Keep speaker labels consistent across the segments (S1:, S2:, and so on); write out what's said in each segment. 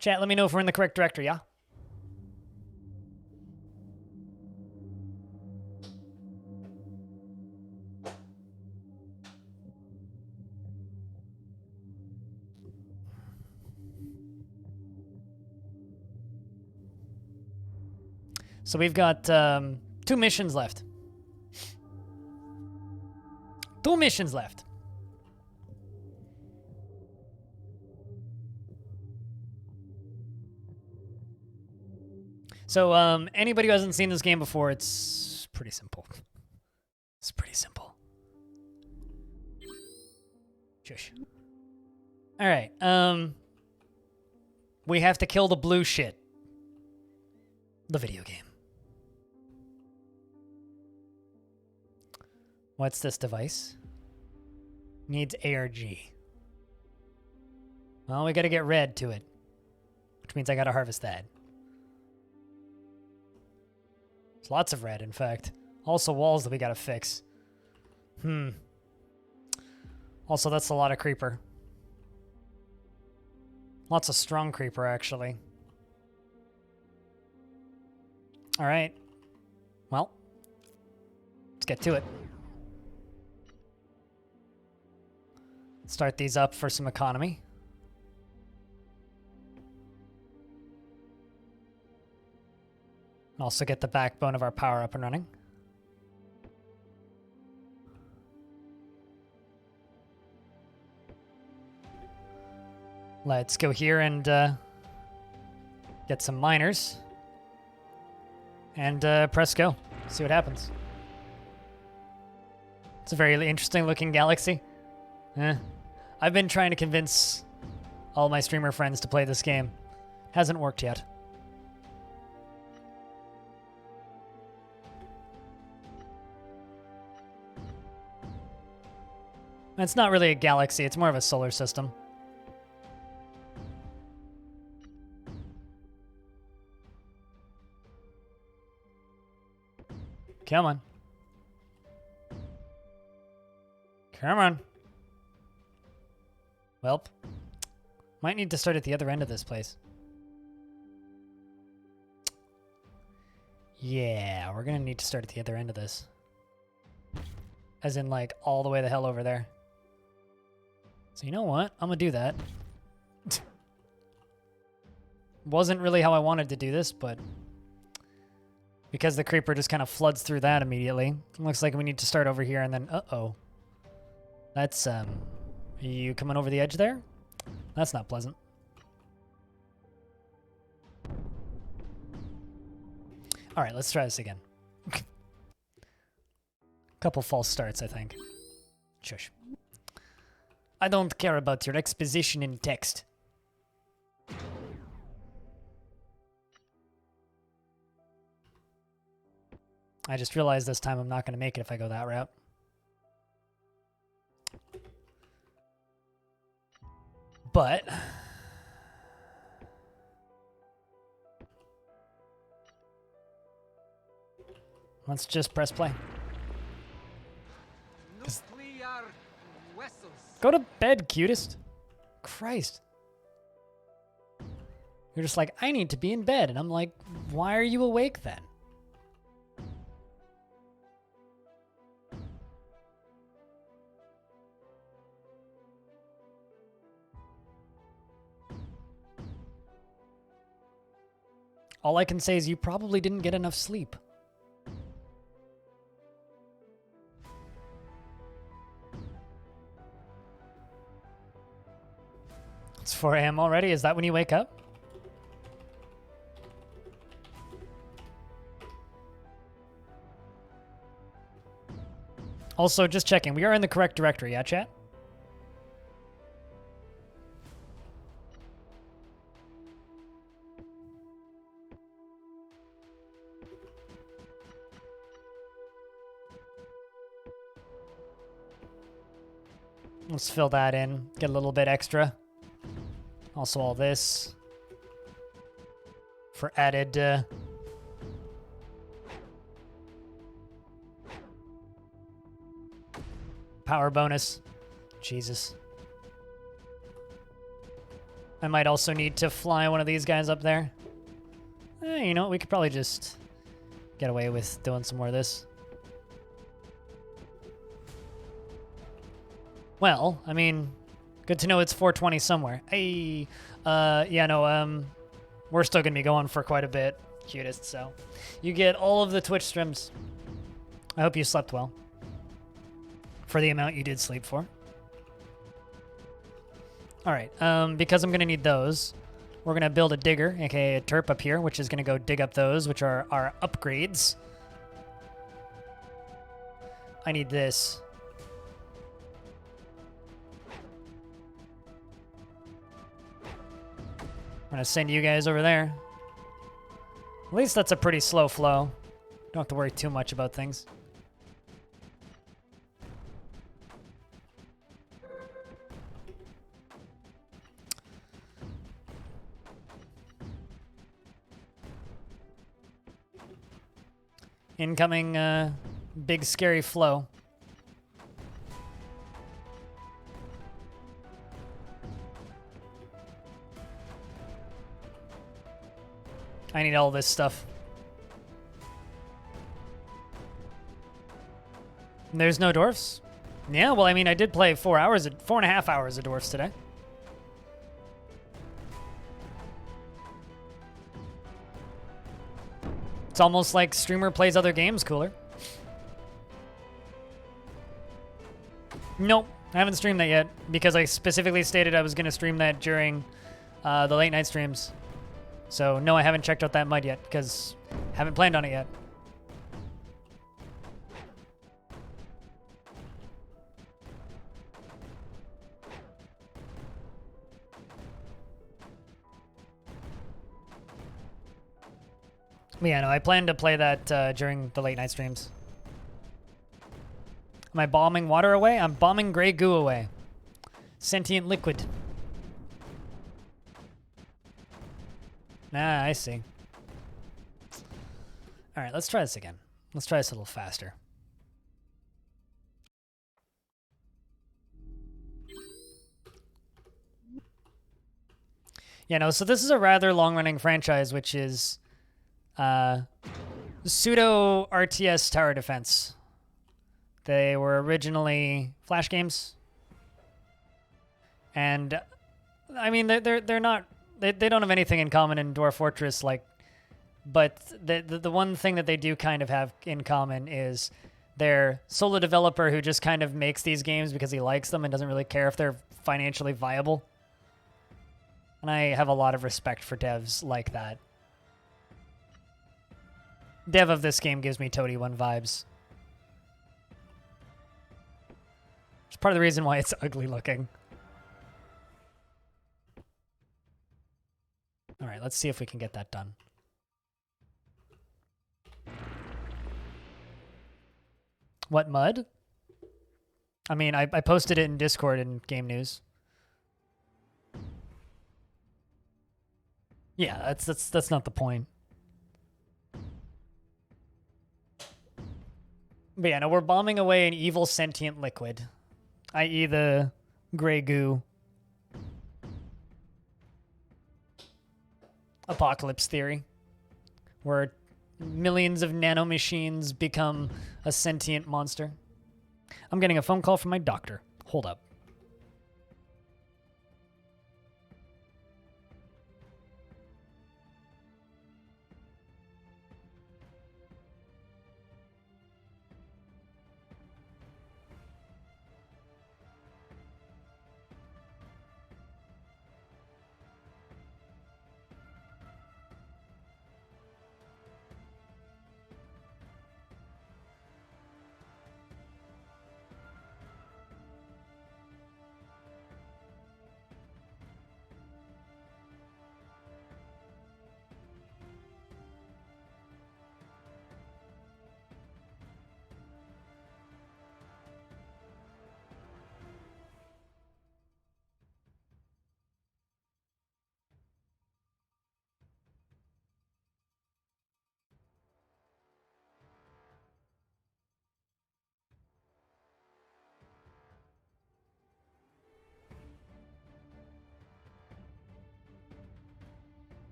S1: Chat, let me know if we're in the correct directory, yeah? So we've got 2 missions left. 2 missions left. So anybody who hasn't seen this game before, it's pretty simple. It's pretty simple. Shush. All right. We have to kill the blue shit. The video game. What's this device? Needs ARG. Well, we got to get red to it, which means I got to harvest that. There's lots of red, in fact. Also walls that we got to fix. Also, that's a lot of creeper. Lots of strong creeper, actually. All right. Well, let's get to it. Start these up for some economy. Also get the backbone of our power up and running. Let's go here and get some miners. And press go. See what happens. It's a very interesting looking galaxy. I've been trying to convince all my streamer friends to play this game. Hasn't worked yet. It's not really a galaxy, it's more of a solar system. Come on. Come on. Welp. Might need to start at the other end of this place. Yeah, we're gonna need to start at the other end of this. As in, like, all the way the hell over there. So you know what? I'm gonna do that. Wasn't really how I wanted to do this, but because the creeper just kind of floods through that immediately, it looks like we need to start over here and then, uh-oh. That's, are you coming over the edge there? That's not pleasant. All right, let's try this again. Couple false starts, I think. Shush. I don't care about your exposition in text. I just realized this time I'm not going to make it if I go that route. But let's just press play. Go to bed, cutest. Christ. You're just like, I need to be in bed. And I'm like, why are you awake then? All I can say is you probably didn't get enough sleep. It's 4 a.m. already? Is that when you wake up? Also, just checking. We are in the correct directory, yeah, chat? Let's fill that in. Get a little bit extra. Also all this. For added... power bonus. Jesus. I might also need to fly one of these guys up there. You know what? We could probably just get away with doing some more of this. Well, I mean, good to know it's 420 somewhere. Hey, yeah, no, we're still gonna be going for quite a bit, cutest, so. You get all of the Twitch streams. I hope you slept well. For the amount you did sleep for. All right, because I'm gonna need those, we're gonna build a digger, aka a terp up here, which is gonna go dig up those, which are our upgrades. I need this. I'm gonna send you guys over there. At least that's a pretty slow flow. Don't have to worry too much about things. Incoming big scary flow. I need all this stuff. There's no dwarfs? Yeah, well, I mean, I did play 4.5 hours of dwarfs today. It's almost like streamer plays other games cooler. Nope, I haven't streamed that yet because I specifically stated I was going to stream that during the late night streams. So no, I haven't checked out that mud yet because I haven't planned on it yet. But yeah, no, I plan to play that during the late night streams. Am I bombing water away? I'm bombing gray goo away. Sentient liquid. Ah, I see. All right, let's try this again. Let's try this a little faster. Yeah, no, so this is a rather long-running franchise, which is pseudo RTS tower defense. They were originally Flash games, and I mean they're not they don't have anything in common in Dwarf Fortress, like, but the one thing that they do kind of have in common is they're solo developer who just kind of makes these games because he likes them and doesn't really care if they're financially viable. And I have a lot of respect for devs like that. Dev of this game gives me Toady 1 vibes. It's part of the reason why it's ugly looking. All right, let's see if we can get that done. What mud? I mean, I posted it in Discord and Game News. Yeah, that's not the point. But yeah, no, we're bombing away an evil sentient liquid, i.e. the gray goo. Apocalypse theory, where millions of nanomachines become a sentient monster. I'm getting a phone call from my doctor. Hold up.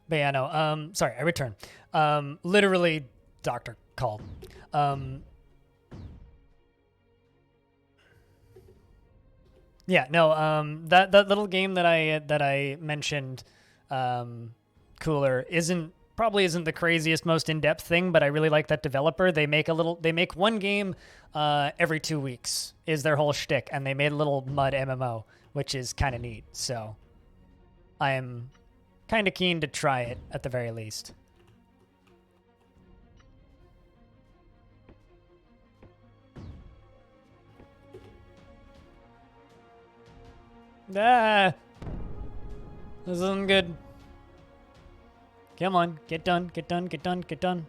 S1: But yeah, no. Sorry, I return. Literally, doctor called. Yeah, no. That little game that I mentioned, Cooler probably isn't the craziest, most in-depth thing, but I really like that developer. They make one game every 2 weeks is their whole shtick, and they made a little mud MMO, which is kind of neat. So I am kind of keen to try it at the very least. Ah, this isn't good. Come on, get done, get done, get done, get done.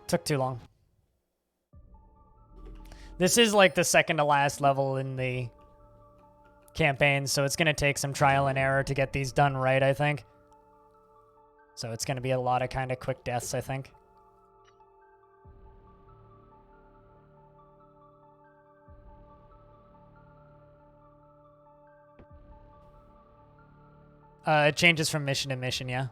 S1: Took too long. This is like the second to last level in the campaign, so it's going to take some trial and error to get these done right, I think. So it's going to be a lot of kind of quick deaths, I think. It changes from mission to mission, yeah.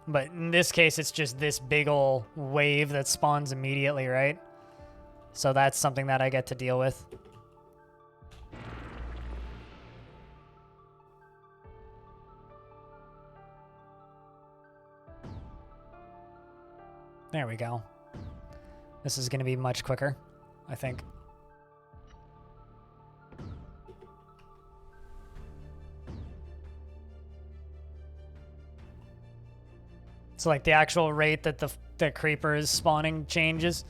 S1: But in this case, it's just this big ol' wave that spawns immediately, right? So that's something that I get to deal with. There we go. This is going to be much quicker, I think. So like the actual rate that the creeper is spawning changes.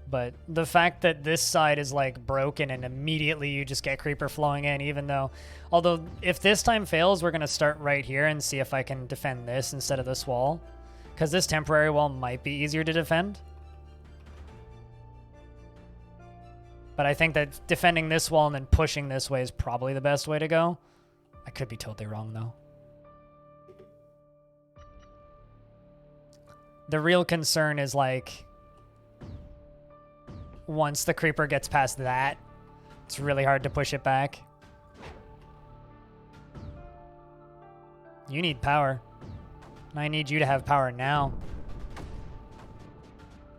S1: But the fact that this side is like broken and immediately you just get creeper flowing in, even though, although if this time fails, we're going to start right here and see if I can defend this instead of this wall. Because this temporary wall might be easier to defend. But I think that defending this wall and then pushing this way is probably the best way to go. I could be totally wrong though. The real concern is like, once the creeper gets past that, it's really hard to push it back. You need power. I need you to have power now.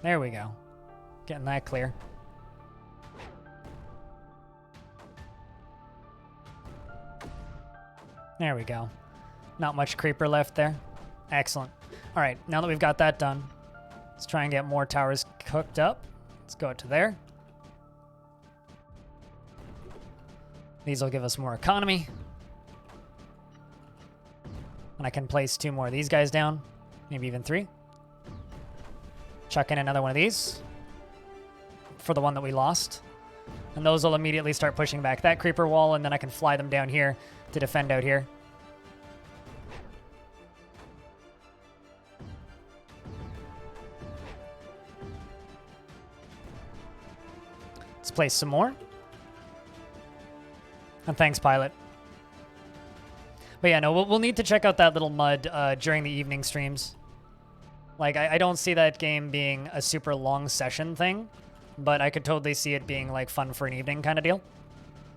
S1: There we go. Getting that clear. There we go. Not much creeper left there. Excellent. All right, now that we've got that done, let's try and get more towers cooked up. Let's go to there. These will give us more economy. And I can place 2 more of these guys down, maybe even 3. Chuck in another one of these for the one that we lost. And those will immediately start pushing back that creeper wall, and then I can fly them down here to defend out here. Let's place some more. And thanks, pilot. But yeah, no, we'll need to check out that little mud during the evening streams. Like, I don't see that game being a super long session thing, but I could totally see it being, like, fun for an evening kind of deal.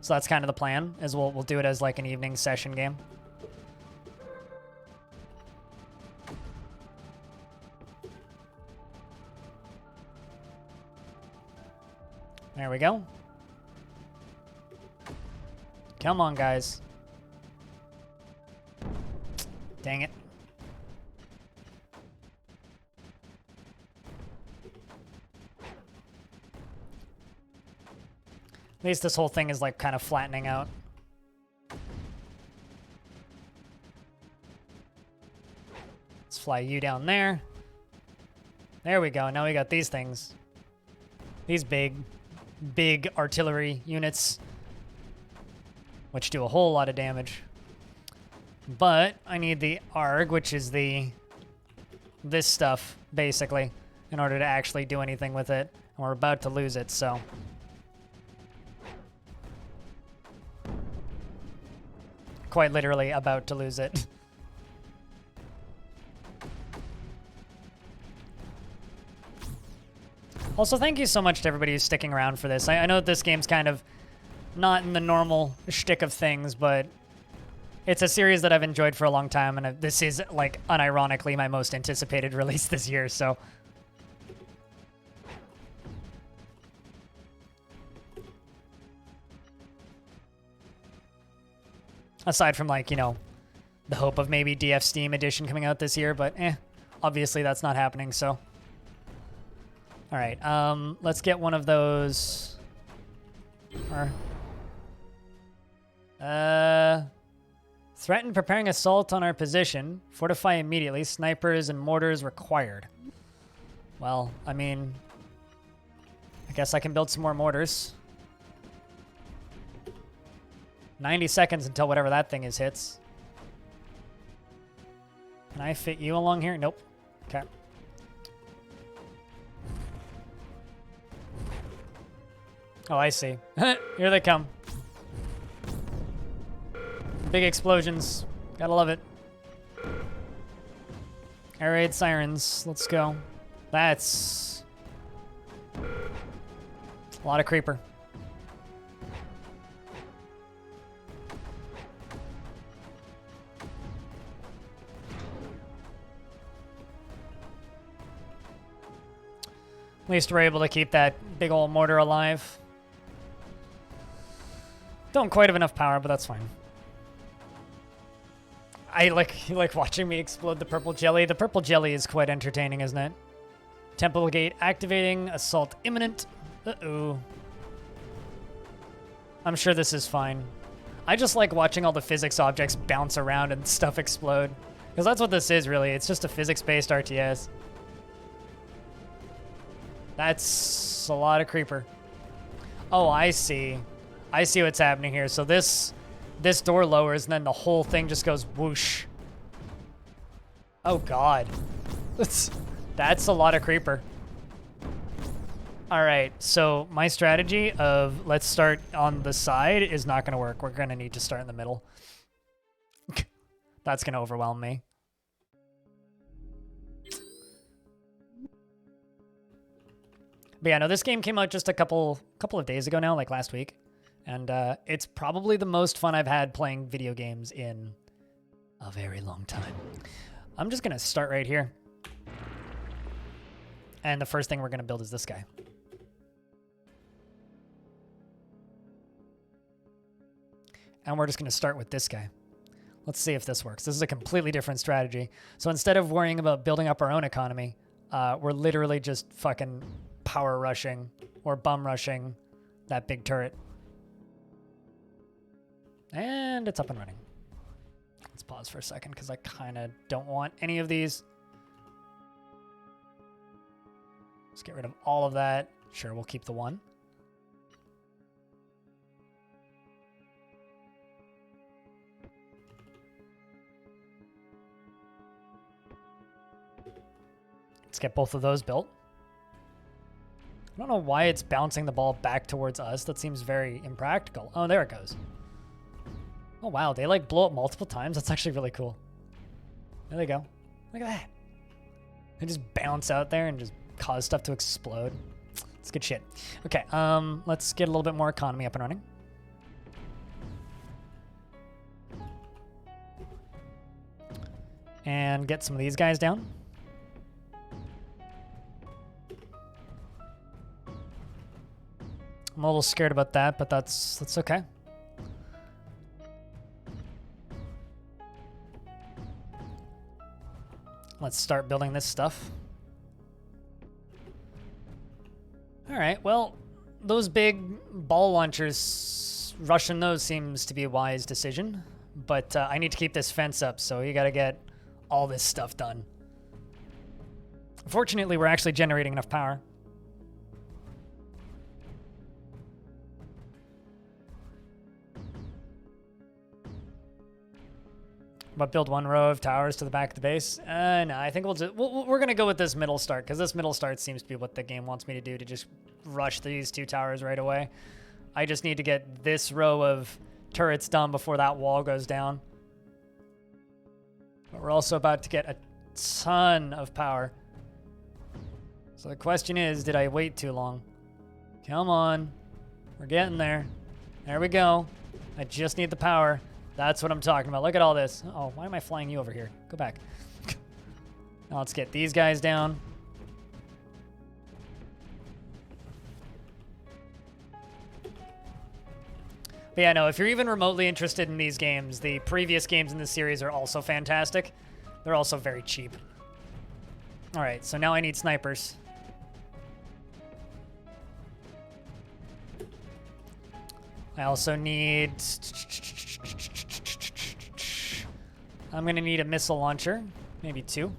S1: So that's kind of the plan, is we'll do it as, like, an evening session game. There we go. Come on, guys. Dang it. At least this whole thing is like kind of flattening out. Let's fly you down there. There we go. Now we got these things. These big artillery units, which do a whole lot of damage. But I need the ARG, which is this stuff, basically, in order to actually do anything with it. And we're about to lose it, so. Quite literally about to lose it. Also, thank you so much to everybody who's sticking around for this. I know that this game's kind of not in the normal shtick of things, but it's a series that I've enjoyed for a long time, and this is, like, unironically my most anticipated release this year, so... Aside from, like, you know, the hope of maybe DF Steam Edition coming out this year, but obviously that's not happening, so... Alright, let's get one of those... Threaten preparing assault on our position. Fortify immediately. Snipers and mortars required. Well, I mean... I guess I can build some more mortars. 90 seconds until whatever that thing is hits. Can I fit you along here? Nope. Okay. Oh, I see. Here they come. Big explosions. Gotta love it. Air raid sirens. Let's go. That's a lot of creeper. At least we're able to keep that big old mortar alive. Don't quite have enough power, but that's fine. I like watching me explode the purple jelly. The purple jelly is quite entertaining, isn't it? Temple gate activating. Assault imminent. Uh-oh. I'm sure this is fine. I just like watching all the physics objects bounce around and stuff explode. Because that's what this is, really. It's just a physics-based RTS. That's a lot of creeper. Oh, I see. I see what's happening here. So this door lowers, and then the whole thing just goes whoosh. Oh, God. That's a lot of creeper. All right, so my strategy of let's start on the side is not going to work. We're going to need to start in the middle. That's going to overwhelm me. But yeah, no, this game came out just a couple of days ago now, like last week. And it's probably the most fun I've had playing video games in a very long time. I'm just going to start right here. And the first thing we're going to build is this guy. And we're just going to start with this guy. Let's see if this works. This is a completely different strategy. So instead of worrying about building up our own economy, we're literally just fucking power rushing or bum rushing that big turret. And it's up and running. Let's pause for a second because I kind of don't want any of these. Let's get rid of all of that. Sure, we'll keep the one. Let's get both of those built. I don't know why it's bouncing the ball back towards us. That seems very impractical. Oh, there it goes. Oh, wow. They, like, blow up multiple times. That's actually really cool. There they go. Look at that. They just bounce out there and just cause stuff to explode. It's good shit. Okay, let's get a little bit more economy up and running. And get some of these guys down. I'm a little scared about that, but that's okay. Let's start building this stuff. All right, well, those big ball launchers, rushing those seems to be a wise decision, but I need to keep this fence up, so you gotta get all this stuff done. Fortunately, we're actually generating enough power. But build one row of towers to the back of the base? No, I think we're going to go with this middle start, because this middle start seems to be what the game wants me to do, to just rush these two towers right away. I just need to get this row of turrets done before that wall goes down. But we're also about to get a ton of power. So the question is, did I wait too long? Come on. We're getting there. There we go. I just need the power. That's what I'm talking about. Look at all this. Oh, why am I flying you over here? Go back. Now let's get these guys down. But yeah, no, if you're even remotely interested in these games, the previous games in this series are also fantastic. They're also very cheap. All right, so now I need snipers. I also need... I'm going to need a missile launcher, maybe 2.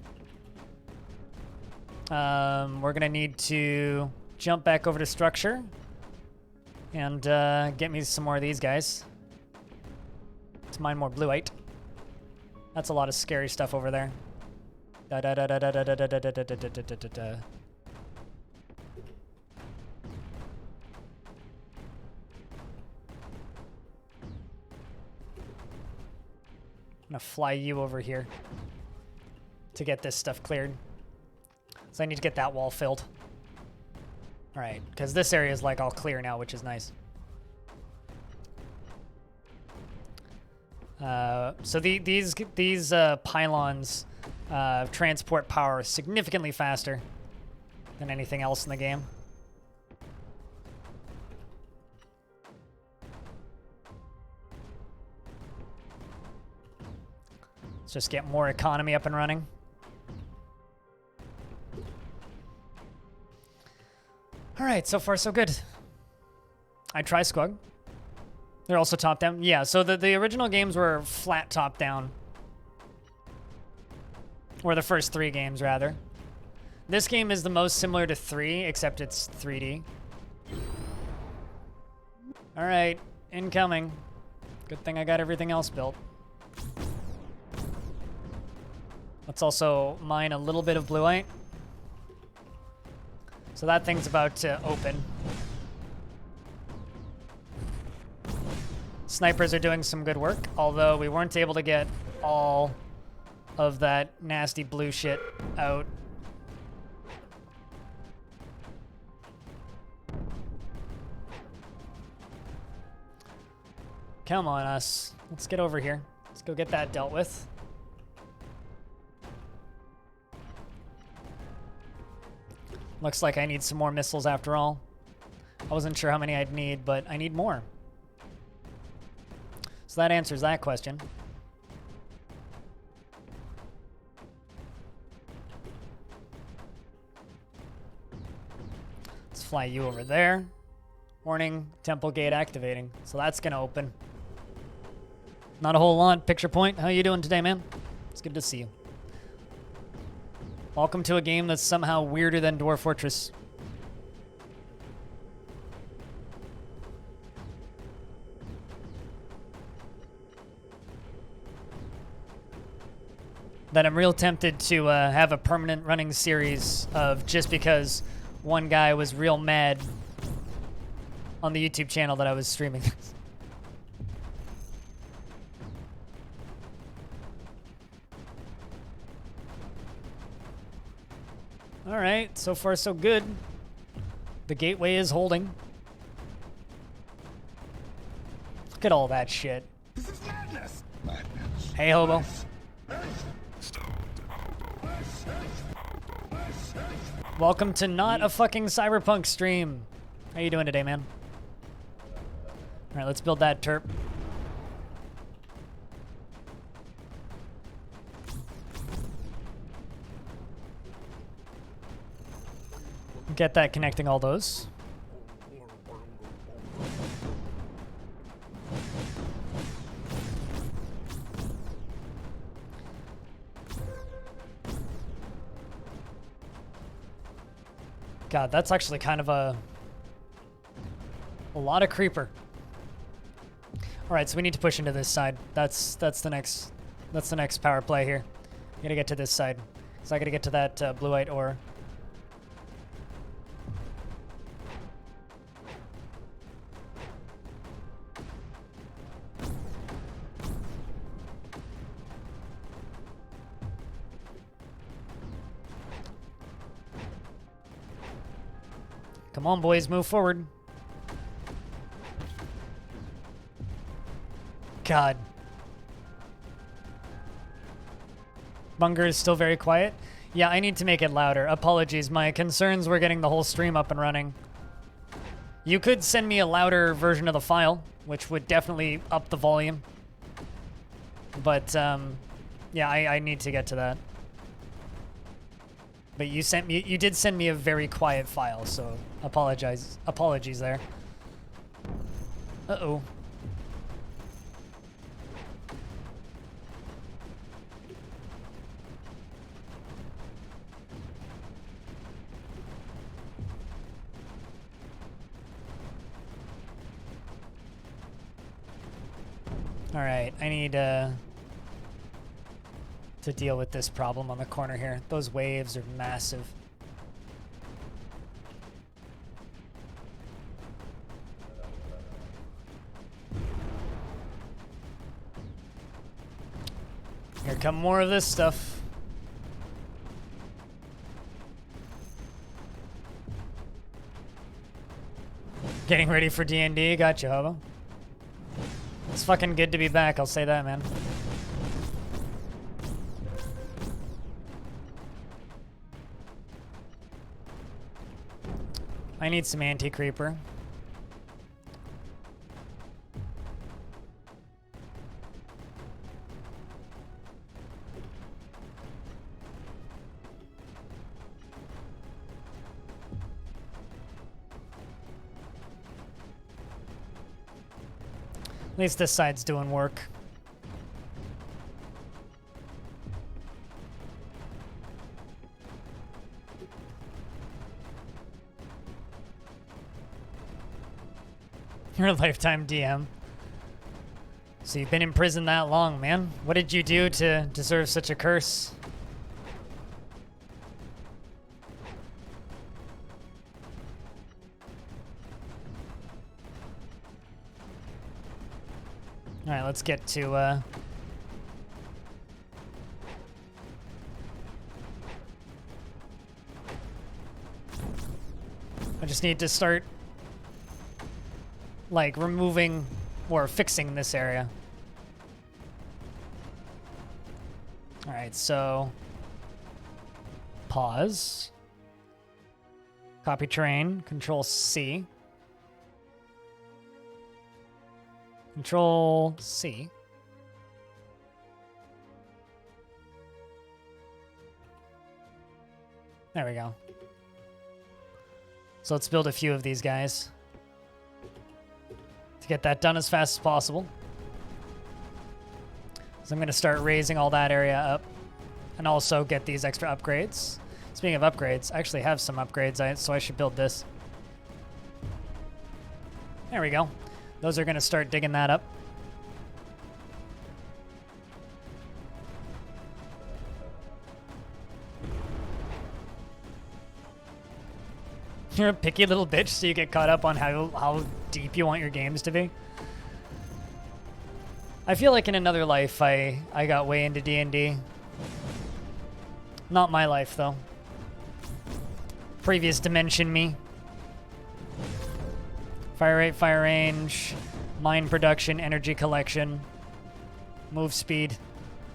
S1: We're going to need to jump back over to structure and get me some more of these guys. To mine more blueite. That's a lot of scary stuff over there. Da da da da da da da da da da da da da da da. I'm gonna fly you over here to get this stuff cleared. So I need to get that wall filled. All right, because this area is like all clear now, which is nice. So these pylons transport power significantly faster than anything else in the game. Let's just get more economy up and running. All right, so far so good. I try Squug. They're also top-down. Yeah, so the original games were flat top-down. Or the first 3 games, rather. This game is the most similar to 3, except it's 3D. All right, incoming. Good thing I got everything else built. Let's also mine a little bit of blueite. So that thing's about to open. Snipers are doing some good work, although we weren't able to get all of that nasty blue shit out. Come on, us. Let's get over here. Let's go get that dealt with. Looks like I need some more missiles after all. I wasn't sure how many I'd need, but I need more. So that answers that question. Let's fly you over there. Warning, temple gate activating. So that's gonna open. Not a whole lot. Picture point, how you doing today, man? It's good to see you. Welcome to a game that's somehow weirder than Dwarf Fortress. That I'm real tempted to have a permanent running series of just because one guy was real mad on the YouTube channel that I was streaming. All right, so far so good. The gateway is holding. Look at all that shit.
S2: This is madness.
S1: Hey, hobo. Welcome to not a fucking Cyberpunk stream. How you doing today, man? All right, let's build that terp. Get that connecting all those. God, that's actually kind of a lot of creeper. All right, so we need to push into this side. That's the next power play here. I gotta get to this side. So I gotta get to that blueite ore. Come on, boys, move forward. God. Bunger is still very quiet. Yeah, I need to make it louder. Apologies, my concerns were getting the whole stream up and running. You could send me a louder version of the file, which would definitely up the volume. But, yeah, I need to get to that. But you did send me a very quiet file, so apologies there. Uh-oh. All right, I need to deal with this problem on the corner here. Those waves are massive. Here come more of this stuff. Getting ready for D&D. Gotcha, Hobo. It's fucking good to be back, I'll say that, man. I need some anti-creeper. At least this side's doing work. You're a lifetime DM. So you've been in prison that long, man. What did you do to deserve such a curse? All right, let's get to I just need to start like removing or fixing this area. All right, so pause. Copy terrain, Control C. Control C. There we go. So let's build a few of these guys to get that done as fast as possible. So I'm going to start raising all that area up and also get these extra upgrades. Speaking of upgrades, I actually have some upgrades, so I should build this. There we go. Those are going to start digging that up. You're a picky little bitch, so you get caught up on how deep you want your games to be. I feel like in another life, I got way into D&D. Not my life, though. Previous dimension me. Fire rate, fire range, mine production, energy collection, move speed.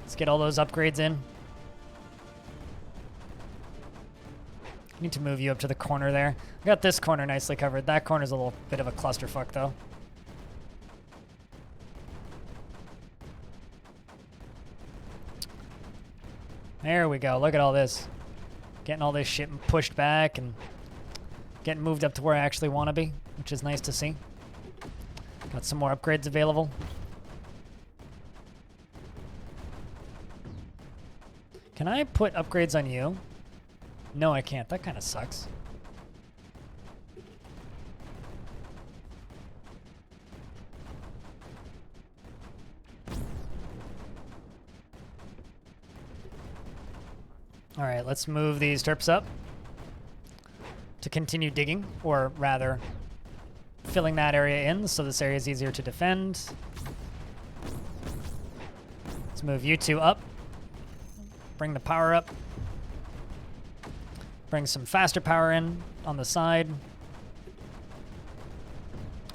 S1: Let's get all those upgrades in. I need to move you up to the corner there. I got this corner nicely covered. That corner's a little bit of a clusterfuck, though. There we go. Look at all this. Getting all this shit pushed back and getting moved up to where I actually want to be, which is nice to see. Got some more upgrades available. Can I put upgrades on you? No, I can't. That kind of sucks. All right, let's move these terps up to continue digging, or rather, filling that area in so this area is easier to defend. Let's move you two up. Bring the power up. Bring some faster power in on the side.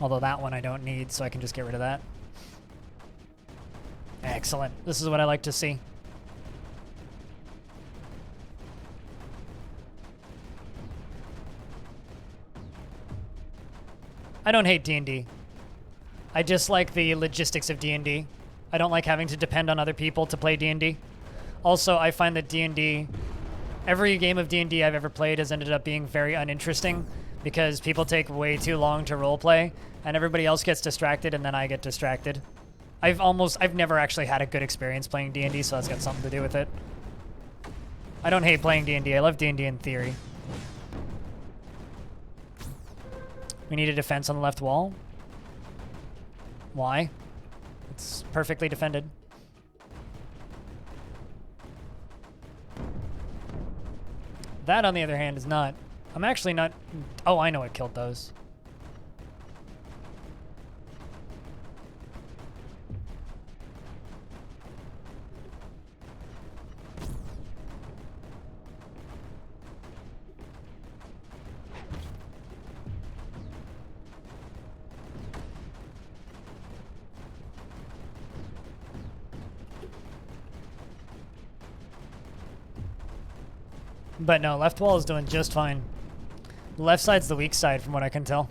S1: Although that one I don't need, so I can just get rid of that. Excellent. This is what I like to see. I don't hate D&D. I just like the logistics of D&D. I don't like having to depend on other people to play D&D. Also, I find that D&D, every game of D&D I've ever played has ended up being very uninteresting because people take way too long to roleplay and everybody else gets distracted and then I get distracted. I've never actually had a good experience playing D&D, so that's got something to do with it. I don't hate playing D&D. I love D&D in theory. We need a defense on the left wall. Why? It's perfectly defended. That, on the other hand, is not... I'm actually not... Oh, I know what killed those. But no, left wall is doing just fine. Left side's the weak side from what I can tell.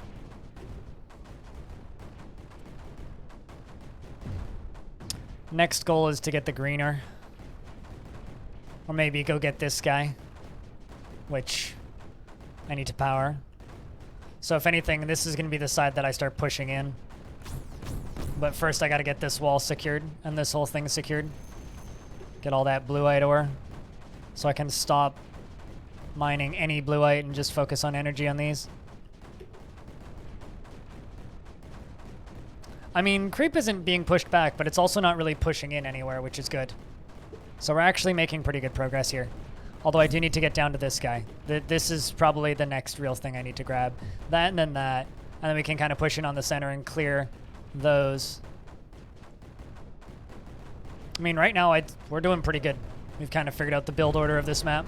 S1: Next goal is to get the greener. Or maybe go get this guy, which I need to power. So if anything, this is going to be the side that I start pushing in. But first I got to get this wall secured and this whole thing secured. Get all that blue-eyed ore so I can stop mining any blueite and just focus on energy on these. I mean, creep isn't being pushed back, but it's also not really pushing in anywhere, which is good. So we're actually making pretty good progress here. Although I do need to get down to this guy. This is probably the next real thing I need to grab. That and then that. And then we can kind of push in on the center and clear those. I mean, right now we're doing pretty good. We've kind of figured out the build order of this map.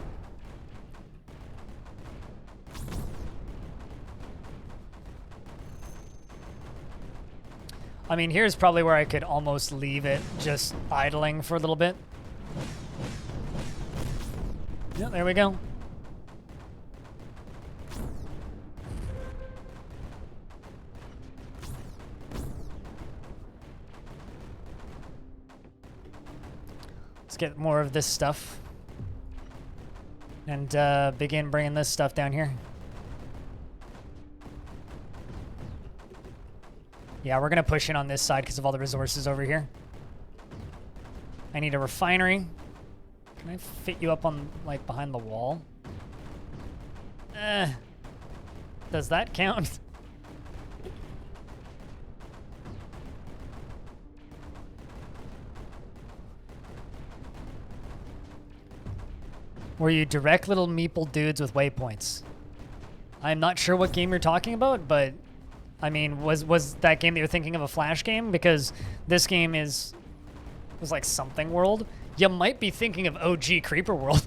S1: I mean, here's probably where I could almost leave it just idling for a little bit. Yeah, there we go. Let's get more of this stuff. And begin bringing this stuff down here. Yeah, we're going to push in on this side because of all the resources over here. I need a refinery. Can I fit you up on, like, behind the wall? Does that count? Were you direct little meeple dudes with waypoints? I'm not sure what game you're talking about, but... I mean, was that game that you're thinking of a Flash game? Because this game was like something world. You might be thinking of OG Creeper World.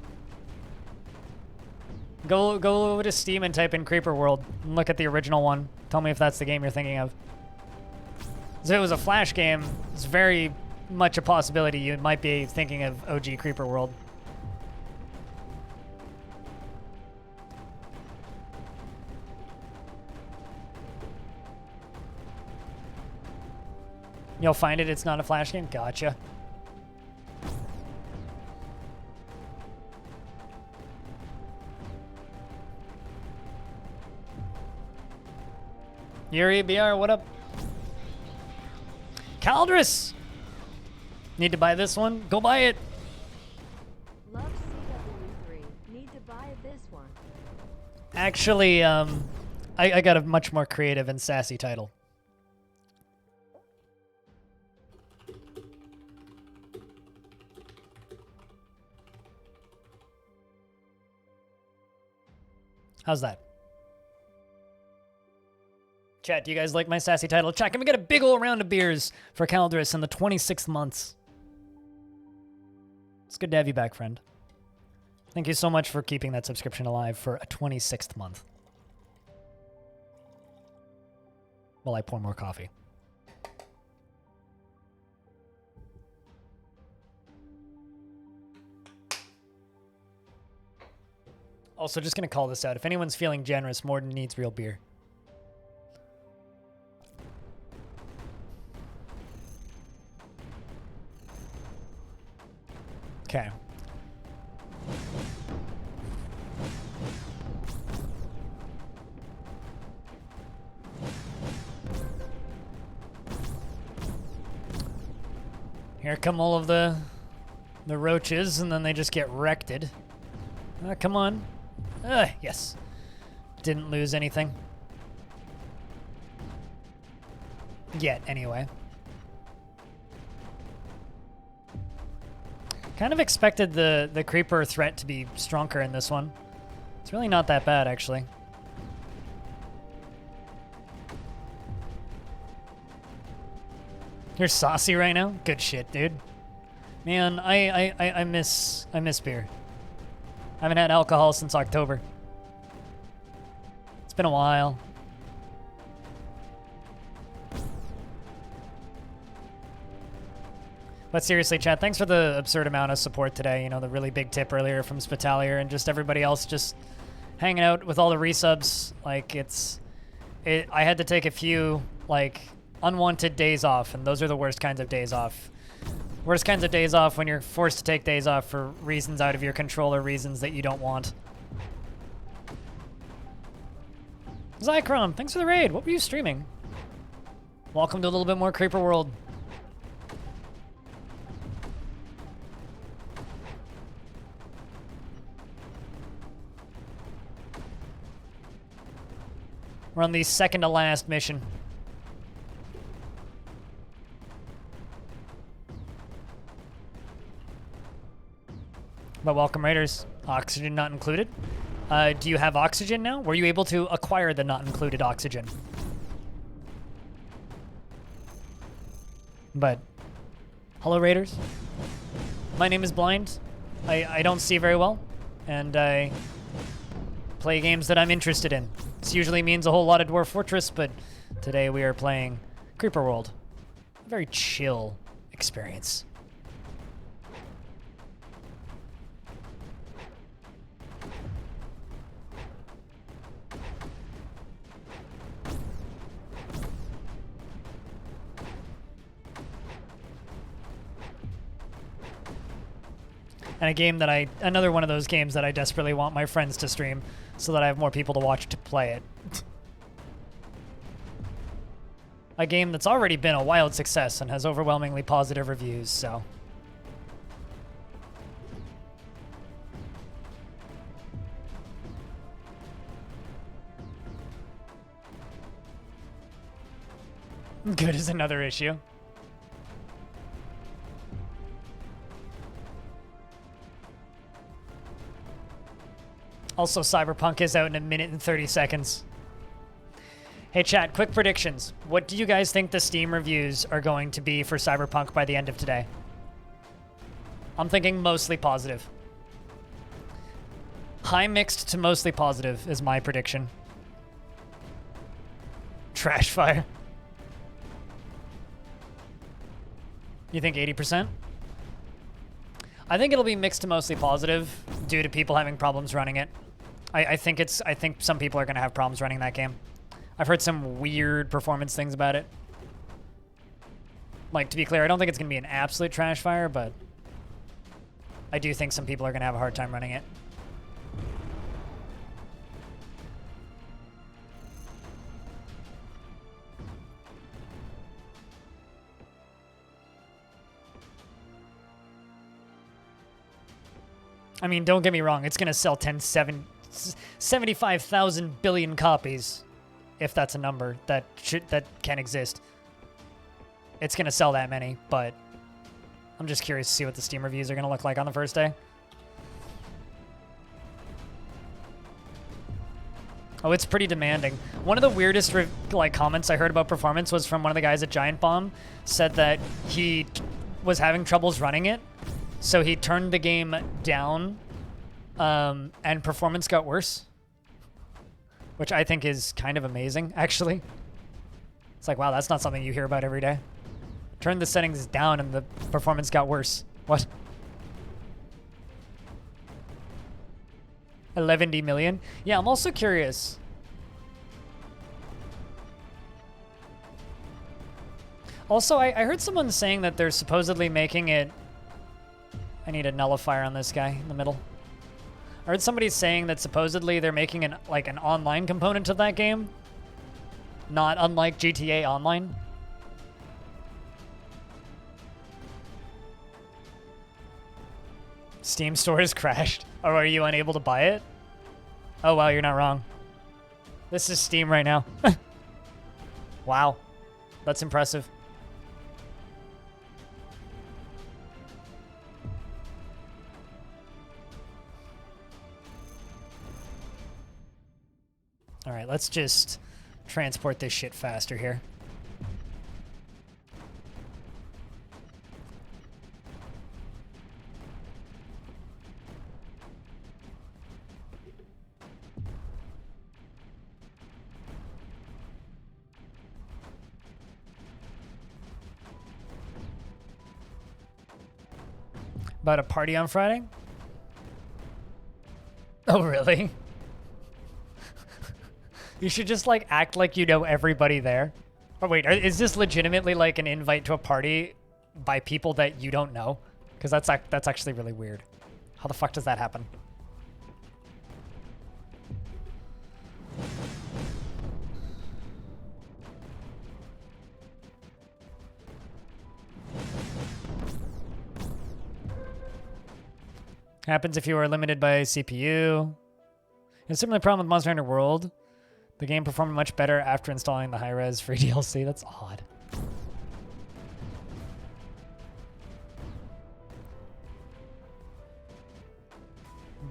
S1: Go over to Steam and type in Creeper World and look at the original one. Tell me if that's the game you're thinking of. If it was a Flash game, it's very much a possibility you might be thinking of OG Creeper World. You'll find it's not a Flash game? Gotcha. Yuri BR, what up? Caldrus! Need to buy this one? Go buy it!
S2: Love CW3. Need to buy this one.
S1: Actually, I got a much more creative and sassy title. How's that? Chat, do you guys like my sassy title? Chat, can we get a big ol' round of beers for Caldrus in the 26th months? It's good to have you back, friend. Thank you so much for keeping that subscription alive for a 26th month. while I pour more coffee. Also, just going to call this out. If anyone's feeling generous, Morden needs real beer. Okay. Here come all of the roaches, and then they just get wrecked. Come on. Yes. Didn't lose anything. Yet, anyway. Kind of expected the creeper threat to be stronger in this one. It's really not that bad, actually. You're saucy right now? Good shit, dude. Man, I miss beer. I haven't had alcohol since October. It's been a while. But seriously, chat, thanks for the absurd amount of support today. You know, the really big tip earlier from Spitalier and just everybody else just hanging out with all the resubs. Like, I had to take a few, like, unwanted days off, and those are the worst kinds of days off. Worst kinds of days off when you're forced to take days off for reasons out of your control or reasons that you don't want. Zychron, thanks for the raid. What were you streaming? Welcome to a little bit more Creeper World. We're on the second to last mission. But welcome, Raiders. Oxygen not included. Do you have oxygen now? Were you able to acquire the not included oxygen? But, hello, Raiders. My name is Blind. I don't see very well, and I play games that I'm interested in. This usually means a whole lot of Dwarf Fortress, but today we are playing Creeper World. A very chill experience. And a game that another one of those games that I desperately want my friends to stream so that I have more people to watch to play it. A game that's already been a wild success and has overwhelmingly positive reviews, so. Good is another issue. Also, Cyberpunk is out in 1 minute and 30 seconds. Hey chat, quick predictions. What do you guys think the Steam reviews are going to be for Cyberpunk by the end of today? I'm thinking mostly positive. High mixed to mostly positive is my prediction. Trash fire. You think 80%? I think it'll be mixed to mostly positive due to people having problems running it. I think some people are going to have problems running that game. I've heard some weird performance things about it. Like, to be clear, I don't think it's going to be an absolute trash fire, but I do think some people are going to have a hard time running it. I mean, don't get me wrong, it's going to sell 75,000 billion copies, if that's a number that can exist. It's going to sell that many, but I'm just curious to see what the Steam reviews are going to look like on the first day. Oh, it's pretty demanding. One of the weirdest comments I heard about performance was from one of the guys at Giant Bomb, said that he was having troubles running it, so he turned the game down, and performance got worse, which I think is kind of amazing, actually. It's like, wow, that's not something you hear about every day. Turned the settings down and the performance got worse. What? 11 million? Yeah, I'm also curious. Also, I heard someone saying that they're supposedly making it... I need a nullifier on this guy in the middle. I heard somebody saying that supposedly they're making an online component to that game. Not unlike GTA Online. Steam store has crashed. Oh, are you unable to buy it? Oh, wow, you're not wrong. This is Steam right now. Wow. That's impressive. All right, let's just transport this shit faster here. About a party on Friday? Oh, really? You should just, like, act like you know everybody there. Oh, wait, is this legitimately, like, an invite to a party by people that you don't know? Because that's actually really weird. How the fuck does that happen? Happens if you are limited by CPU. It's a similar problem with Monster Hunter World. The game performed much better after installing the high-res free DLC. That's odd.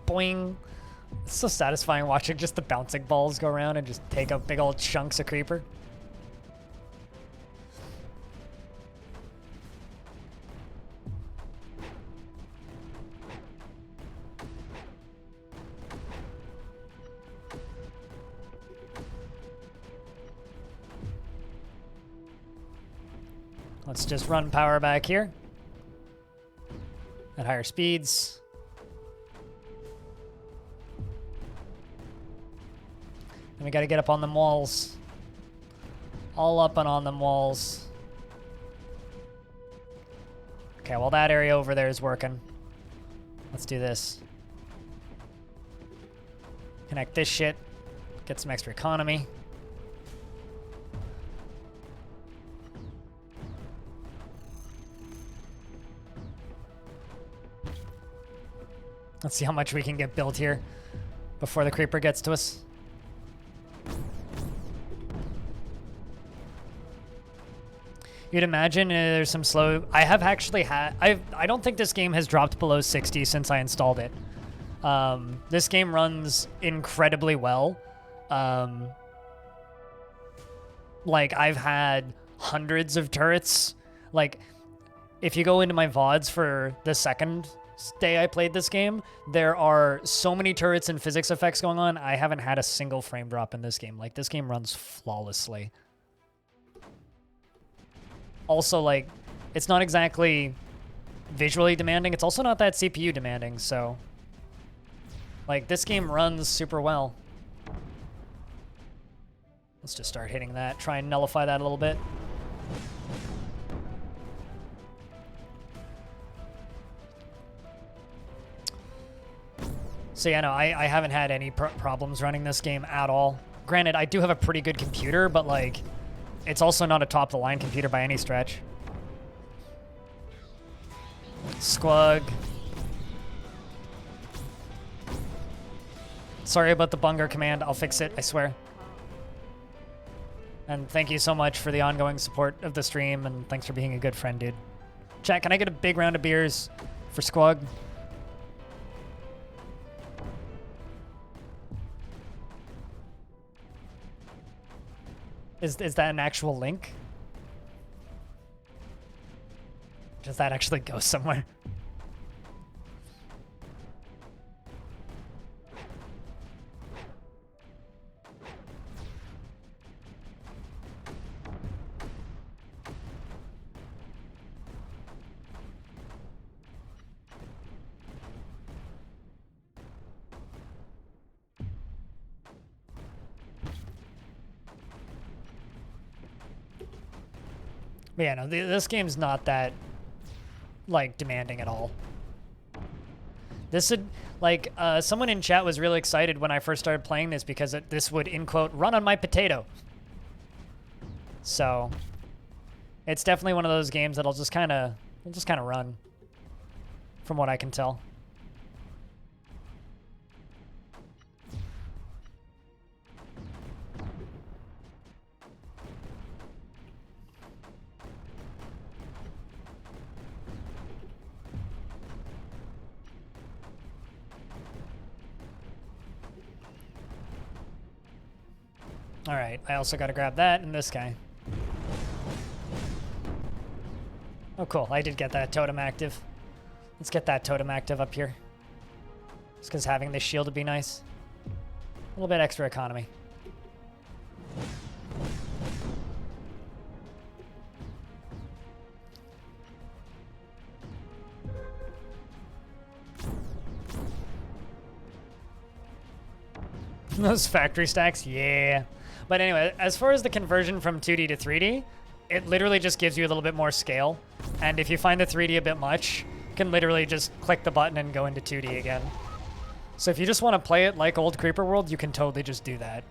S1: Boing. It's so satisfying watching just the bouncing balls go around and just take up big old chunks of creeper. Let's just run power back here at higher speeds. And we got to get up on them walls. All up and on them walls. Okay, well, that area over there is working. Let's do this. Connect this shit. Get some extra economy. Let's see how much we can get built here before the creeper gets to us. You'd imagine there's some slow... I have actually had... I don't think this game has dropped below 60 since I installed it. This game runs incredibly well. Like, I've had hundreds of turrets. Like, if you go into my VODs for the second day I played this game, there are so many turrets and physics effects going on. I haven't had a single frame drop in this game. Like, this game runs flawlessly. Also, like, it's not exactly visually demanding. It's also not that CPU demanding, so... Like, this game runs super well. Let's just start hitting that. Try and nullify that a little bit. So yeah, no, I haven't had any problems running this game at all. Granted, I do have a pretty good computer, but like, it's also not a top-of-the-line computer by any stretch. Squug. Sorry about the bunger command. I'll fix it, I swear. And thank you so much for the ongoing support of the stream, and thanks for being a good friend, dude. Chat, can I get a big round of beers for Squug? Is that an actual link? Does that actually go somewhere? But yeah, no, this game's not that, like, demanding at all. This would, like, someone in chat was really excited when I first started playing this because this would, in quote, run on my potato. So, it's definitely one of those games that'll just kind of run, from what I can tell. All right, I also got to grab that and this guy. Oh, cool. I did get that totem active. Let's get that totem active up here. Just because having this shield would be nice. A little bit extra economy. Those factory stacks, yeah. But anyway, as far as the conversion from 2D to 3D, it literally just gives you a little bit more scale. And if you find the 3D a bit much, you can literally just click the button and go into 2D again. So if you just want to play it like old Creeper World, you can totally just do that.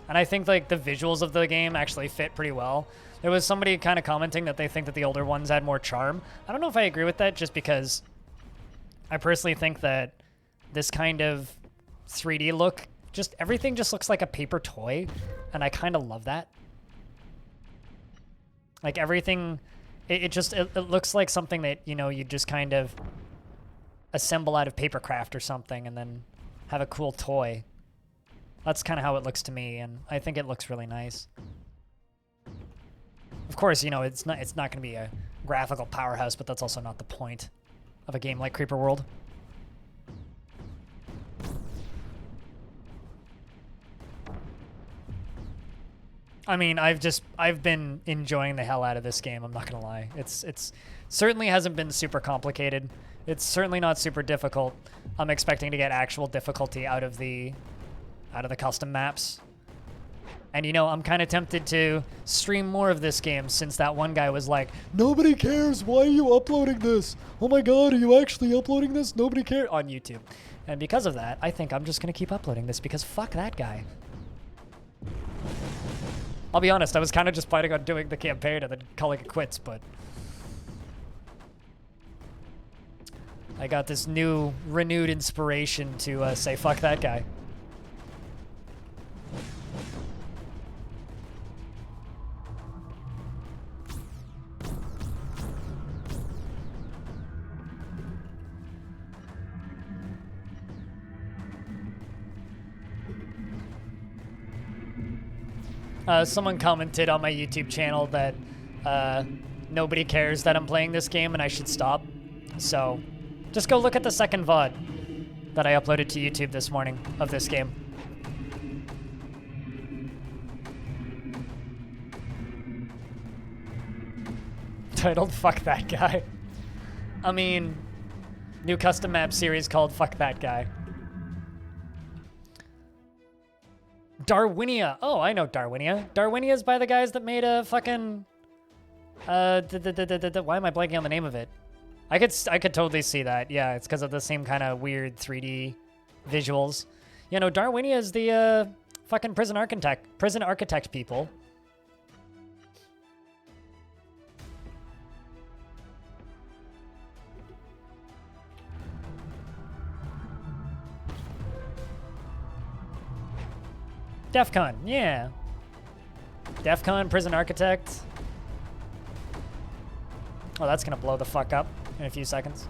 S1: And I think like the visuals of the game actually fit pretty well. There was somebody kind of commenting that they think that the older ones had more charm. I don't know if I agree with that, just because I personally think that this kind of 3D look, just everything just looks like a paper toy, and I kind of love that. Like everything, it looks like something that, you know, you just kind of assemble out of paper craft or something and then have a cool toy. That's kind of how it looks to me, and I think it looks really nice. Of course, you know, it's not going to be a graphical powerhouse, but that's also not the point of a game like Creeper World. I mean, I've been enjoying the hell out of this game, I'm not gonna lie. It's certainly hasn't been super complicated. It's certainly not super difficult. I'm expecting to get actual difficulty out of the custom maps. And you know, I'm kind of tempted to stream more of this game since that one guy was like, "Nobody cares, why are you uploading this? Oh my god, are you actually uploading this? Nobody cares," on YouTube. And because of that, I think I'm just gonna keep uploading this because fuck that guy. I'll be honest, I was kind of just planning on doing the campaign and then calling it quits, but I got this new, renewed inspiration to say fuck that guy. Someone commented on my YouTube channel that nobody cares that I'm playing this game and I should stop. So just go look at the second VOD that I uploaded to YouTube this morning of this game. Titled Fuck That Guy. I mean, new custom map series called Fuck That Guy. Darwinia. Oh, I know Darwinia. Darwinia is by the guys that made a fucking... why am I blanking on the name of it? I could totally see that. Yeah, it's because of the same kind of weird 3D visuals. You know, Darwinia is the fucking prison architect people. DEF CON, yeah. DEF CON, Prison Architect. Oh, that's gonna blow the fuck up in a few seconds.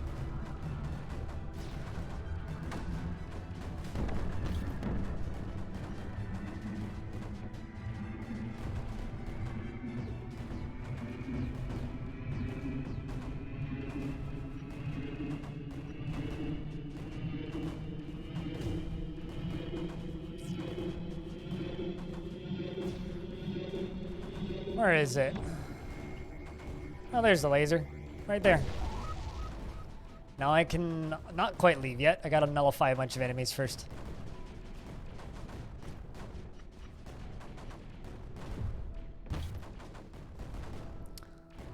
S1: Where is it? Oh, there's the laser. Right there. Now I can not quite leave yet. I gotta nullify a bunch of enemies first.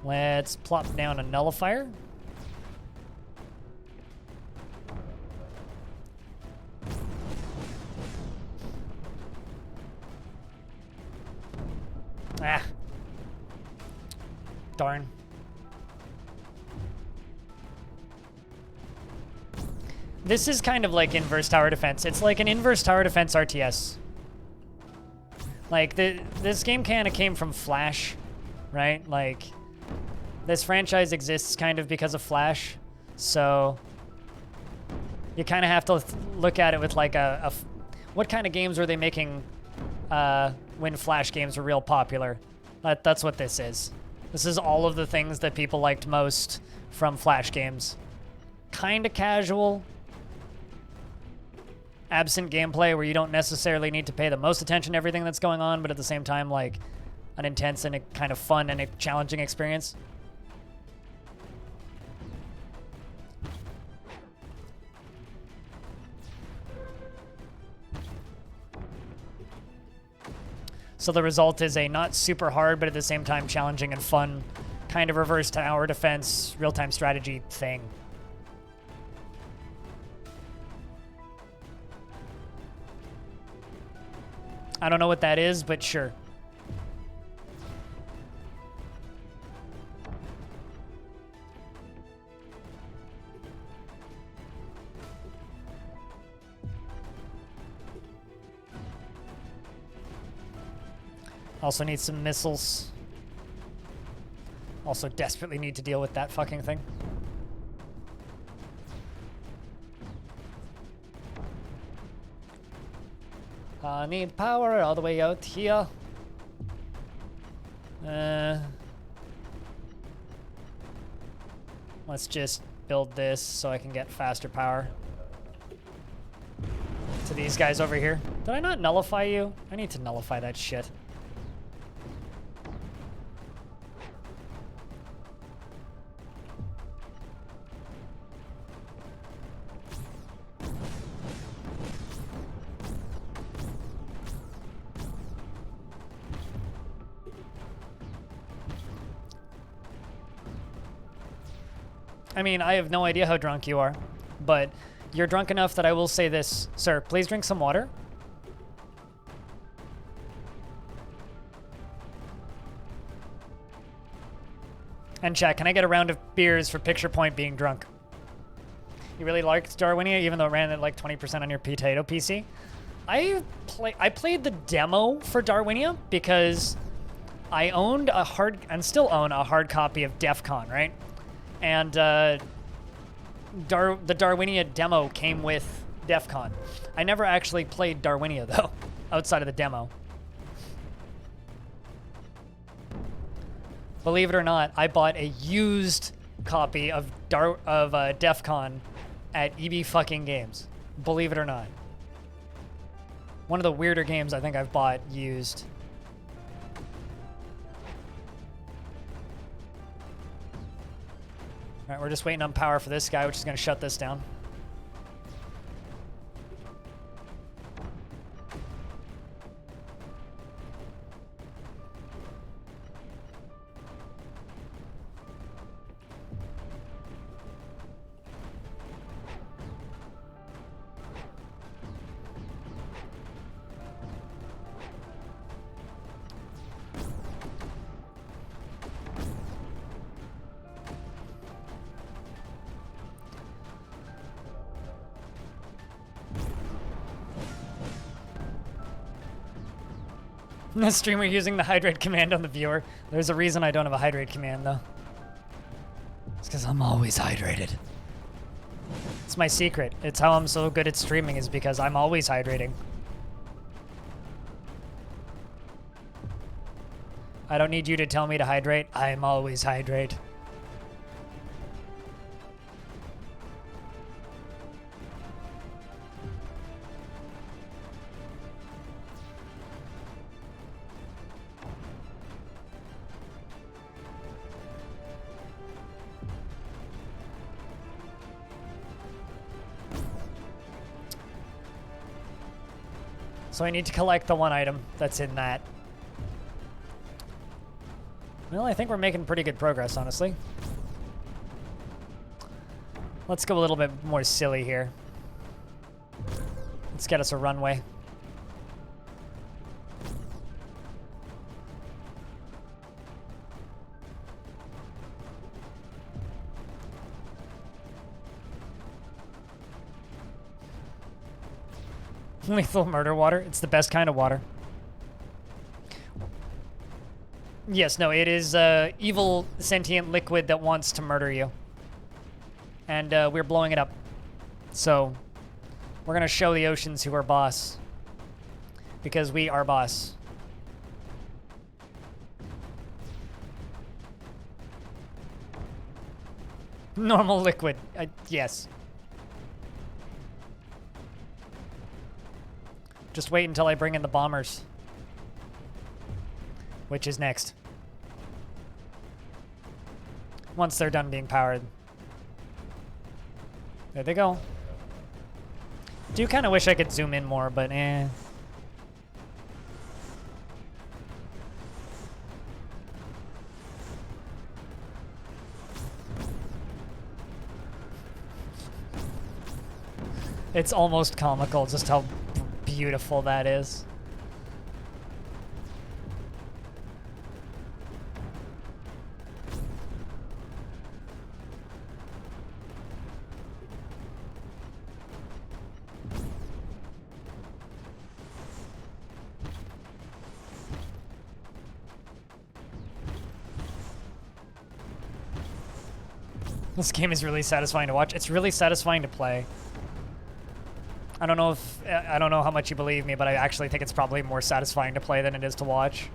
S1: Let's plop down a nullifier. Ah. Darn. This is kind of like inverse tower defense. It's like an inverse tower defense RTS. Like, this game kind of came from Flash, right? Like, this franchise exists kind of because of Flash. So, you kind of have to look at it with like what kind of games were they making when Flash games were real popular? That's what this is. This is all of the things that people liked most from Flash games. Kind of casual. Absent gameplay where you don't necessarily need to pay the most attention to everything that's going on, but at the same time, like, an intense and a kind of fun and a challenging experience. So the result is a not super hard, but at the same time challenging and fun kind of reverse tower defense, real-time strategy thing. I don't know what that is, but sure. Also need some missiles. Also desperately need to deal with that fucking thing. I need power all the way out here. Let's just build this so I can get faster power to these guys over here. Did I not nullify you? I need to nullify that shit. I mean, I have no idea how drunk you are, but you're drunk enough that I will say this. Sir, please drink some water. And chat, can I get a round of beers for Picture Point being drunk? You really liked Darwinia, even though it ran at like 20% on your potato PC? I played the demo for Darwinia because I owned and still own a hard copy of DEF CON, right? And the Darwinia demo came with DEF CON. I never actually played Darwinia, though, outside of the demo. Believe it or not, I bought a used copy of DEF CON at EB fucking Games. Believe it or not. One of the weirder games I think I've bought used. All right, we're just waiting on power for this guy, which is going to shut this down. The streamer using the hydrate command on the viewer. There's a reason I don't have a hydrate command, though. It's because I'm always hydrated. It's my secret. It's how I'm so good at streaming, is because I'm always hydrating. I don't need you to tell me to hydrate. I'm always hydrate. So I need to collect the one item that's in that. Well, I think we're making pretty good progress, honestly. Let's go a little bit more silly here. Let's get us a runway. Lethal murder water. It's the best kind of water. Yes, no, it is evil sentient liquid that wants to murder you. And we're blowing it up. So we're going to show the oceans who are boss. Because we are boss. Normal liquid. Yes. Just wait until I bring in the bombers. Which is next. Once they're done being powered. There they go. Do kind of wish I could zoom in more, but eh. It's almost comical just how beautiful that is. This game is really satisfying to watch. It's really satisfying to play. I don't know how much you believe me, but I actually think it's probably more satisfying to play than it is to watch.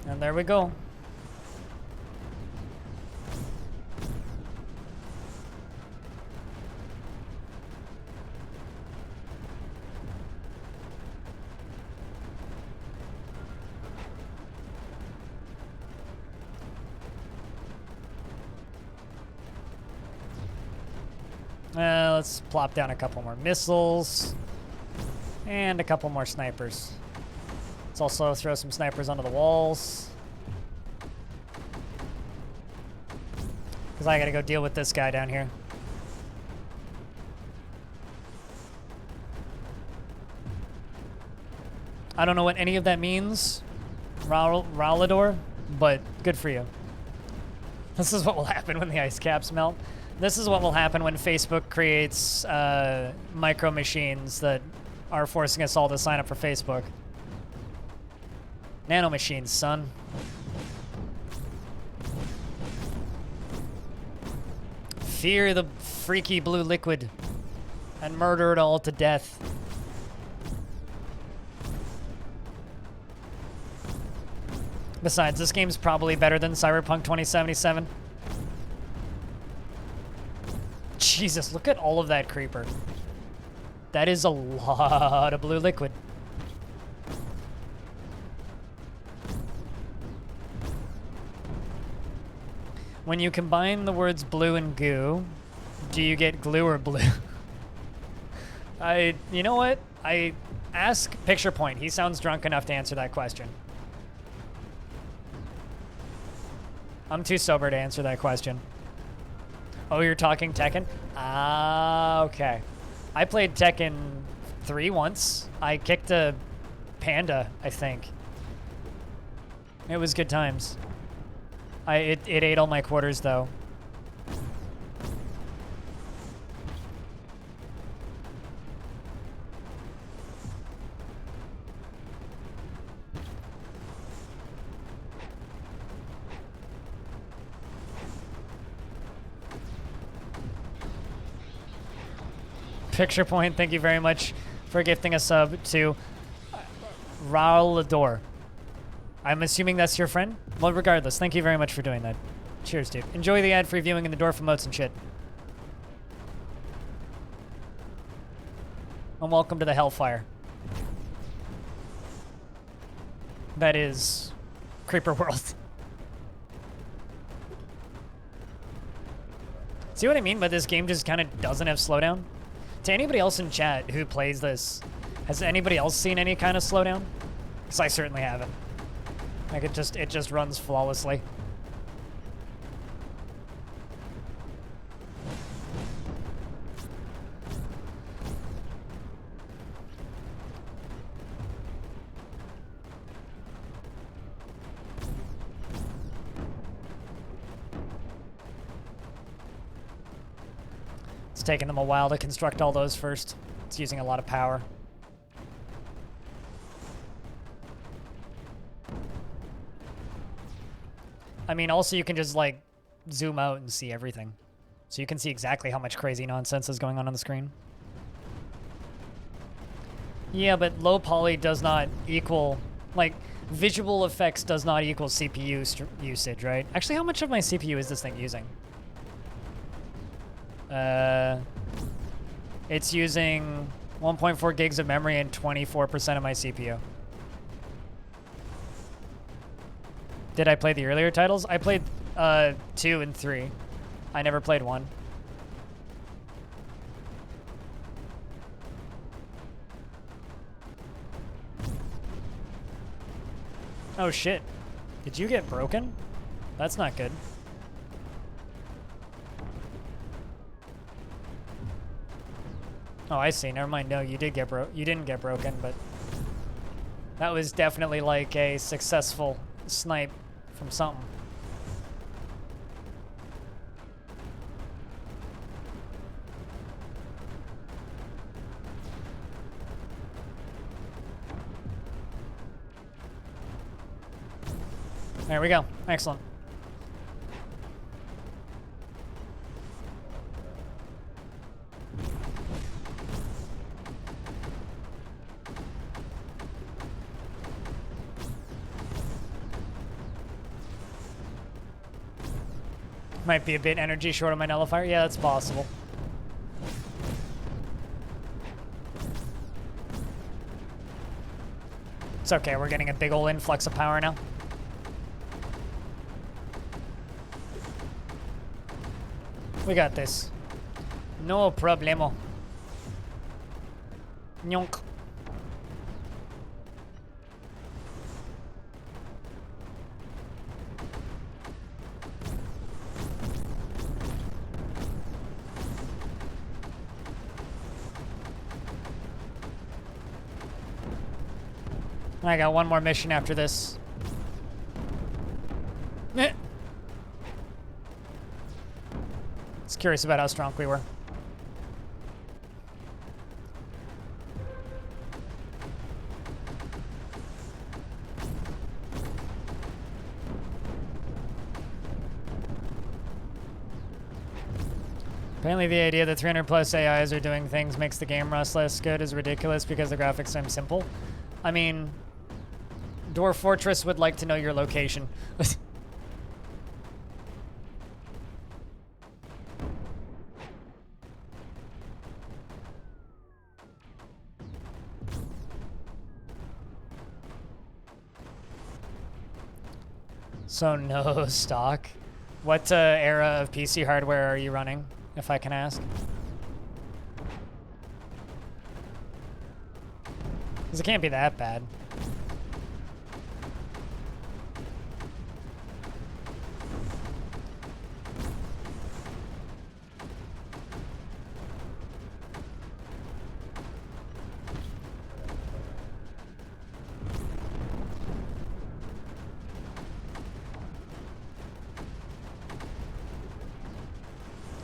S1: And there we go. Let's plop down a couple more missiles and a couple more snipers. Let's also throw some snipers onto the walls. Because I gotta go deal with this guy down here. I don't know what any of that means, Rowlador, but good for you. This is what will happen when the ice caps melt. This is what will happen when Facebook creates micro machines that are forcing us all to sign up for Facebook. Nano machines, son. Fear the freaky blue liquid and murder it all to death. Besides, this game's probably better than Cyberpunk 2077. Jesus, look at all of that creeper. That is a lot of blue liquid. When you combine the words blue and goo, do you get glue or blue? You know what? I ask Picture Point. He sounds drunk enough to answer that question. I'm too sober to answer that question. Oh, you're talking Tekken? Ah, okay. I played Tekken 3 once. I kicked a panda, I think. It was good times. It ate all my quarters, though. Picture Point, thank you very much for gifting a sub to Rowlador. I'm assuming that's your friend? Well, regardless, thank you very much for doing that. Cheers, dude. Enjoy the ad-free viewing and the Dwarf emotes and shit. And welcome to the Hellfire. that is Creeper World. See what I mean? But this game just kind of doesn't have slowdown. To anybody else in chat who plays this, has anybody else seen any kind of slowdown? Because I certainly haven't. Like it just runs flawlessly. It's taking them a while to construct all those first. It's using a lot of power. I mean, also you can just like zoom out and see everything. So you can see exactly how much crazy nonsense is going on the screen. Yeah, but low poly does not equal, like, visual effects does not equal CPU usage, right? Actually, how much of my CPU is this thing using? It's using 1.4 gigs of memory and 24% of my CPU. Did I play the earlier titles? I played 2 and 3. I never played 1. Oh shit. Did you get broken? That's not good. Oh, I see. Never mind. No, you didn't get broken, but that was definitely like a successful snipe from something. There we go. Excellent. Might be a bit energy short on my nullifier. Yeah, that's possible. It's okay. We're getting a big ol' influx of power now. We got this. No problemo. Nyonk. I got one more mission after this. Just curious about how strong we were. Apparently the idea that 300 plus AIs are doing things makes the game rust less good is ridiculous because the graphics seem simple. I mean, Dwarf Fortress would like to know your location. So no stock. What era of PC hardware are you running, if I can ask? Because it can't be that bad.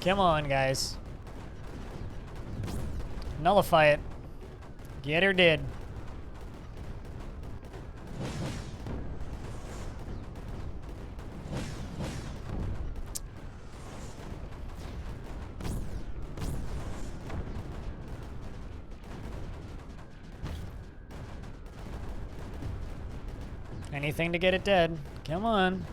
S1: Come on, guys. Nullify it. Get her dead. Anything to get it dead. Come on.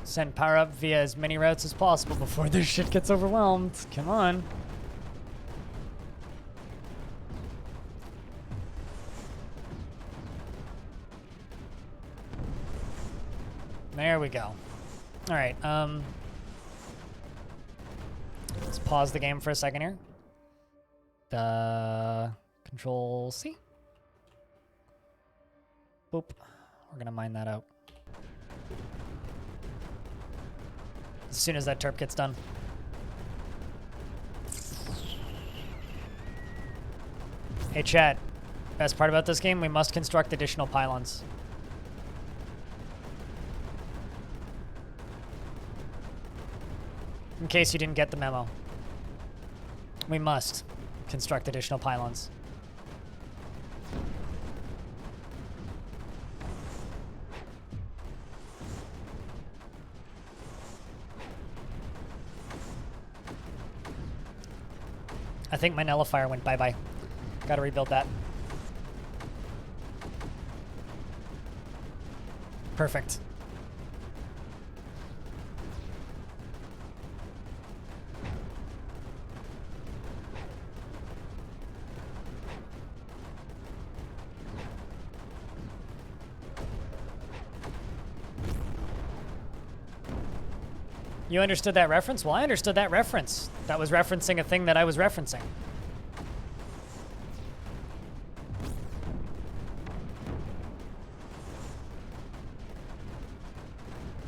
S1: Send power up via as many routes as possible before this shit gets overwhelmed. Come on. There we go. All right. Let's pause the game for a second here. Control C. Boop. We're gonna mine that out as soon as that terp gets done. Hey chat, best part about this game, we must construct additional pylons. In case you didn't get the memo. We must construct additional pylons. I think my nullifier went bye-bye. Gotta rebuild that. Perfect. You understood that reference? Well, I understood that reference. That was referencing a thing that I was referencing.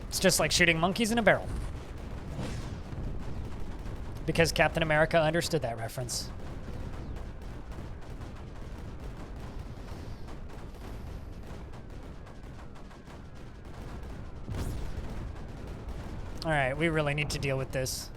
S1: It's just like shooting monkeys in a barrel. Because Captain America understood that reference. All right, we really need to deal with this.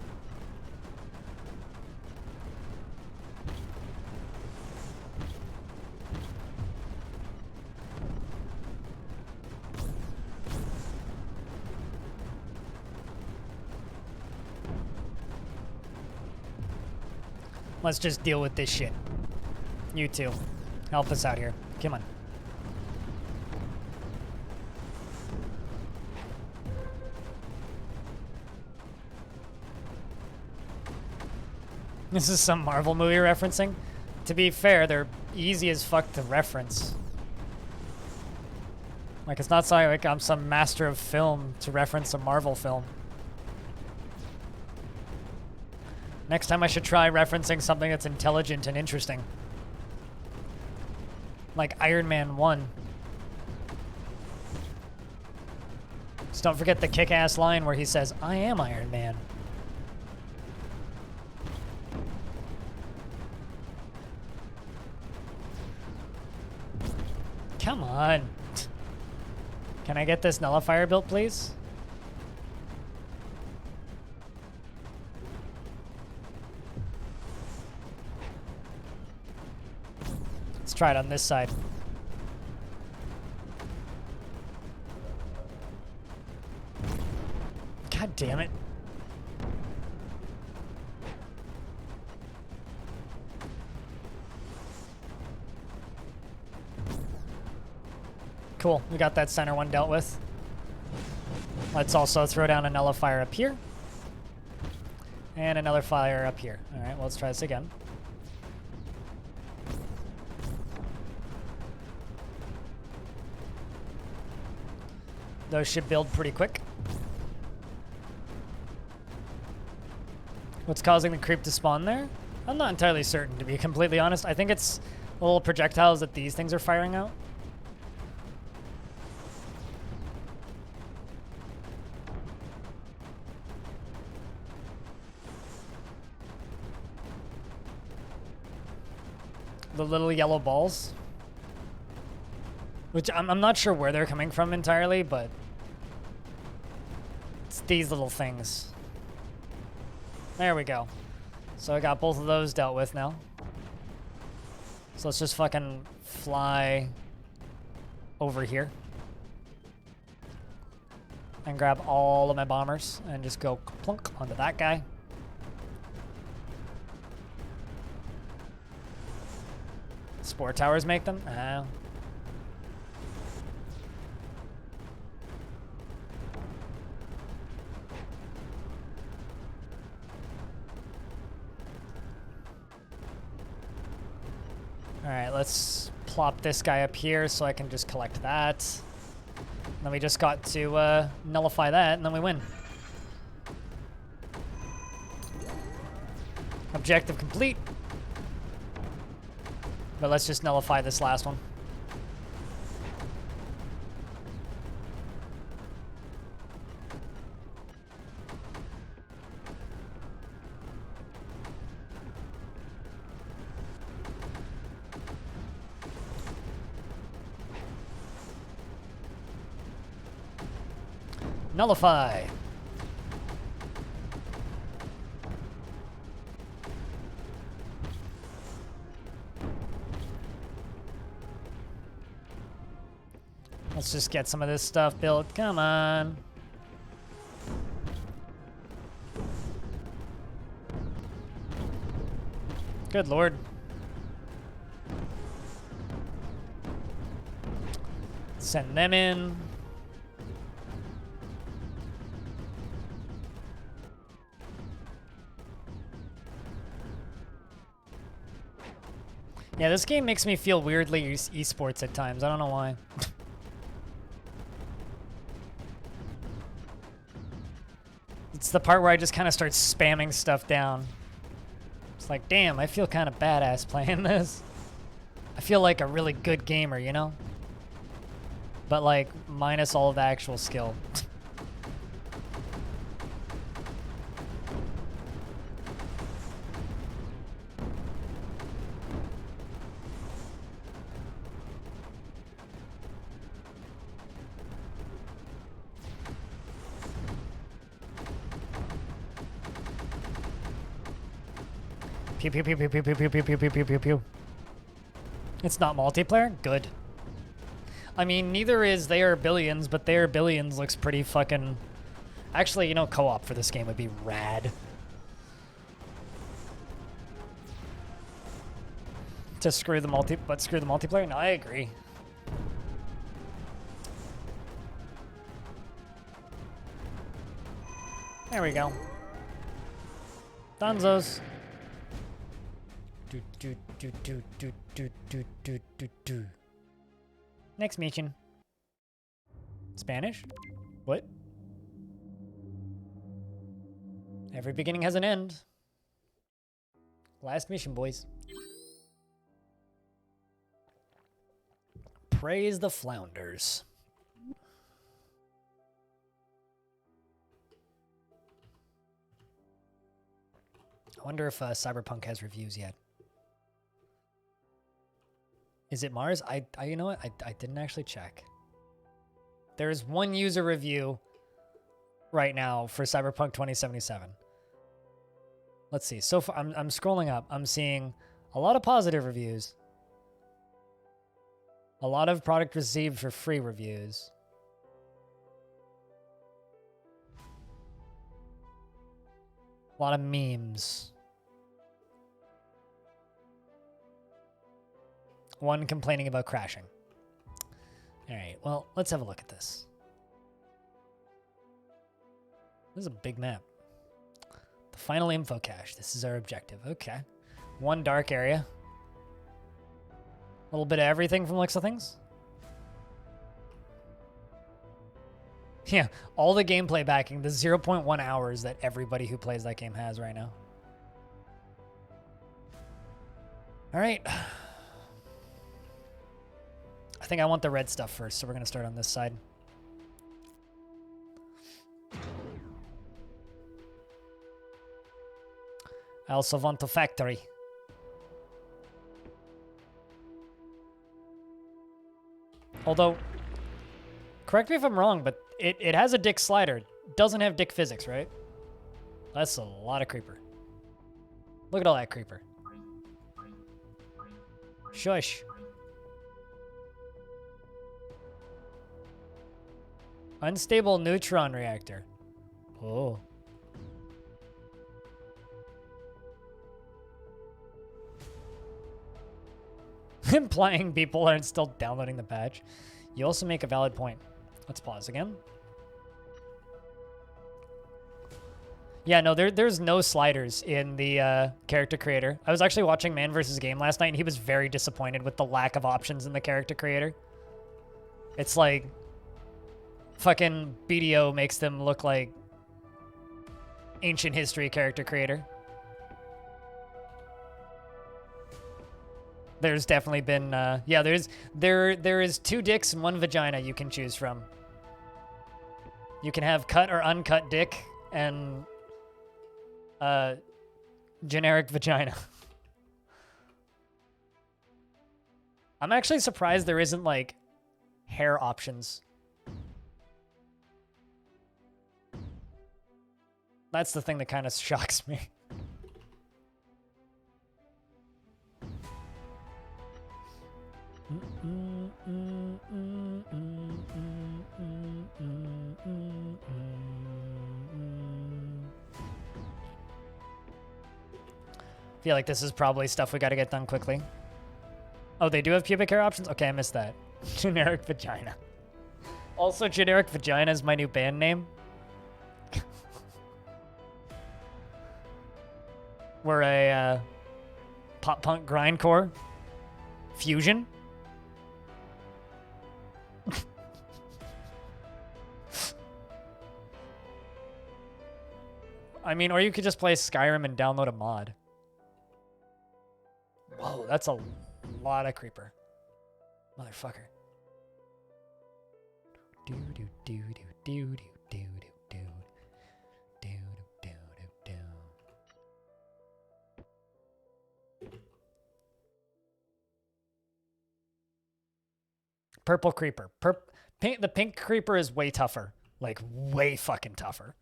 S1: Let's just deal with this shit. You two, help us out here. Come on. This is some Marvel movie referencing. To be fair, they're easy as fuck to reference. Like, it's not like I'm some master of film to reference a Marvel film. Next time I should try referencing something that's intelligent and interesting. Like Iron Man 1. Just don't forget the kick-ass line where he says, "I am Iron Man." Come on. Can I get this nullifier built, please? Let's try it on this side. God damn it. Cool, we got that center one dealt with. Let's also throw down a nullifier up here. And another fire up here. All right, well, let's try this again. Those should build pretty quick. What's causing the creep to spawn there? I'm not entirely certain, to be completely honest. I think it's the little projectiles that these things are firing out. The little yellow balls. Which I'm not sure where they're coming from entirely, but it's these little things. There we go. So I got both of those dealt with now. So let's just fucking fly over here. And grab all of my bombers and just go plunk onto that guy. Spore towers make them? Oh. Alright, let's plop this guy up here so I can just collect that. Then we just got to nullify that, and then we win. Objective complete. But let's just nullify this last one. Nullify. Let's just get some of this stuff built. Come on. Good lord. Send them in. Yeah, this game makes me feel weirdly esports at times. I don't know why. It's the part where I just kind of start spamming stuff down. It's like, damn, I feel kind of badass playing this. I feel like a really good gamer, you know? But like, minus all of the actual skill. Pew pew pew pew pew pew pew pew pew pew pew pew pew. It's not multiplayer? Good. I mean, neither is They Are Billions, but They Are Billions looks pretty fucking... Actually, you know, co-op for this game would be rad. To screw the multiplayer? No, I agree. There we go. Dunzos. Next mission. Spanish? What? Every beginning has an end. Last mission, boys. Praise the flounders. I wonder if Cyberpunk has reviews yet. Is it Mars? You know what? I didn't actually check. There's one user review right now for Cyberpunk 2077. Let's see. So far, I'm scrolling up. I'm seeing a lot of positive reviews. A lot of product received for free reviews. A lot of memes. One complaining about crashing. All right, well, let's have a look at this. This is a big map. The final info cache. This is our objective. Okay. One dark area. A little bit of everything from looks of things. Yeah, all the gameplay backing, the 0.1 hours that everybody who plays that game has right now. All right. I think I want the red stuff first, so we're going to start on this side. I also want the factory. Although, correct me if I'm wrong, but it has a dick slider. It doesn't have dick physics, right? That's a lot of creeper. Look at all that creeper. Shush. Unstable neutron reactor. Oh. Implying people aren't still downloading the patch. You also make a valid point. Let's pause again. Yeah, no, there's no sliders in the character creator. I was actually watching Man vs. Game last night, and he was very disappointed with the lack of options in the character creator. It's like... Fucking BDO makes them look like ancient history character creator. There's definitely been, yeah, there is 2 dicks and 1 vagina you can choose from. You can have cut or uncut dick and generic vagina. I'm actually surprised there isn't like hair options. That's the thing that kind of shocks me. Feel like this is probably stuff we got to get done quickly. Oh, they do have pubic hair options? Okay, I missed that. Generic vagina. Also, generic vagina is my new band name. We're a pop punk grindcore fusion. I mean, or you could just play Skyrim and download a mod. Whoa, that's a lot of creeper. Motherfucker. Do do do do do do do do do do do do do. Purple creeper. The pink creeper is way tougher. Like, way fucking tougher.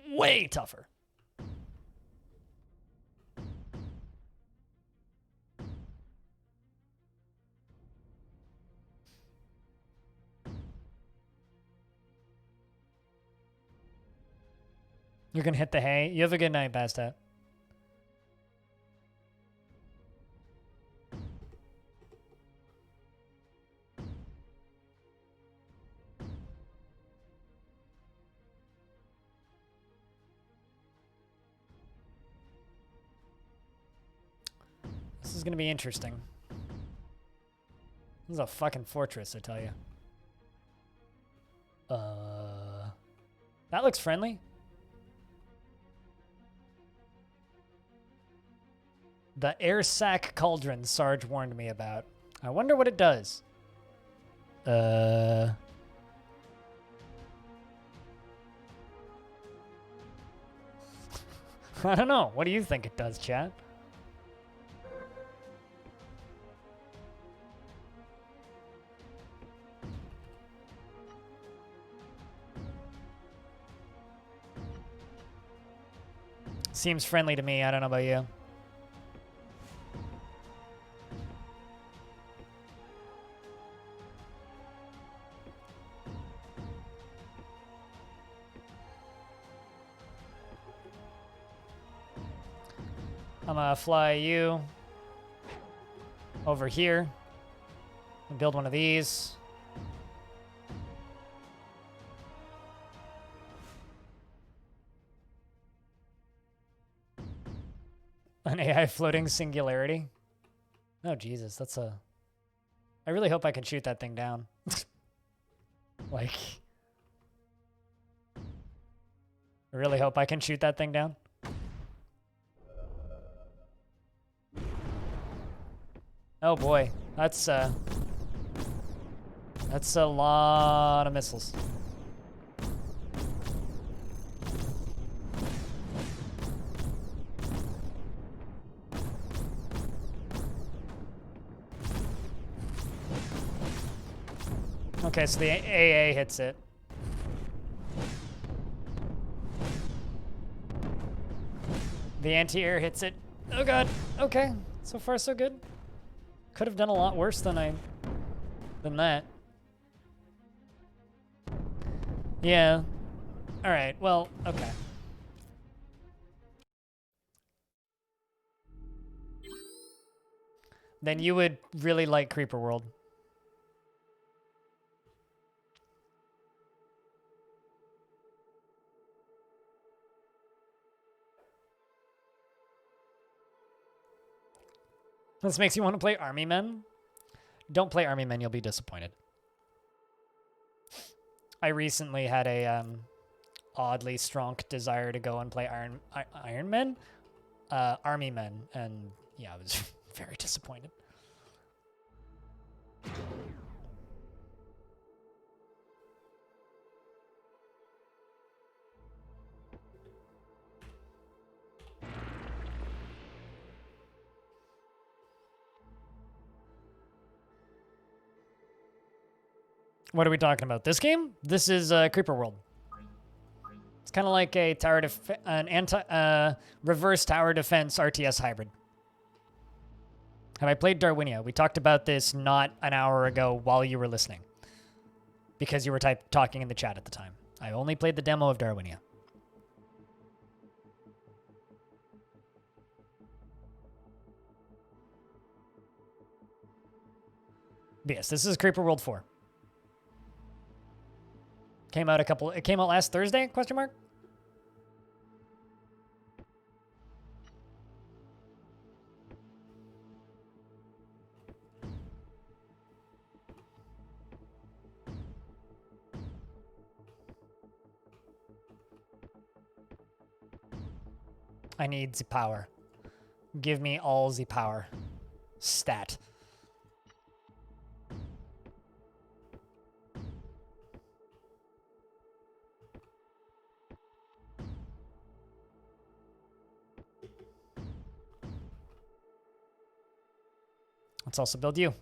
S1: Way tougher. You're gonna hit the hay. You have a good night, Bastat. This is gonna be interesting. This is a fucking fortress, I tell you. That looks friendly. The air sac cauldron Sarge warned me about. I wonder what it does. I don't know. What do you think it does, chat? Seems friendly to me. I don't know about you. I'm gonna fly you over here and build one of these. An AI floating singularity? Oh, Jesus, that's a... I really hope I can shoot that thing down. Like... I really hope I can shoot that thing down. Oh boy, that's a lot of missiles. Okay, so the AA hits it. The anti-air hits it. Oh god, okay. So far so good. Could have done a lot worse than that. Yeah. All right. Well, okay. Then you would really like Creeper World. This makes you want to play Army Men? Don't play Army Men, you'll be disappointed. I recently had a oddly strong desire to go and play Iron Men, Army Men, and yeah, I was very disappointed. What are we talking about? This game? This is Creeper World. It's kind of like a reverse tower defense RTS hybrid. Have I played Darwinia? We talked about this not an hour ago while you were listening, because you were talking in the chat at the time. I only played the demo of Darwinia. But yes, this is Creeper World 4. It came out last Thursday, question mark? I need the power. Give me all the power. Stat. Let's also build you.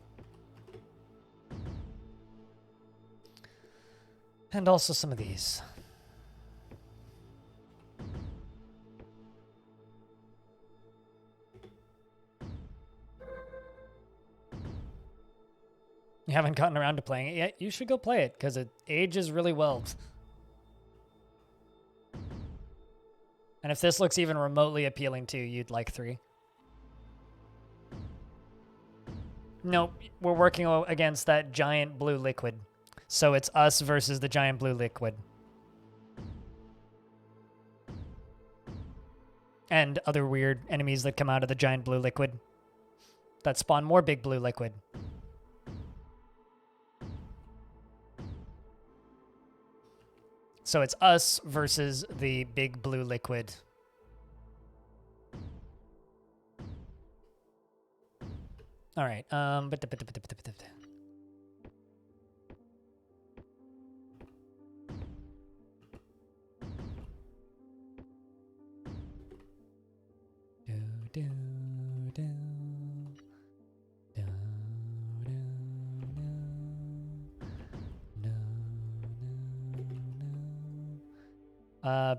S1: And also some of these. You haven't gotten around to playing it yet? You should go play it, because it ages really well. And if this looks even remotely appealing to you, you'd like 3. Nope, we're working against that giant blue liquid. So it's us versus the giant blue liquid. And other weird enemies that come out of the giant blue liquid that spawn more big blue liquid. So it's us versus the big blue liquid. All right.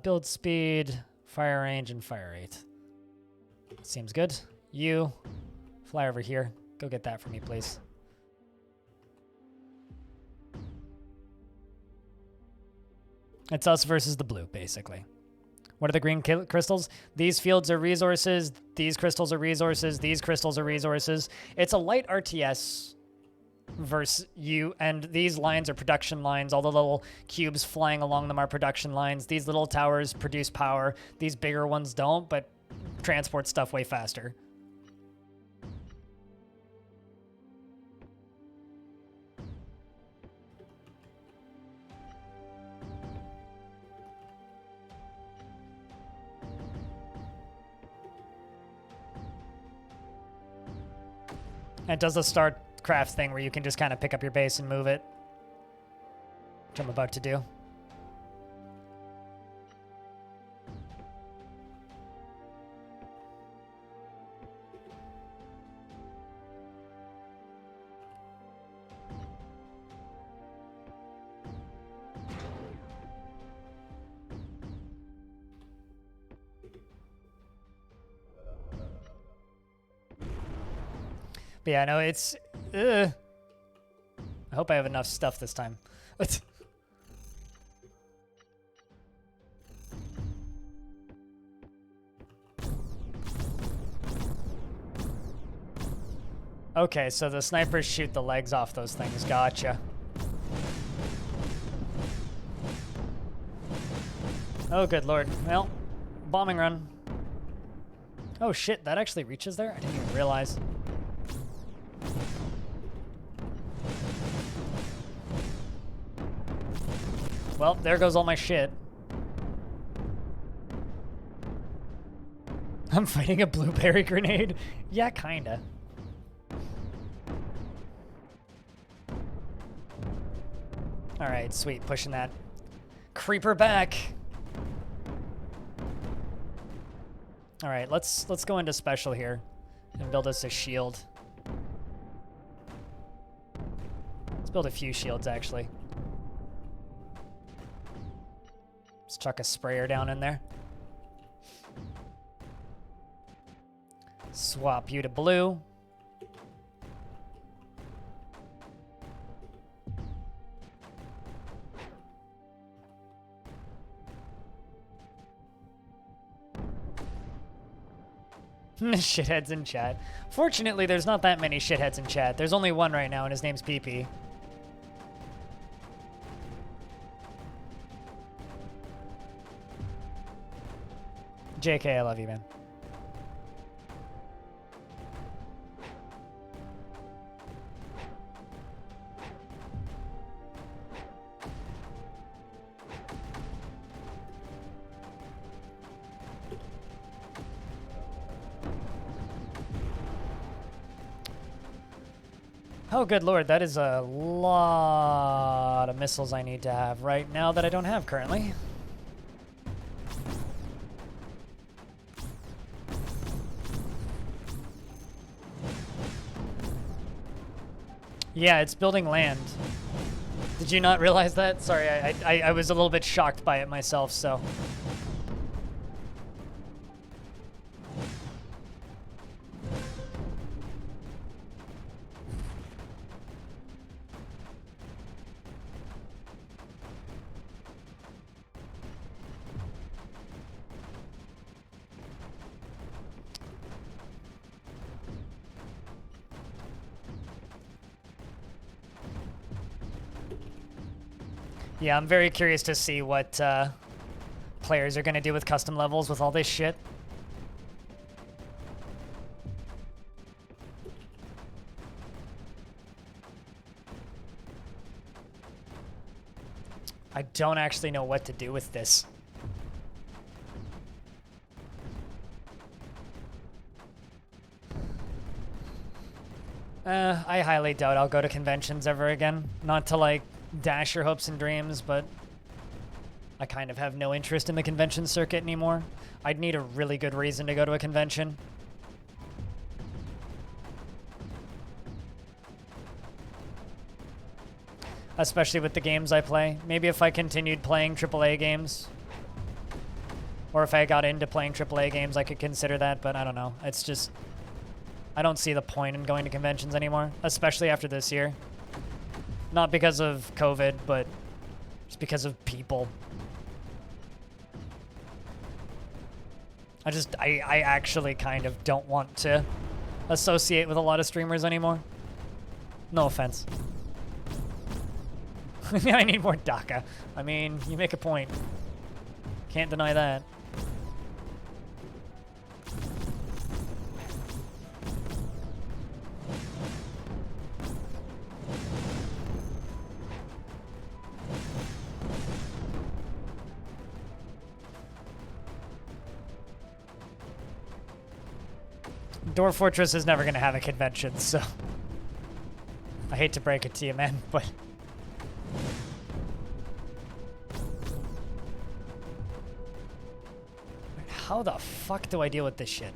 S1: Build speed, fire range, and fire rate. Seems good. You, fly over here. Go get that for me, please. It's us versus the blue, basically. What are the green crystals? These fields are resources. These crystals are resources. These crystals are resources. It's a light RTS versus you, and these lines are production lines. All the little cubes flying along them are production lines. These little towers produce power. These bigger ones don't, but transport stuff way faster. And it does the start craft thing where you can just kind of pick up your base and move it, which I'm about to do. But yeah, no, it's... I hope I have enough stuff this time. Okay, so the snipers shoot the legs off those things. Gotcha. Oh, good lord. Well, bombing run. Oh shit, that actually reaches there? I didn't even realize. Well, there goes all my shit. I'm fighting a blueberry grenade? Yeah, kinda. Alright, sweet. Pushing that creeper back. Alright, let's go into special here and build us a shield. Let's build a few shields, actually. Let's chuck a sprayer down in there. Swap you to blue. Shitheads in chat. Fortunately, there's not that many shitheads in chat. There's only one right now, and his name's PP. JK, I love you, man. Oh, good lord, that is a lot of missiles I need to have right now that I don't have currently. Yeah, it's building land. Did you not realize that? Sorry, I was a little bit shocked by it myself, so. Yeah, I'm very curious to see what players are going to do with custom levels with all this shit. I don't actually know what to do with this. I highly doubt I'll go to conventions ever again. Not to, like, dash your hopes and dreams, but I kind of have no interest in the convention circuit anymore. I'd need a really good reason to go to a convention. Especially with the games I play. Maybe if I continued playing AAA games, or if I got into playing AAA games, I could consider that, but I don't know. It's just, I don't see the point in going to conventions anymore, especially after this year. Not because of COVID, but just because of people. I actually kind of don't want to associate with a lot of streamers anymore. No offense. I need more DACA. I mean, you make a point. Can't deny that. Dwarf Fortress is never going to have a convention, so I hate to break it to you, man, but how the fuck do I deal with this shit?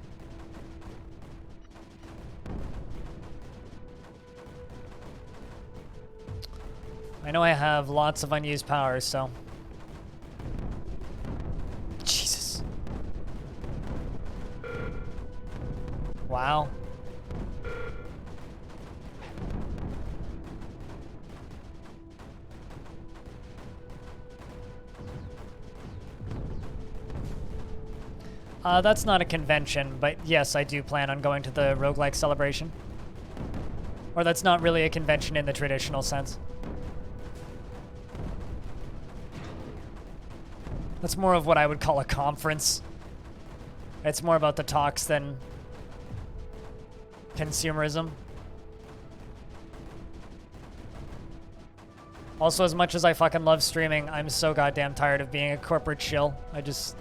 S1: I know I have lots of unused power, so Jesus. Wow. That's not a convention, but yes, I do plan on going to the roguelike celebration. Or that's not really a convention in the traditional sense. That's more of what I would call a conference. It's more about the talks than consumerism. Also, as much as I fucking love streaming, I'm so goddamn tired of being a corporate shill. I just...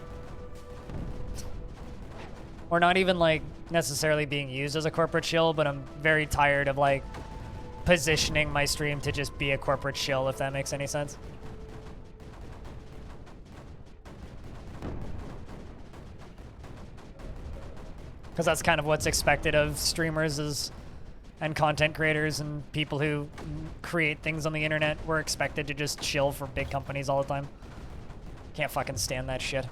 S1: Or not even, like, necessarily being used as a corporate shill, but I'm very tired of, like, positioning my stream to just be a corporate shill, if that makes any sense. Because that's kind of what's expected of streamers and content creators and people who create things on the internet. We're expected to just chill for big companies all the time. Can't fucking stand that shit.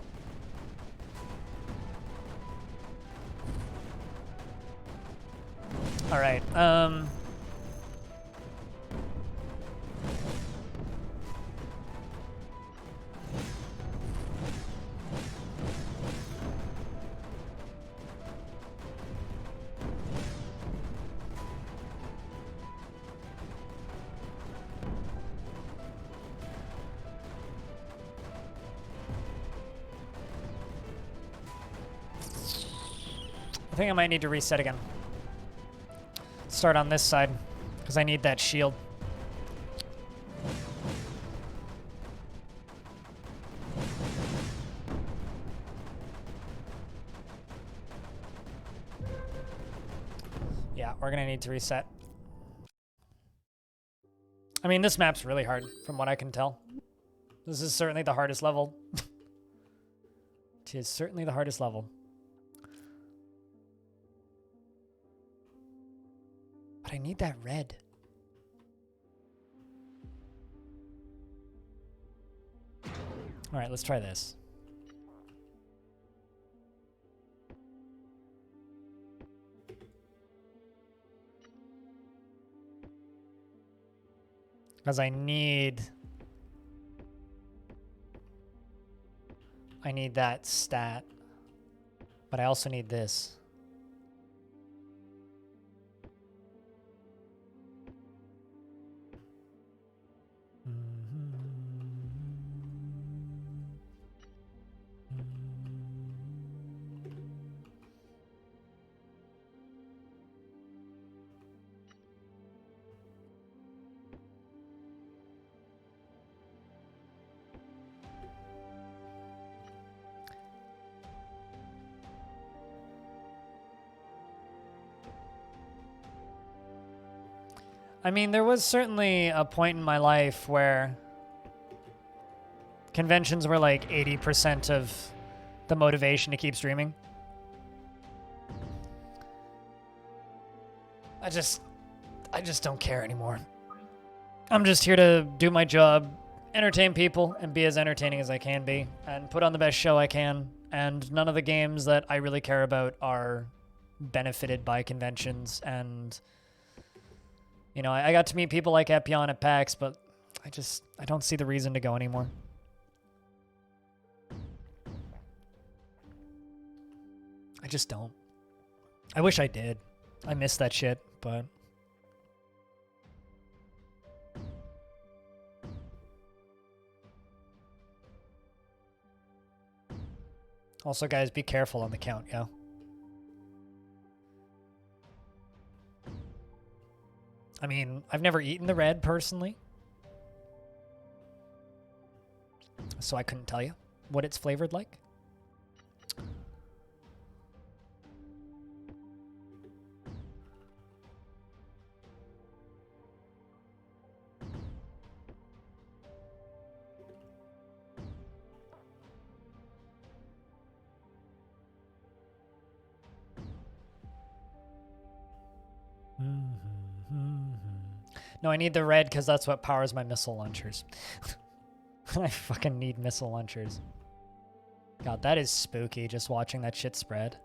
S1: All right. I think I might need to reset again. Start on this side, because I need that shield. Yeah, we're gonna need to reset. I mean, this map's really hard, from what I can tell. This is certainly the hardest level. It is certainly the hardest level. But I need that red. All right, let's try this. Because I need that stat. But I also need this. I mean, there was certainly a point in my life where conventions were like 80% of the motivation to keep streaming. I just don't care anymore. I'm just here to do my job, entertain people, and be as entertaining as I can be, and put on the best show I can. And none of the games that I really care about are benefited by conventions. And, you know, I got to meet people like Epion at PAX, but I don't see the reason to go anymore. I just don't. I wish I did. I miss that shit, but... Also, guys, be careful on the count, yo. I mean, I've never eaten the red personally, so I couldn't tell you what it's flavored like. No, I need the red because that's what powers my missile launchers. I fucking need missile launchers. God, that is spooky, just watching that shit spread.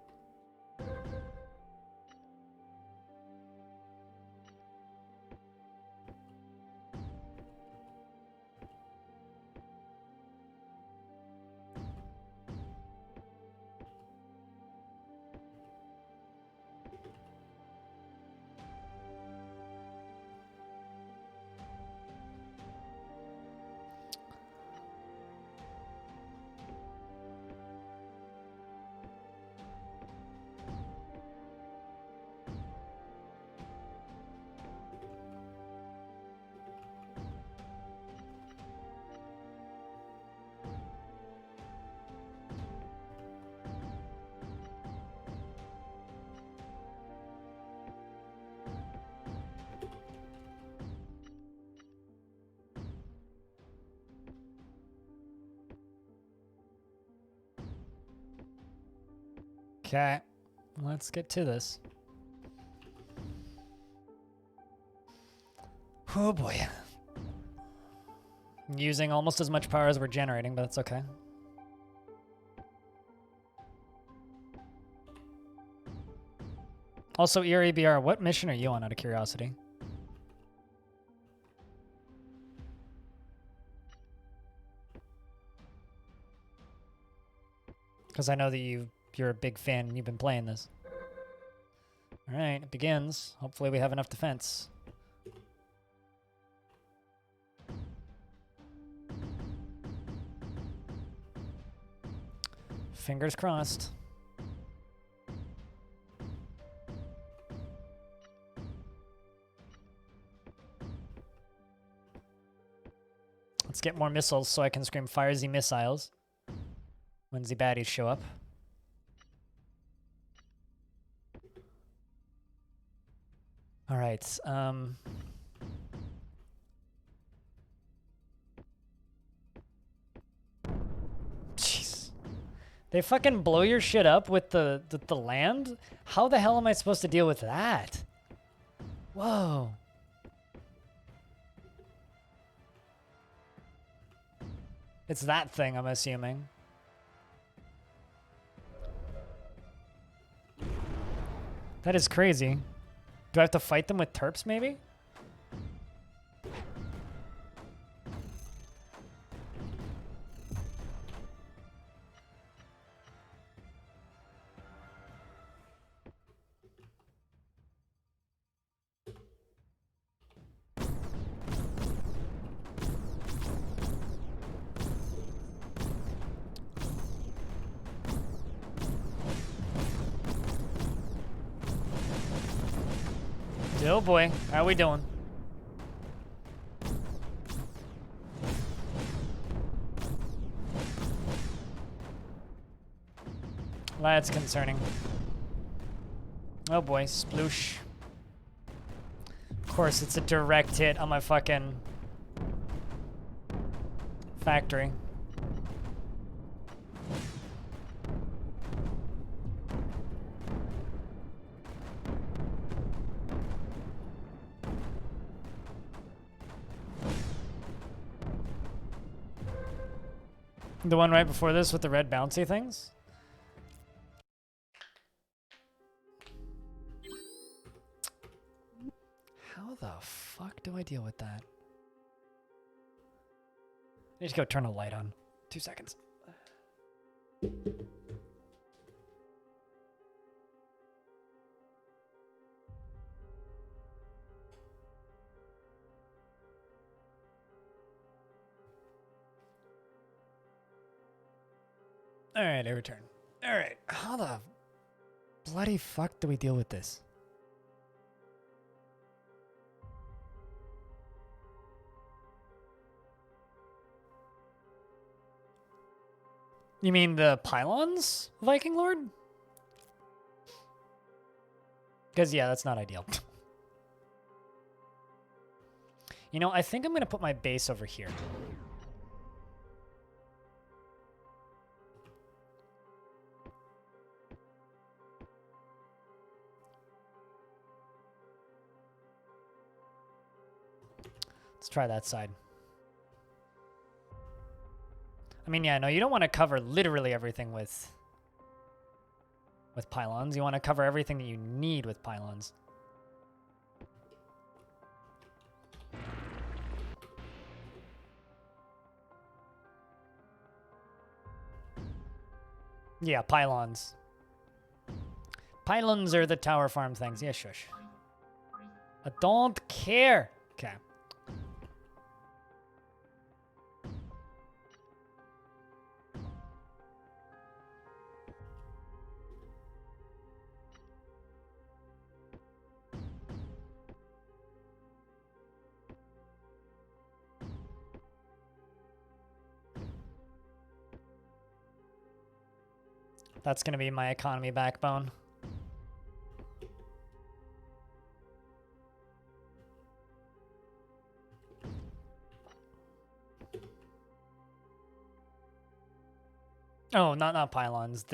S1: Okay, let's get to this. Oh boy. I'm using almost as much power as we're generating, but that's okay. Also, Erie BR, what mission are you on out of curiosity? Because I know that you're a big fan and you've been playing this. All right, it begins. Hopefully we have enough defense. Fingers crossed. Let's get more missiles so I can scream fire the missiles when the baddies show up. All right. Jeez. They fucking blow your shit up with the land? How the hell am I supposed to deal with that? Whoa. It's that thing, I'm assuming. That is crazy. Do I have to fight them with Terps, maybe? Oh boy, how are we doing? That's concerning. Oh boy, sploosh. Of course, it's a direct hit on my fucking factory. The one right before this with the red bouncy things? How the fuck do I deal with that? I need to go turn a light on. 2 seconds. Alright, I return. Alright, how the bloody fuck do we deal with this? You mean the pylons, Viking Lord? Because, yeah, that's not ideal. You know, I think I'm going to put my base over here. Let's try that side. I mean, yeah, no, you don't want to cover literally everything with pylons. You want to cover everything that you need with pylons. Yeah, pylons. Pylons are the tower farm things. Yeah, shush. I don't care. Okay. That's going to be my economy backbone. Oh, not pylons.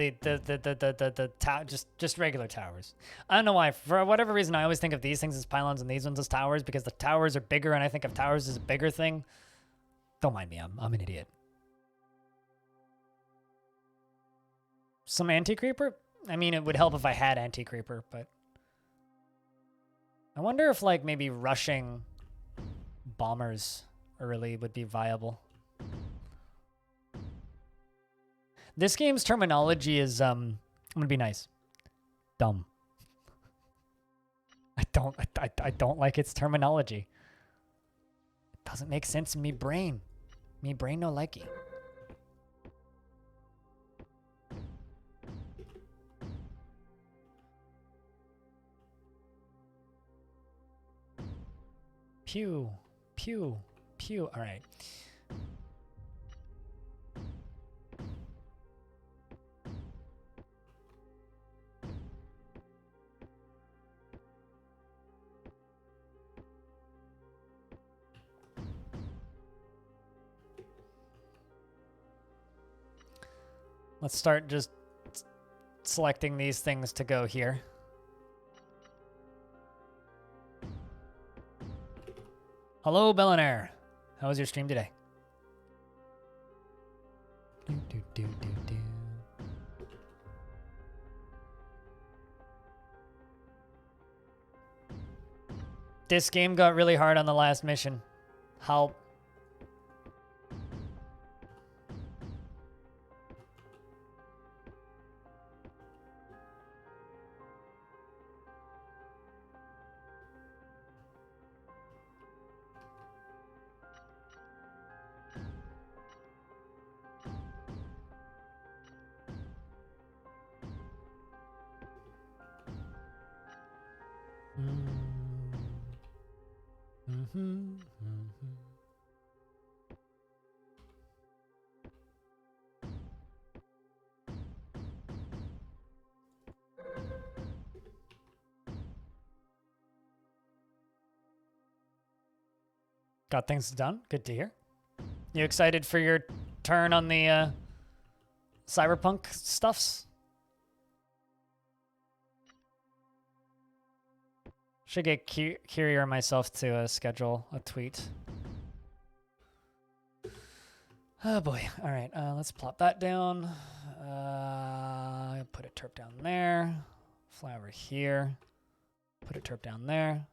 S1: Just regular towers. I don't know why. For whatever reason, I always think of these things as pylons and these ones as towers because the towers are bigger, and I think of towers as a bigger thing. Don't mind me. I'm an idiot. Some anti-creeper? I mean, it would help if I had anti-creeper, but I wonder if like maybe rushing bombers early would be viable. This game's terminology is, I'm gonna be nice. Dumb. I don't like its terminology. It doesn't make sense in me brain. Me brain no likey. Pew, pew, pew. All right. Let's start just selecting these things to go here. Hello, Billionaire. How was your stream today? This game got really hard on the last mission. Help. Got things done. Good to hear. You excited for your turn on the cyberpunk stuffs? Should get Kyrie myself to schedule a tweet. Oh boy. All right, let's plop that down. Put a terp down there. Fly over here. Put a terp down there.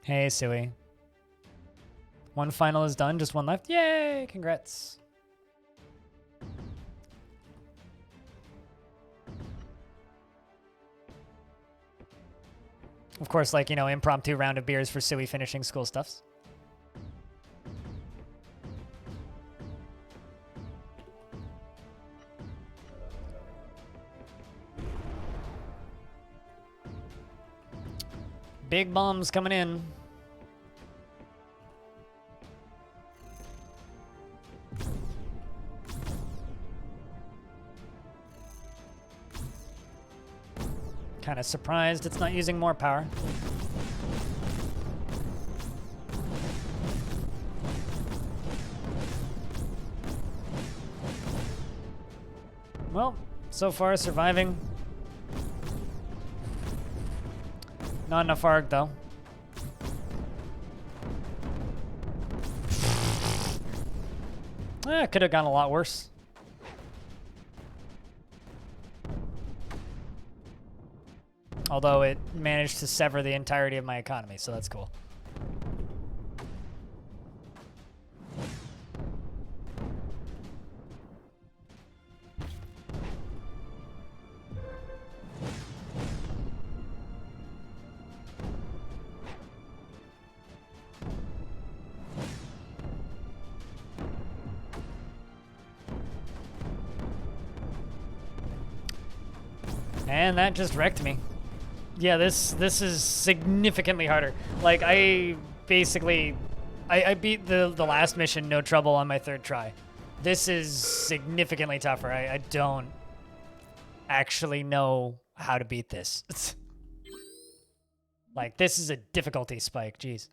S1: Hey, Sui. One final is done, just one left. Yay! Congrats. Of course, like, you know, impromptu round of beers for Sui finishing school stuffs. Big bombs coming in. Kind of surprised it's not using more power. Well, so far surviving. Not enough arc though. Could have gone a lot worse. Although it managed to sever the entirety of my economy, so that's cool. And that just wrecked me. Yeah, this is significantly harder. Like, I basically... I beat the last mission no trouble on my third try. This is significantly tougher. I don't actually know how to beat this. Like, this is a difficulty spike, jeez.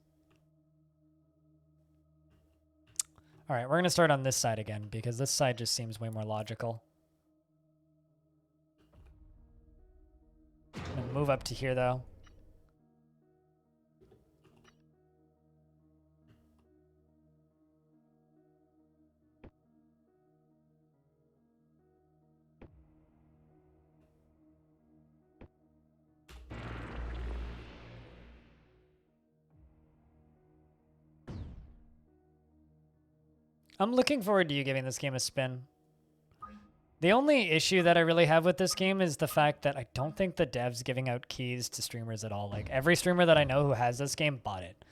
S1: All right, we're going to start on this side again because this side just seems way more logical. I'm going to move up to here, though. I'm looking forward to you giving this game a spin. The only issue that I really have with this game is the fact that I don't think the devs giving out keys to streamers at all. Like, every streamer that I know who has this game bought it.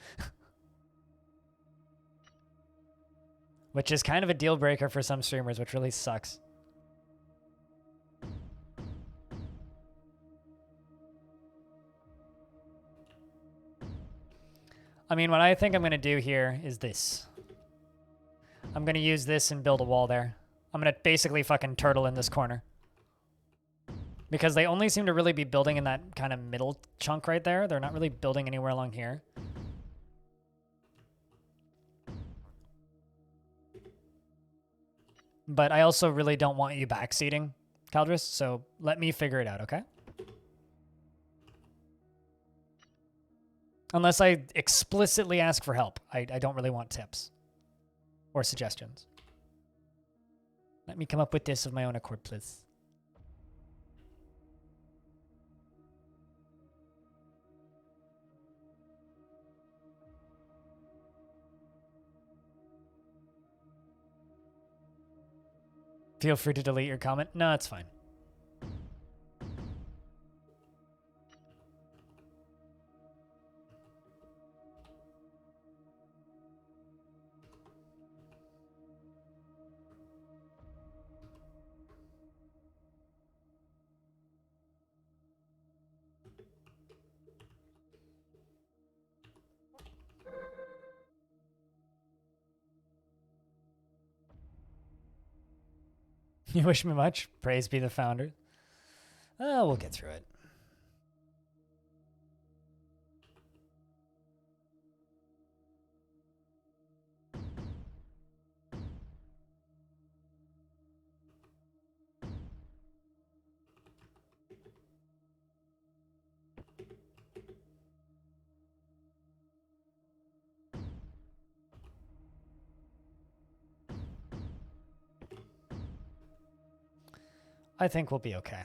S1: Which is kind of a deal breaker for some streamers, which really sucks. I mean, what I think I'm going to do here is this. I'm going to use this and build a wall there. I'm going to basically fucking turtle in this corner. Because they only seem to really be building in that kind of middle chunk right there. They're not really building anywhere along here. But I also really don't want you backseating, Caldrus, so let me figure it out, okay? Unless I explicitly ask for help. I don't really want tips or suggestions. Let me come up with this of my own accord, please. Feel free to delete your comment. No, it's fine. You wish me much. Praise be the founder. Oh, we'll get through it. I think we'll be okay.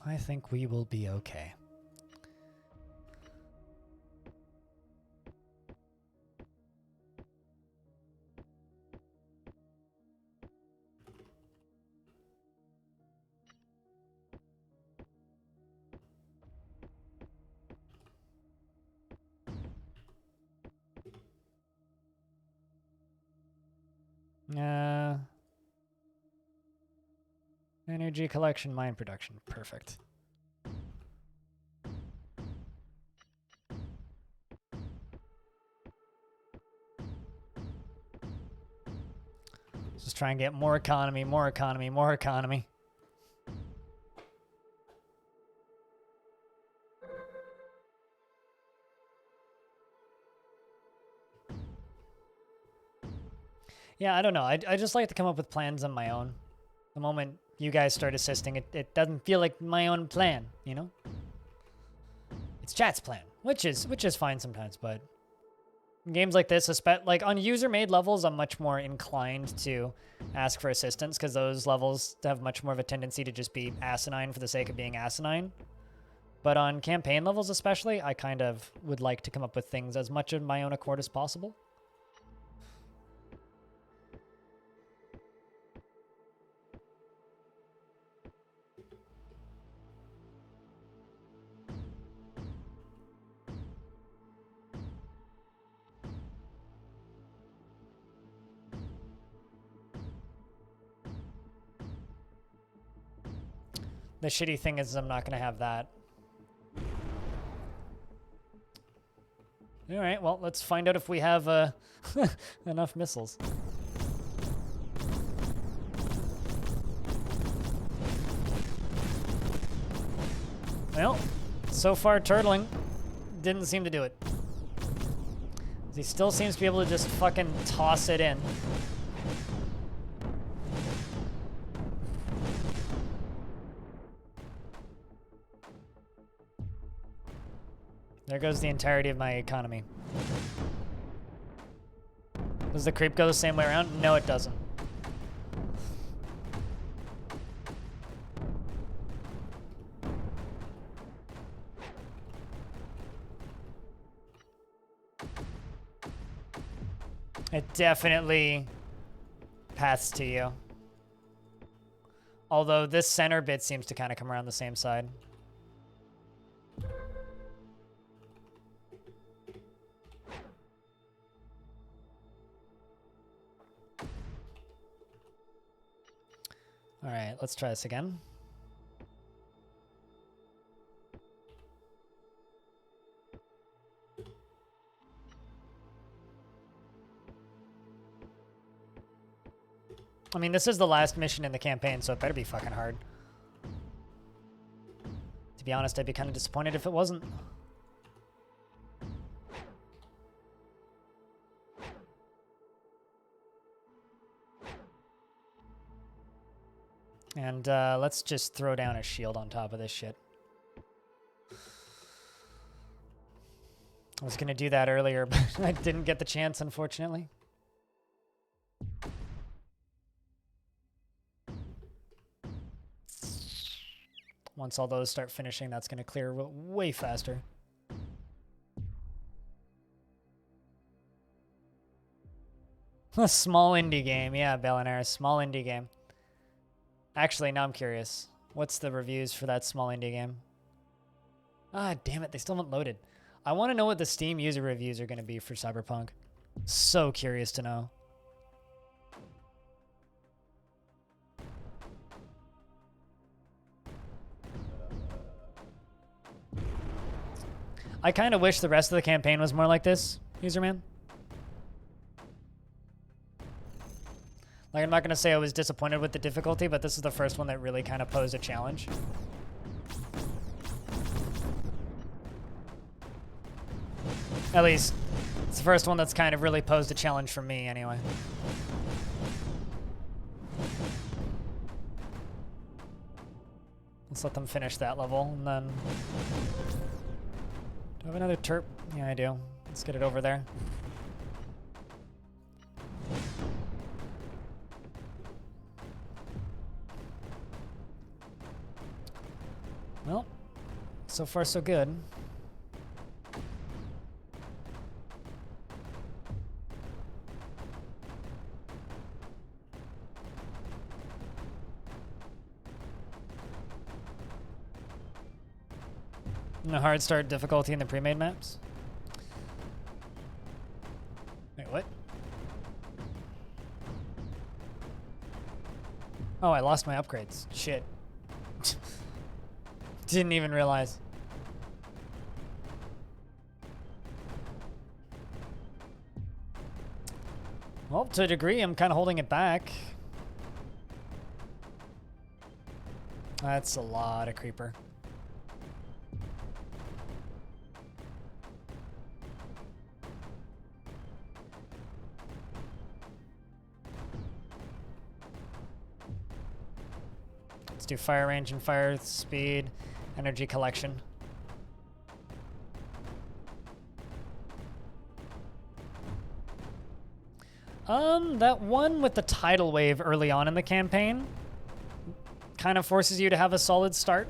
S1: I think we will be okay. Energy collection, mine production. Perfect. Just try and get more economy, more economy, more economy. Yeah, I don't know. I just like to come up with plans on my own. The moment you guys start assisting, it doesn't feel like my own plan, you know? It's chat's plan, which is fine sometimes, but in games like this, like on user-made levels, I'm much more inclined to ask for assistance because those levels have much more of a tendency to just be asinine for the sake of being asinine. But on campaign levels especially, I kind of would like to come up with things as much of my own accord as possible. The shitty thing is I'm not going to have that. All right, well, let's find out if we have enough missiles. Well, so far turtling didn't seem to do it. He still seems to be able to just fucking toss it in. There goes the entirety of my economy. Does the creep go the same way around? No, it doesn't. It definitely paths to you. Although this center bit seems to kind of come around the same side. All right, let's try this again. I mean, this is the last mission in the campaign, so it better be fucking hard. To be honest, I'd be kind of disappointed if it wasn't. And let's just throw down a shield on top of this shit. I was going to do that earlier, but I didn't get the chance, unfortunately. Once all those start finishing, that's going to clear way faster. A small indie game. Yeah, Bellinaire, small indie game. Actually, now I'm curious. What's the reviews for that small indie game? Ah, damn it. They still haven't loaded. I want to know what the Steam user reviews are going to be for Cyberpunk. So curious to know. I kind of wish the rest of the campaign was more like this, Userman. Like, I'm not going to say I was disappointed with the difficulty, but this is the first one that really kind of posed a challenge. At least, it's the first one that's kind of really posed a challenge for me, anyway. Let's let them finish that level, and then... Do I have another terp? Yeah, I do. Let's get it over there. Well, so far so good. No hard start difficulty in the pre-made maps? Wait, what? Oh, I lost my upgrades. Shit. Didn't even realize. Well, to a degree, I'm kind of holding it back. That's a lot of creeper. Let's do fire range and fire speed, energy collection. That one with the tidal wave early on in the campaign kind of forces you to have a solid start.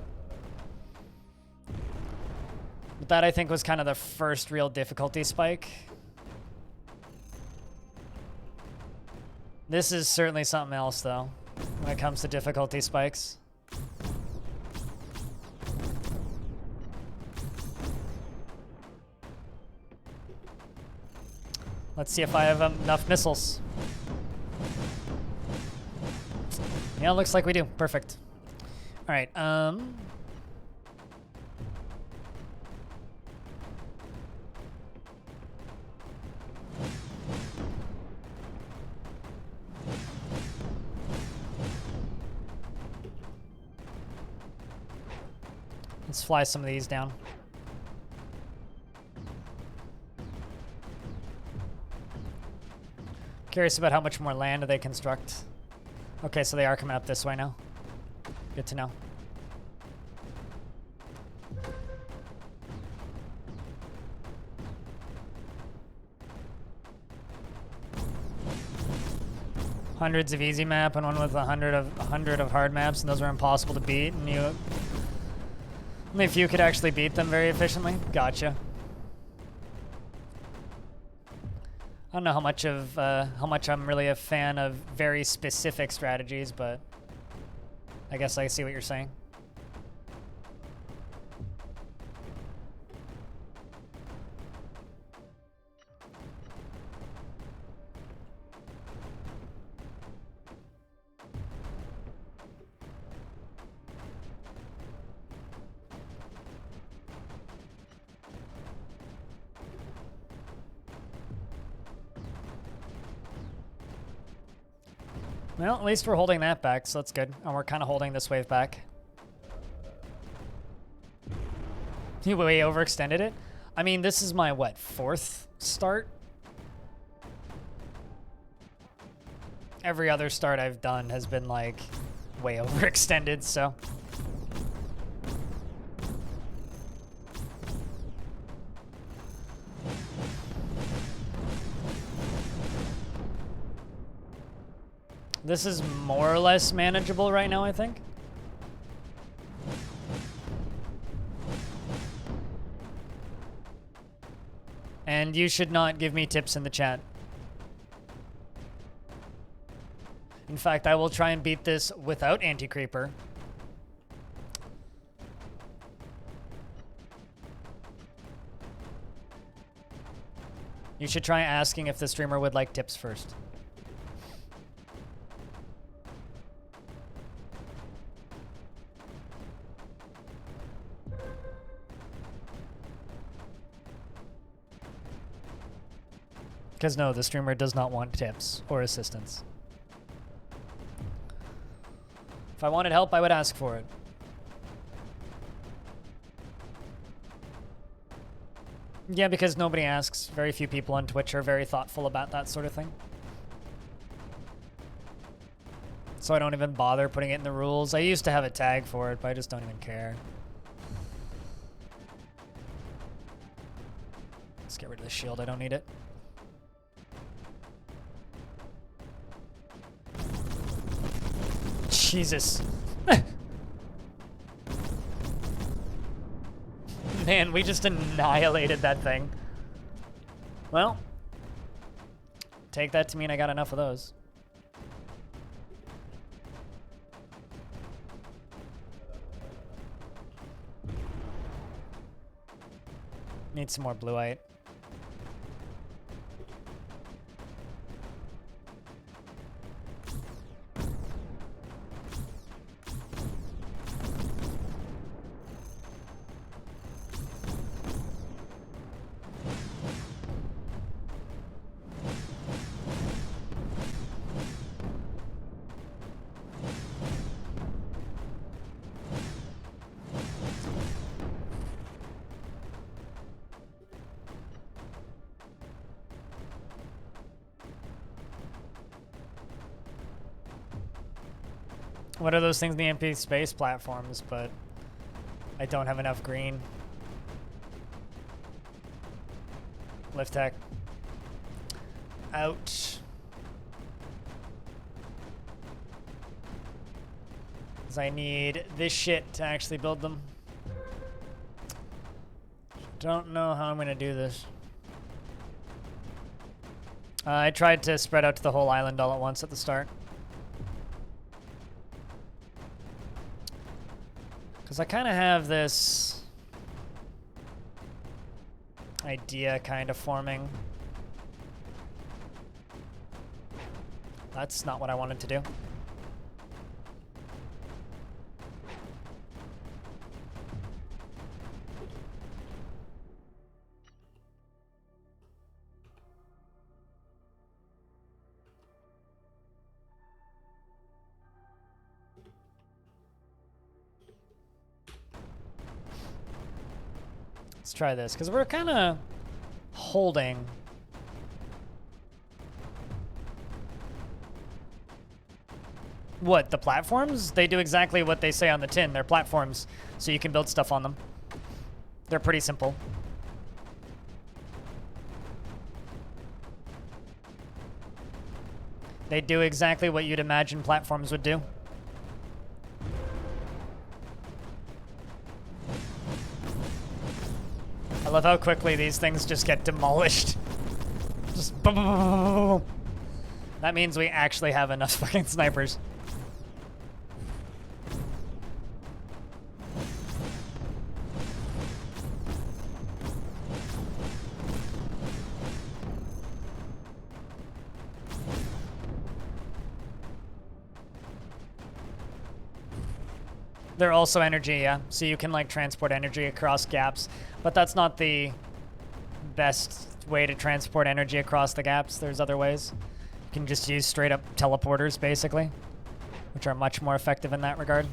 S1: But that, I think, was kind of the first real difficulty spike. This is certainly something else, though, when it comes to difficulty spikes. Let's see if I have enough missiles. Yeah, looks like we do. Perfect. All right. Let's fly some of these down. Curious about how much more land they construct. Okay, so they are coming up this way now. Good to know. Hundreds of easy map and one with 100 of hard maps, and those are impossible to beat. And you only a few could actually beat them very efficiently. Gotcha. I don't know how much I'm really a fan of very specific strategies, but I guess I see what you're saying. Well, at least we're holding that back, so that's good. And we're kind of holding this wave back. You way overextended it? I mean, this is my, what, 4th start? Every other start I've done has been, like, way overextended, so... This is more or less manageable right now, I think. And you should not give me tips in the chat. In fact, I will try and beat this without anti-creeper. You should try asking if the streamer would like tips first. Because no, the streamer does not want tips or assistance. If I wanted help, I would ask for it. Yeah, because nobody asks. Very few people on Twitch are very thoughtful about that sort of thing. So I don't even bother putting it in the rules. I used to have a tag for it, but I just don't even care. Let's get rid of the shield. I don't need it. Jesus. Man, we just annihilated that thing. Well, take that to mean I got enough of those. Need some more blueite. What are those things in the empty space platforms, but I don't have enough green. Lift tech. Ouch. Because I need this shit to actually build them. Don't know how I'm going to do this. I tried to spread out to the whole island all at once at the start. Because I kind of have this idea kind of forming. That's not what I wanted to do. Let's try this, because we're kind of holding. What, the platforms? They do exactly what they say on the tin. They're platforms, so you can build stuff on them. They're pretty simple. They do exactly what you'd imagine platforms would do. I love how quickly these things just get demolished. Just boom, boom, boom, boom, boom, boom. That means we actually have enough fucking snipers. They're also energy, yeah. So you can like transport energy across gaps, but that's not the best way to transport energy across the gaps. There's other ways. You can just use straight up teleporters basically, which are much more effective in that regard.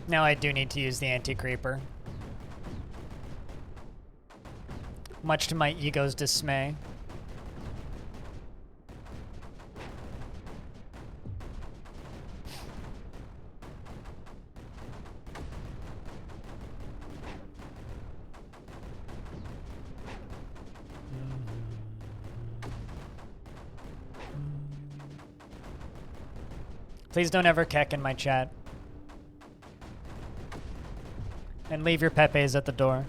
S1: Now I do need to use the anti-creeper. Much to my ego's dismay. Please don't ever keck in my chat. And leave your Pepes at the door.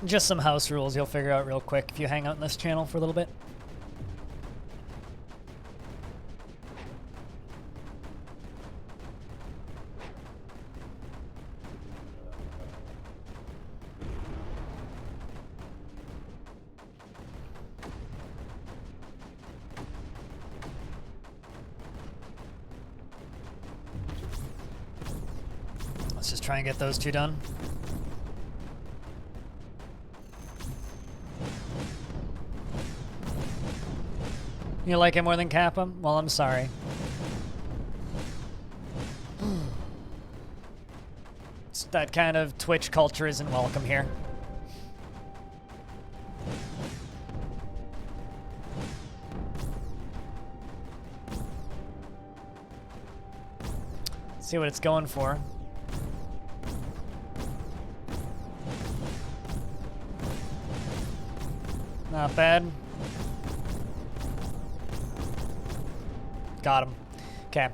S1: Just some house rules you'll figure out real quick if you hang out in this channel for a little bit. Let's just try and get those two done. You like it more than Kappa? Well, I'm sorry. That kind of Twitch culture isn't welcome here. See what it's going for. Not bad. Got him. Okay.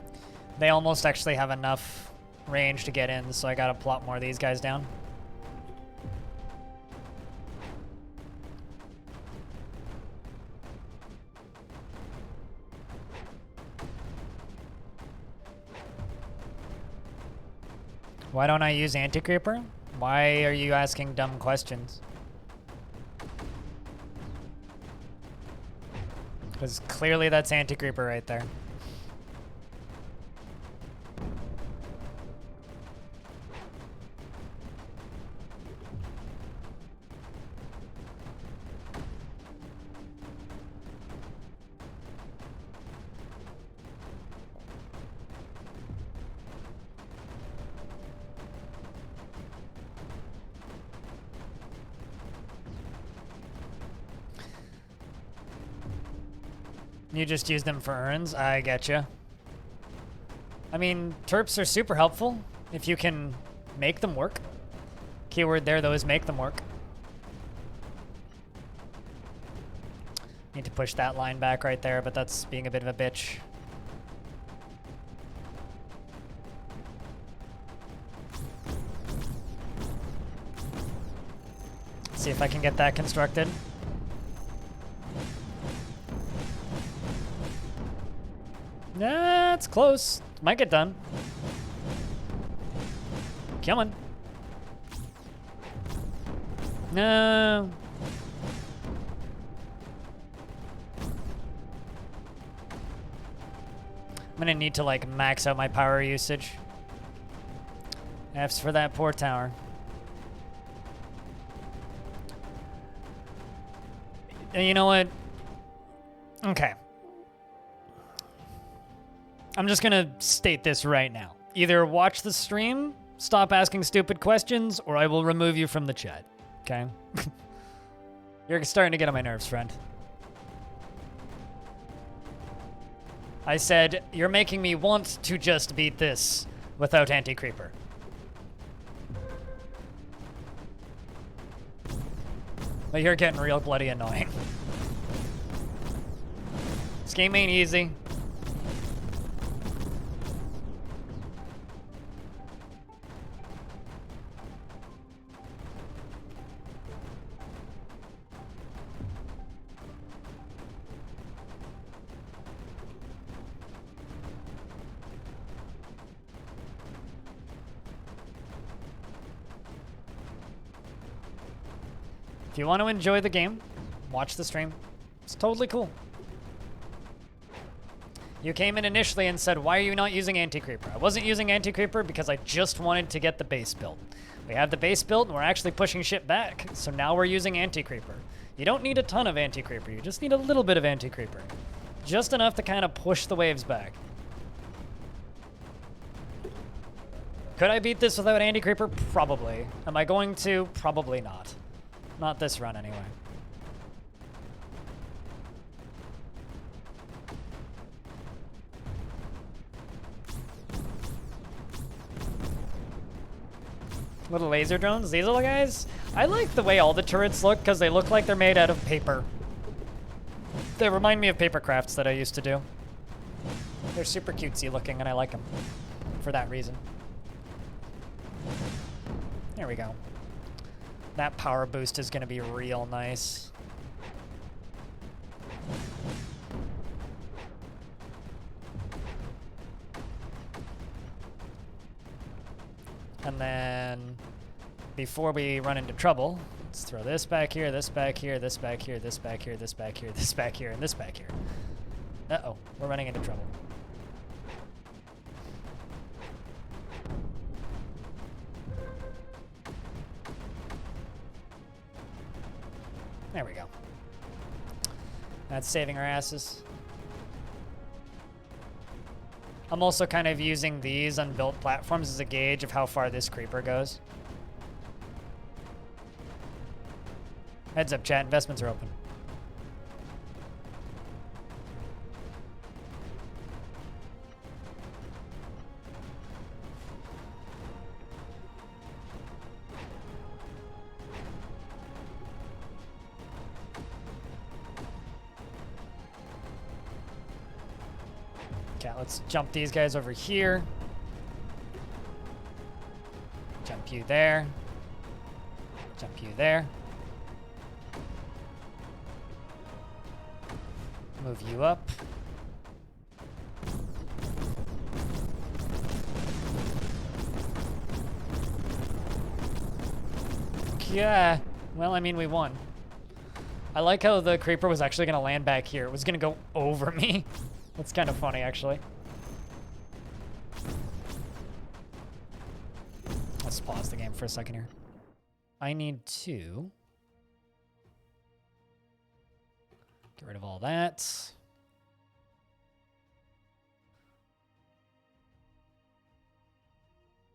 S1: They almost actually have enough range to get in, so I gotta plot more of these guys down. Why don't I use anti-creeper? Why are you asking dumb questions? Because clearly that's anti-creeper right there. You just use them for urns? I getcha. I mean, terps are super helpful if you can make them work. Keyword there, though, is make them work. Need to push that line back right there, but that's being a bit of a bitch. See if I can get that constructed. Nah, it's close. Might get done. Come on. No. gonna need to like max out my power usage. F's for that poor tower. And you know what? Okay. I'm just gonna state this right now. Either watch the stream, stop asking stupid questions, or I will remove you from the chat. Okay? You're starting to get on my nerves, friend. I said, you're making me want to just beat this without anti-creeper. But you're getting real bloody annoying. This game ain't easy. If you want to enjoy the game, watch the stream. It's totally cool. You came in initially and said, why are you not using anti-creeper? I wasn't using anti-creeper because I just wanted to get the base built. We have the base built and we're actually pushing shit back. So now we're using anti-creeper. You don't need a ton of anti-creeper. You just need a little bit of anti-creeper. Just enough to kind of push the waves back. Could I beat this without anti-creeper? Probably. Am I going to? Probably not. Not this run, anyway. Little laser drones? These little guys? I like the way all the turrets look because they look like they're made out of paper. They remind me of paper crafts that I used to do. They're super cutesy looking and I like them for that reason. There we go. That power boost is going to be real nice. And then, before we run into trouble, let's throw this back here, this back here, this back here, this back here, this back here, this back here, and this back here. Uh-oh, we're running into trouble. There we go. That's saving our asses. I'm also kind of using these unbuilt platforms as a gauge of how far this creeper goes. Heads up, chat. Investments are open. Okay, let's jump these guys over here. Jump you there. Jump you there. Move you up. Yeah, well, I mean, we won. I like how the creeper was actually going to land back here. It was going to go over me. That's kind of funny, actually. Let's pause the game for a second here. I need to get rid of all that.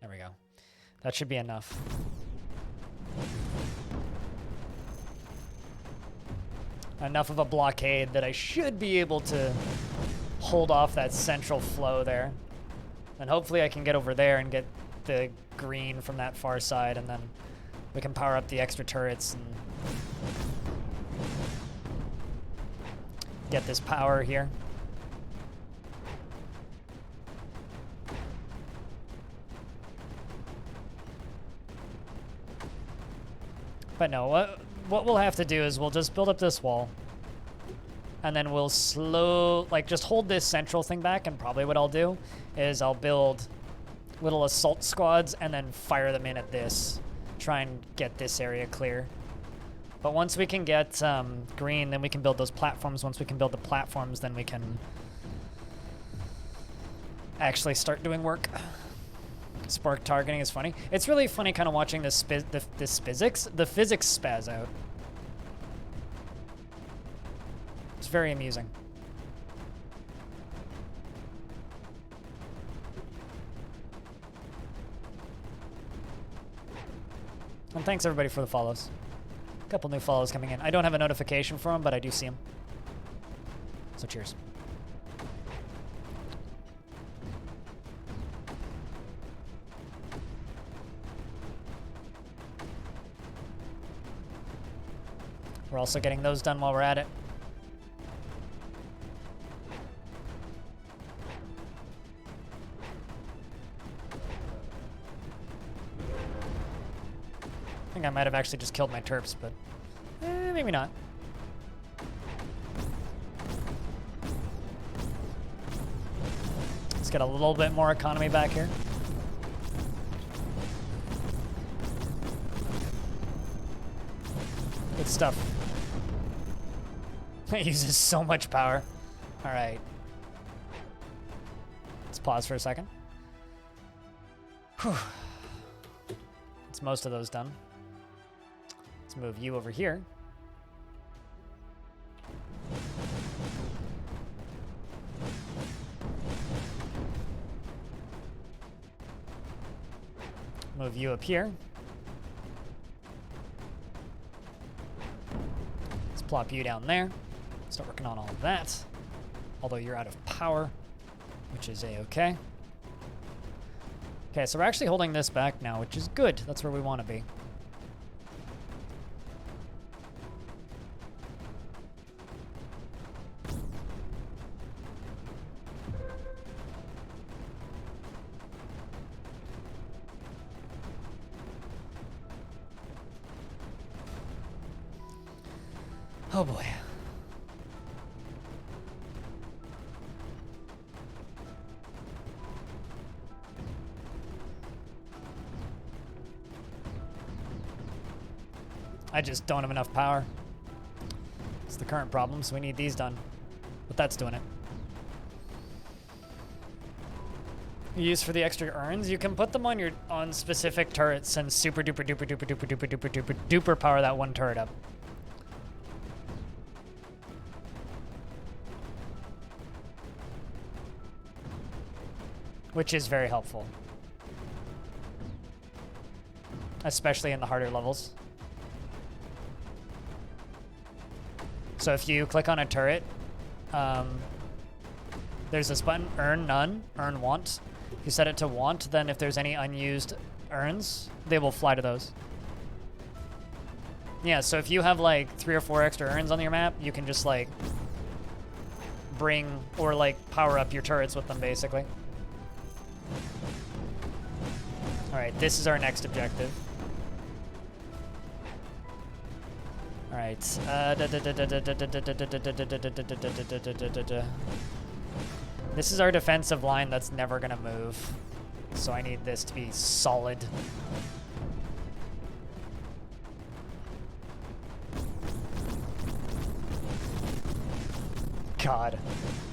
S1: There we go. That should be enough. Enough of a blockade that I should be able to hold off that central flow there. And hopefully I can get over there and get the green from that far side, and then we can power up the extra turrets and get this power here. But no, what we'll have to do is we'll just build up this wall. And then we'll just hold this central thing back, and probably what I'll do is I'll build little assault squads and then fire them in at this. Try and get this area clear. But once we can get green, then we can build those platforms. Once we can build the platforms, then we can actually start doing work. Spark targeting is funny. It's really funny kind of watching the physics spaz out. It's very amusing. And thanks everybody for the follows. A couple new follows coming in. I don't have a notification for them, but I do see them. So cheers. We're also getting those done while we're at it. I think I might have actually just killed my Terps, but maybe not. Let's get a little bit more economy back here. Good stuff. It uses so much power. All right. Let's pause for a second. Whew. It's most of those done. Let's move you over here. Move you up here. Let's plop you down there. Start working on all of that. Although you're out of power, which is a-okay. Okay, so we're actually holding this back now, which is good. That's where we want to be. Oh boy. I just don't have enough power. It's the current problem, so we need these done. But that's doing it. Use for the extra urns, you can put them on specific turrets and super duper duper duper duper duper duper duper duper power that one turret up. Which is very helpful. Especially in the harder levels. So if you click on a turret, there's this button, earn none, earn want. If you set it to want, then if there's any unused urns, they will fly to those. Yeah, so if you have like 3 or 4 extra urns on your map, you can just like bring or like power up your turrets with them basically. All right, this is our next objective. All right. This is our defensive line that's never gonna move. So I need this to be solid. God.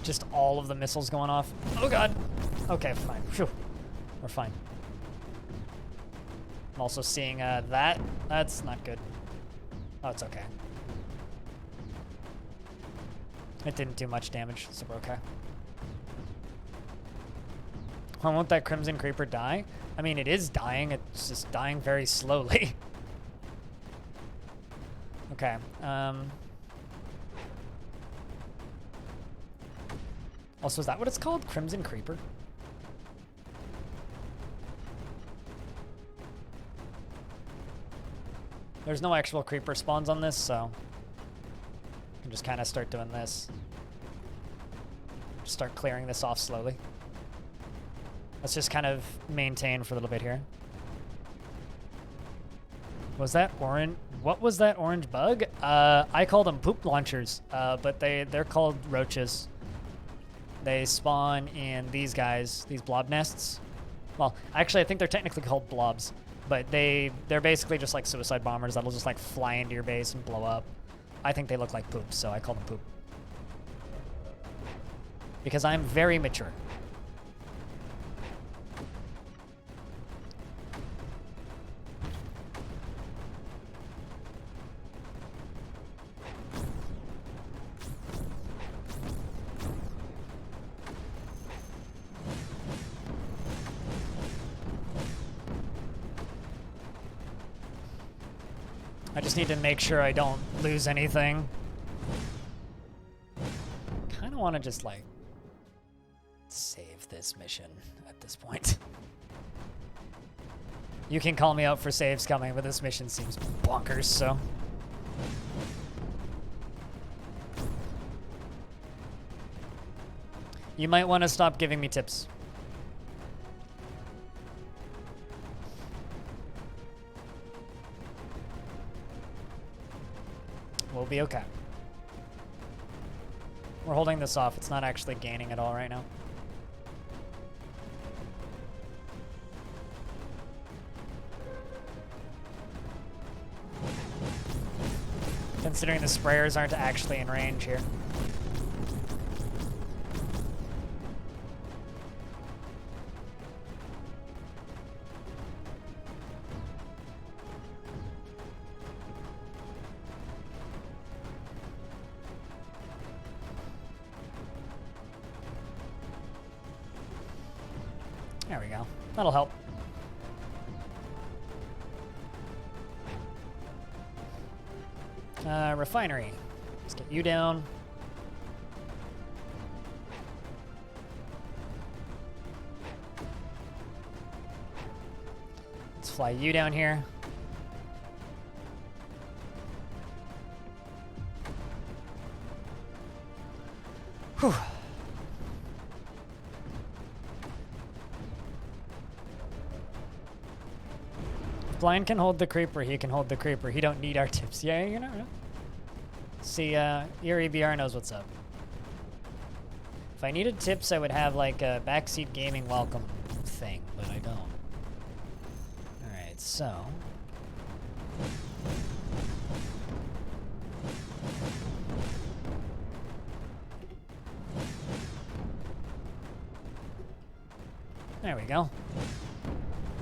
S1: Just all of the missiles going off. Oh god. Okay, fine. Phew. We're fine. I'm also seeing that. That's not good. Oh, it's okay. It didn't do much damage, so we're okay. Why won't that Crimson Creeper die? I mean, it is dying. It's just dying very slowly. Okay. Also, is that what it's called? Crimson Creeper? There's no actual creeper spawns on this, so I can just kind of start doing this. Just start clearing this off slowly. Let's just kind of maintain for a little bit here. Was that orange? What was that orange bug? I call them poop launchers, but they're called roaches. They spawn in these guys, these blob nests. Well, actually, I think they're technically called blobs. But they're basically just like suicide bombers that'll just like fly into your base and blow up. I think they look like poop, so I call them poop. Because I'm very mature. I just need to make sure I don't lose anything. Kind of want to just, like, save this mission at this point. You can call me out for saves coming, but this mission seems bonkers, so... You might want to stop giving me tips. We'll be okay. We're holding this off. It's not actually gaining at all right now. Considering the sprayers aren't actually in range here. There we go. That'll help. Refinery. Let's get you down. Let's fly you down here. Whew. Blind can hold the creeper, he can hold the creeper. He don't need our tips. Yeah, you know. See, Eerie BR knows what's up. If I needed tips, I would have like a backseat gaming welcome thing, but I don't. Alright, so... There we go.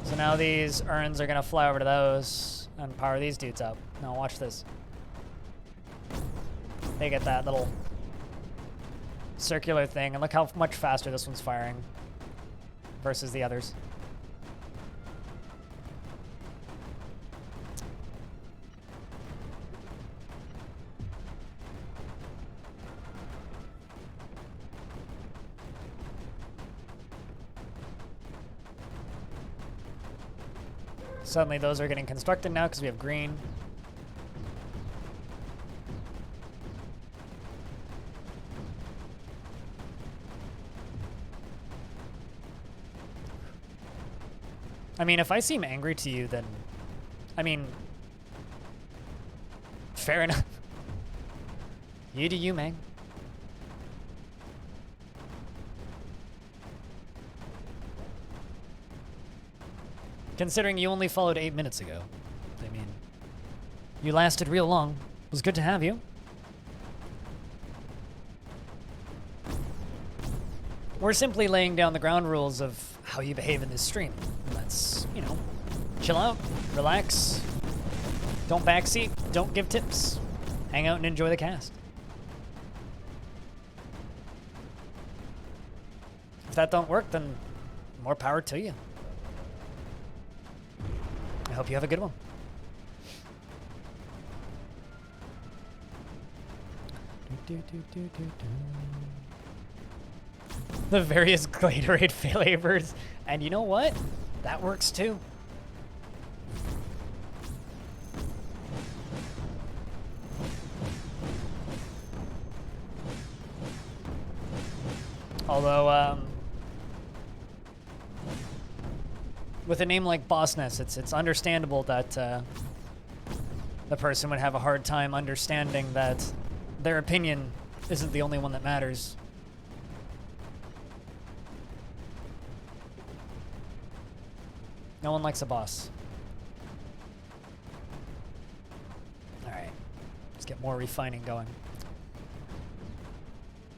S1: So now these urns are gonna fly over to those and power these dudes up. Now watch this. They get that little circular thing, and look how much faster this one's firing versus the others. Suddenly those are getting constructed now because we have green. I mean, if I seem angry to you, then, I mean, fair enough. You do you, man. Considering you only followed 8 minutes ago. I mean, you lasted real long. It was good to have you. We're simply laying down the ground rules of how you behave in this stream. Let's, you know, chill out, relax, don't backseat, don't give tips, hang out and enjoy the cast. If that don't work, then more power to you. I hope you have a good one. The various Gladerade flavors. And you know what? That works too. Although, with a name like Bossness, it's understandable that the person would have a hard time understanding that their opinion isn't the only one that matters. No one likes a boss. Alright. Let's get more refining going.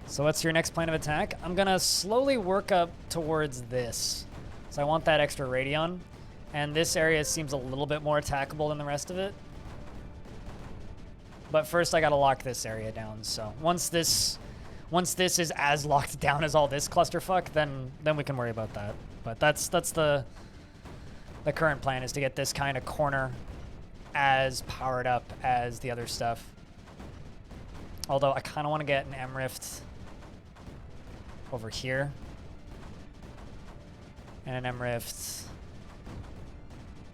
S1: So what's your next plan of attack? I'm gonna slowly work up towards this. So I want that extra Radion. And this area seems a little bit more attackable than the rest of it. But first I gotta lock this area down. So once this is as locked down as all this clusterfuck, then we can worry about that. But that's the current plan, is to get this kind of corner as powered up as the other stuff. Although I kind of want to get an M-Rift over here. And an M-Rift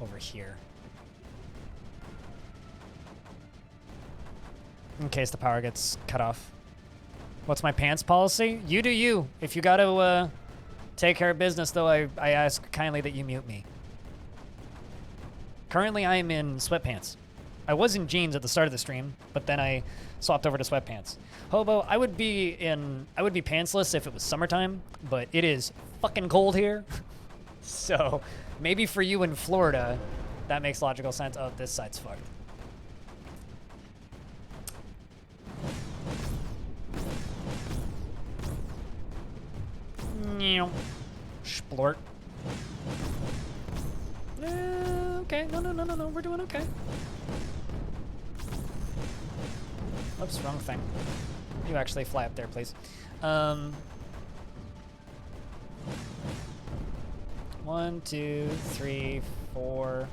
S1: over here. In case the power gets cut off. What's my pants policy? You do you. If you gotta take care of business, though, I ask kindly that you mute me. Currently, I am in sweatpants. I was in jeans at the start of the stream, but then I swapped over to sweatpants. Hobo, I would be pantsless if it was summertime, but it is fucking cold here. So maybe for you in Florida, that makes logical sense. Oh, this side's fucked. Splort. Okay, no, we're doing okay. Oops, wrong thing. You actually fly up there, please. 1, 2, 3, 4,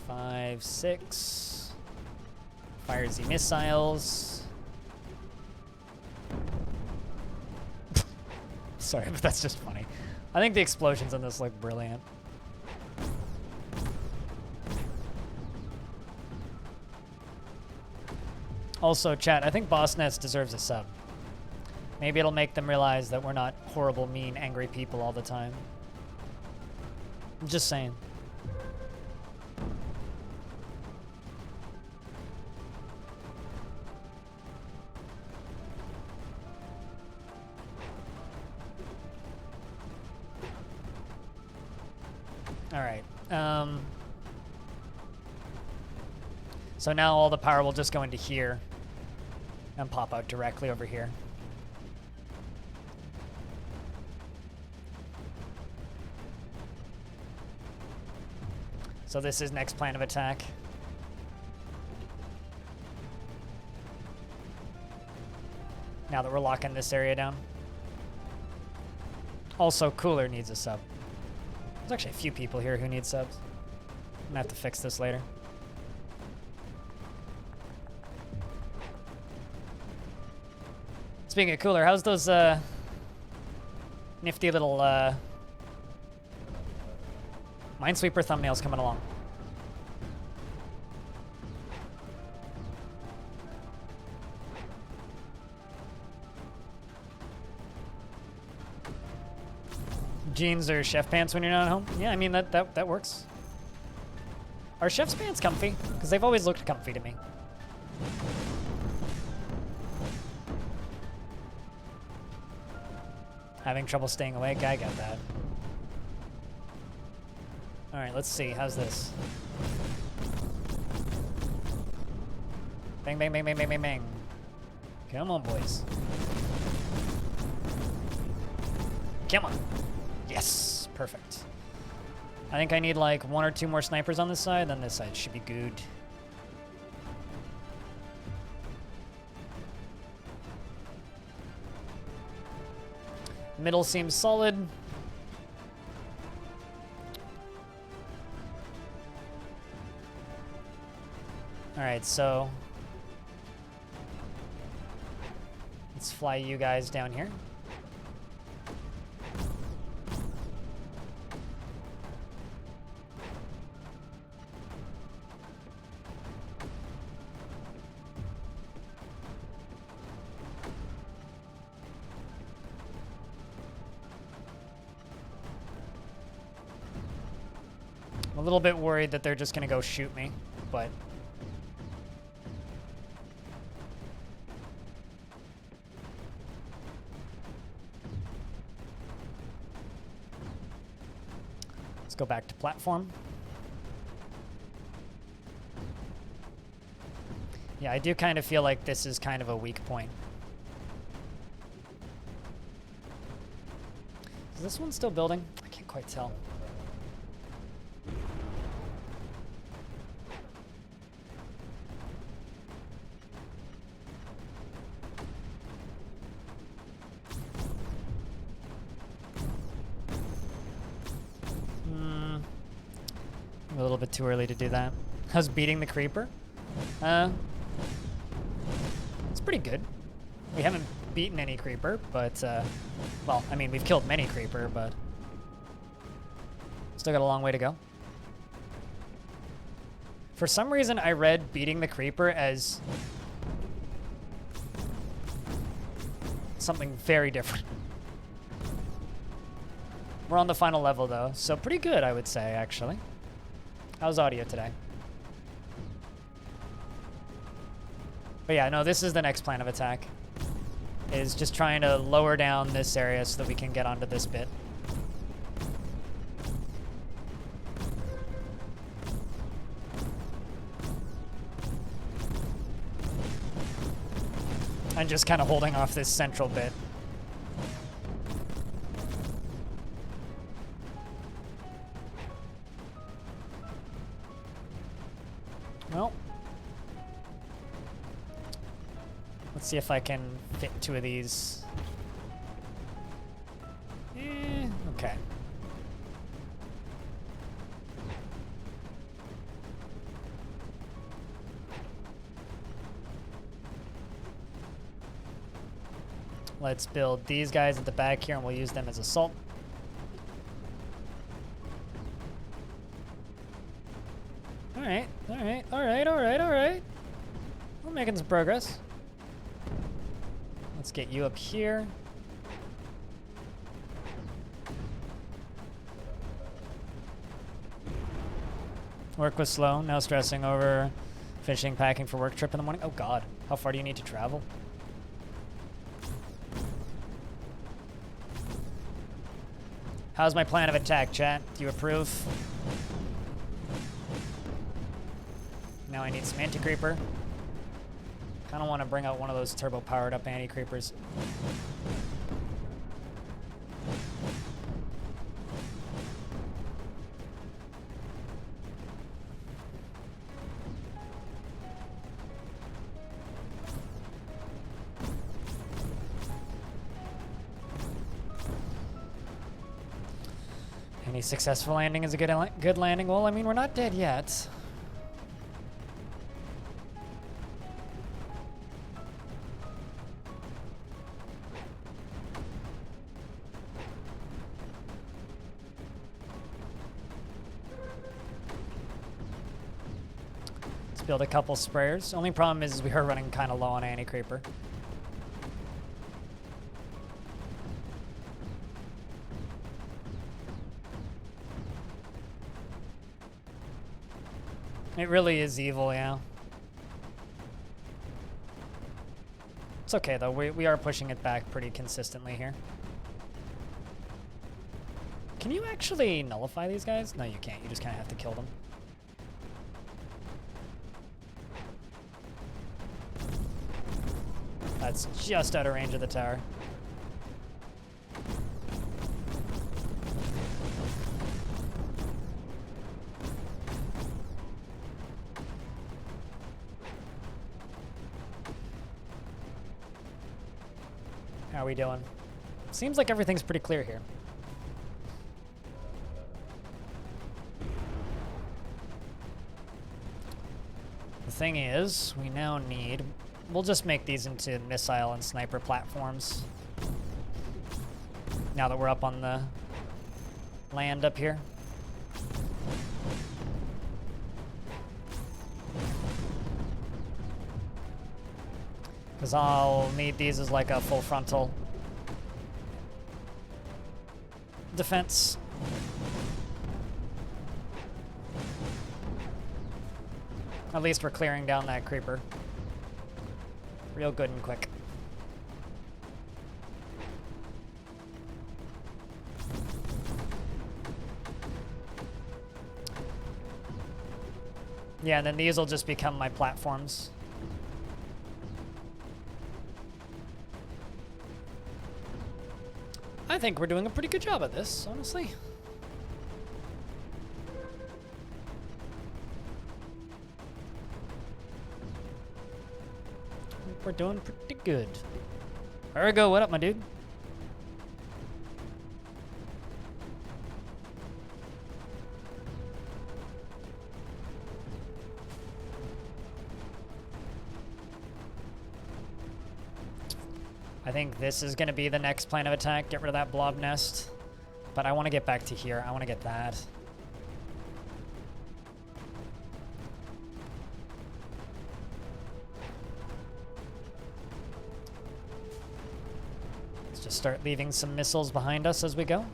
S1: 5, 6. Fires the missiles. Sorry, but that's just funny. I think the explosions on this look brilliant. Also, chat, I think Boss Nest deserves a sub. Maybe it'll make them realize that we're not horrible, mean, angry people all the time. I'm just saying. All right. So now all the power will just go into here and pop out directly over here. So this is next plan of attack. Now that we're locking this area down. Also, Cooler needs a sub. There's actually a few people here who need subs. I'm gonna have to fix this later. Speaking of Cooler, how's those nifty little Minesweeper thumbnails coming along? Jeans or chef pants when you're not at home? Yeah, I mean, that works. Are chef's pants comfy? Because they've always looked comfy to me. Having trouble staying awake? I get that. Alright, let's see. How's this? Bang, bang, bang, bang, bang, bang, bang. Come on, boys. Come on. Yes, perfect. I think I need like 1 or 2 more snipers on this side, then this side should be good. Middle seems solid. Alright, so let's fly you guys down here. I'm a little bit worried that they're just gonna go shoot me, but let's go back to platform. Yeah, I do kind of feel like this is kind of a weak point. Is this one still building? I can't quite tell. A little bit too early to do that. How's beating the creeper? It's pretty good. We haven't beaten any creeper, but, well, I mean, we've killed many creeper, but still got a long way to go. For some reason, I read beating the creeper as something very different. We're on the final level, though, so pretty good, I would say, actually. How's audio today? But yeah, no, this is the next plan of attack. Is just trying to lower down this area so that we can get onto this bit. And just kind of holding off this central bit. Well, let's see if I can fit 2 of these. Okay. Let's build these guys at the back here, and we'll use them as assault. Alright, alright, alright, alright, alright. We're making some progress. Let's get you up here. Work was slow, no stressing over finishing packing for work trip in the morning. Oh god, how far do you need to travel? How's my plan of attack, chat? Do you approve? Now I need some anti-creeper. Kind of want to bring out one of those turbo-powered up anti-creepers. Any successful landing is a good landing. Well, I mean, we're not dead yet. Let's build a couple sprayers. Only problem is we are running kind of low on anti-creeper. It really is evil, yeah. It's okay, though. We are pushing it back pretty consistently here. Can you actually nullify these guys? No, you can't. You just kind of have to kill them. That's just out of range of the tower. How are we doing? Seems like everything's pretty clear here. The thing is, we now need... We'll just make these into missile and sniper platforms. Now that we're up on the land up here. Because I'll need these as like a full frontal defense. At least we're clearing down that creeper. Real good and quick. Yeah, and then these will just become my platforms. I think we're doing a pretty good job at this, honestly. We're doing pretty good. Ergo, what up, my dude? I think this is going to be the next plan of attack. Get rid of that blob nest. But I want to get back to here. I want to get that. Let's just start leaving some missiles behind us as we go.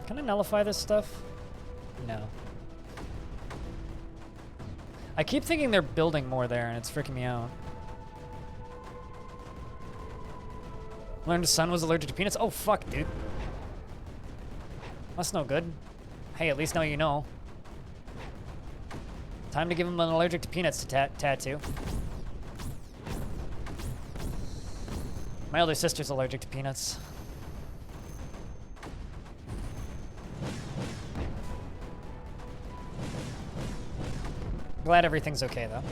S1: Can I nullify this stuff? No. I keep thinking they're building more there, and it's freaking me out. Learned his son was allergic to peanuts? Oh, fuck, dude. That's no good. Hey, at least now you know. Time to give him an allergic to peanuts to tattoo. My older sister's allergic to peanuts. Glad everything's okay, though.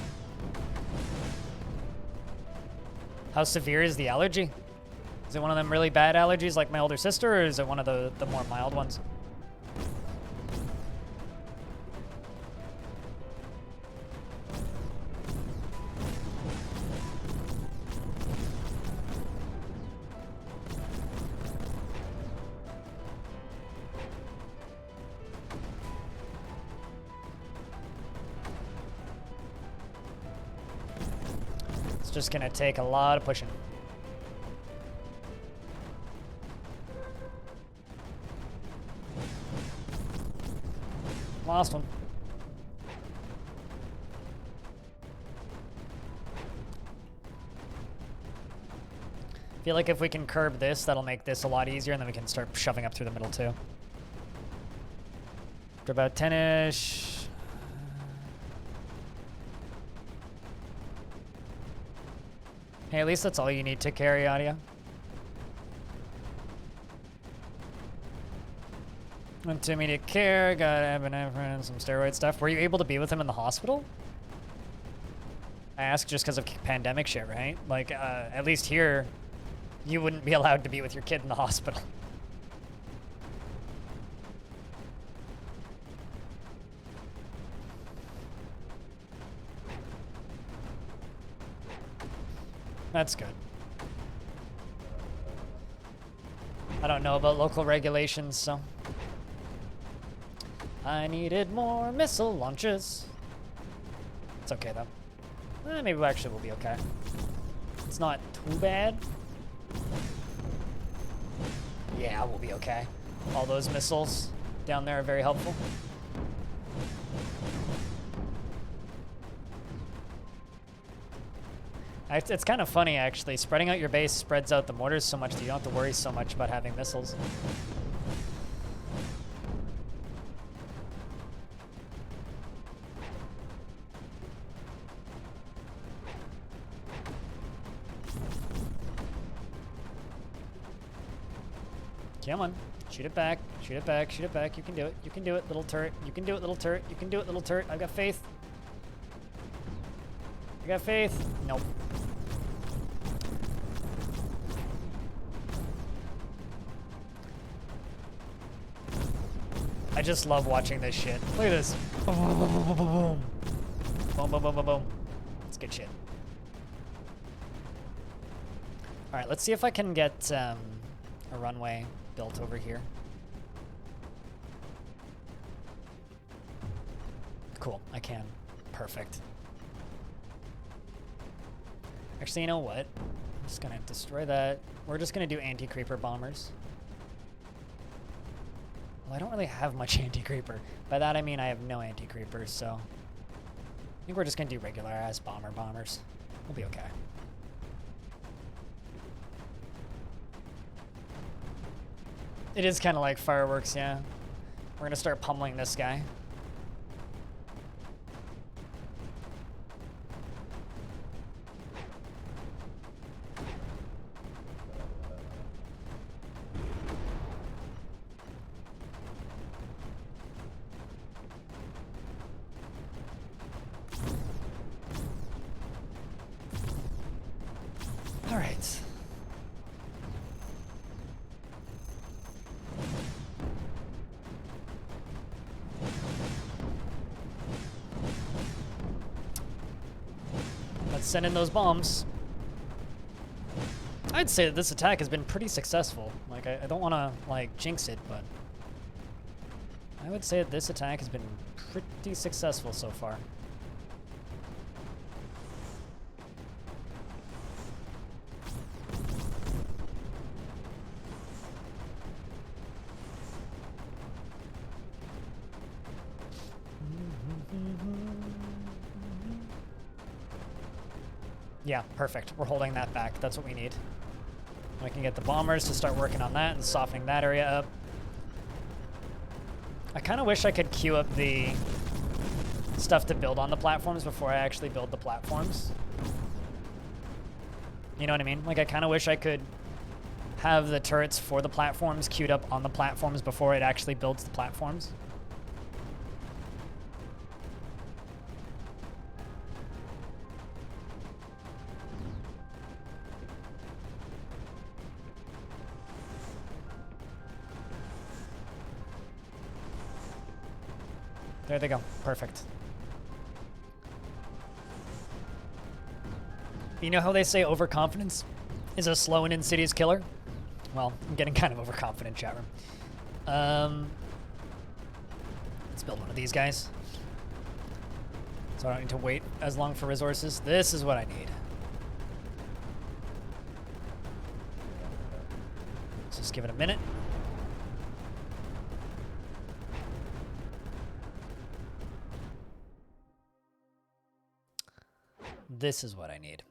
S1: How severe is the allergy? Is it one of them really bad allergies like my older sister, or is it one of the more mild ones? It's just gonna take a lot of pushing. Last one. I feel like if we can curb this, that'll make this a lot easier, and then we can start shoving up through the middle too. After about 10-ish. Hey, at least that's all you need to carry, Audio. Went to immediate care, got epinephrine, some steroid stuff. Were you able to be with him in the hospital? I ask just because of pandemic shit, right? Like, at least here, you wouldn't be allowed to be with your kid in the hospital. That's good. I don't know about local regulations, so... I needed more missile launches. It's okay, though. Maybe we actually will be okay. It's not too bad. Yeah, we'll be okay. All those missiles down there are very helpful. It's kind of funny, actually. Spreading out your base spreads out the mortars so much that you don't have to worry so much about having missiles. Come on. Shoot it back. Shoot it back. Shoot it back. You can do it. You can do it, little turret. You can do it, little turret. You can do it, little turret. I've got faith. I got faith. Nope. I just love watching this shit. Look at this. Boom, boom, boom, boom, boom, boom. Boom, boom, boom, boom, boom. It's good shit. All right, let's see if I can get a runway built over here. Cool, I can. Perfect. Actually, you know what? I'm just gonna destroy that. We're just gonna do anti-creeper bombers. Well, I don't really have much anti-creeper. By that I mean I have no anti-creepers, so... I think we're just gonna do regular-ass bombers. We'll be okay. It is kind of like fireworks, yeah. We're gonna start pummeling this guy. All right. Let's send in those bombs. I'd say that this attack has been pretty successful. Like, I don't want to, like, jinx it, but I would say that this attack has been pretty successful so far. Yeah, perfect. We're holding that back. That's what we need. We can get the bombers to start working on that and softening that area up. I kind of wish I could queue up the stuff to build on the platforms before I actually build the platforms. You know what I mean? Like, I kind of wish I could have the turrets for the platforms queued up on the platforms before it actually builds the platforms. There they go. Perfect. You know how they say overconfidence is a slow and insidious killer? Well, I'm getting kind of overconfident, chat room. Let's build one of these guys. So I don't need to wait as long for resources. This is what I need. Let's just give it a minute. This is what I need.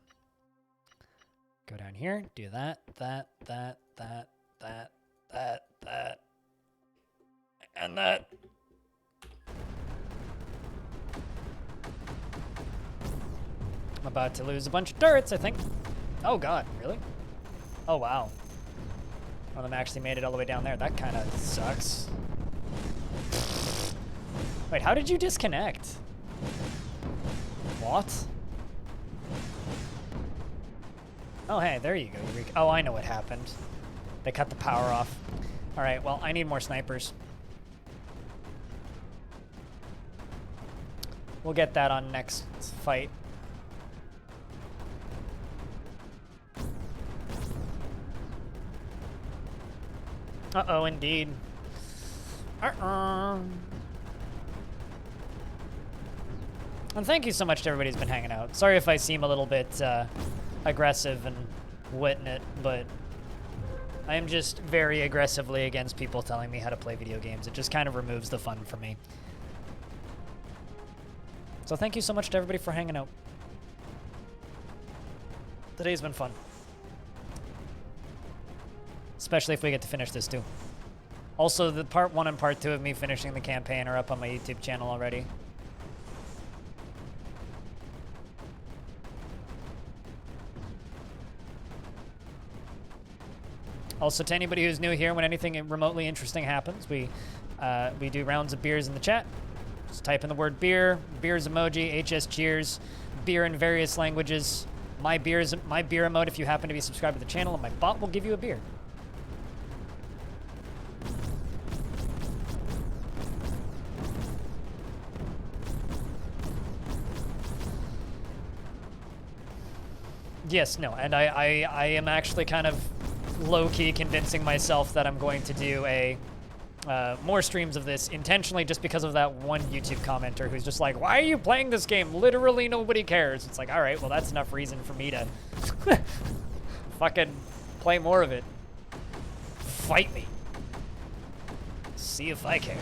S1: Go down here, do that, and that. I'm about to lose a bunch of turrets, I think. Oh god, really? Oh wow. One of them actually made it all the way down there. That kind of sucks. Wait, how did you disconnect? What? Oh, hey, there you go, Eureka. Oh, I know what happened. They cut the power off. All right, well, I need more snipers. We'll get that on next fight. Uh-oh, indeed. And thank you so much to everybody who's been hanging out. Sorry if I seem a little bit aggressive and whatnot, but I am just very aggressively against people telling me how to play video games. It just kind of removes the fun for me. So thank you so much to everybody for hanging out. Today's been fun. Especially if we get to finish this too. Also, the part 1 and part 2 of me finishing the campaign are up on my YouTube channel already. Also, to anybody who's new here, when anything remotely interesting happens, we do rounds of beers in the chat. Just type in the word beer, beers emoji, HS cheers, beer in various languages, my beer emote if you happen to be subscribed to the channel, and my bot will give you a beer. Yes, no, and I am actually kind of low-key convincing myself that I'm going to do more streams of this intentionally just because of that one YouTube commenter who's just like, why are you playing this game? Literally nobody cares. It's like, all right, well, that's enough reason for me to fucking play more of it. Fight me. See if I care.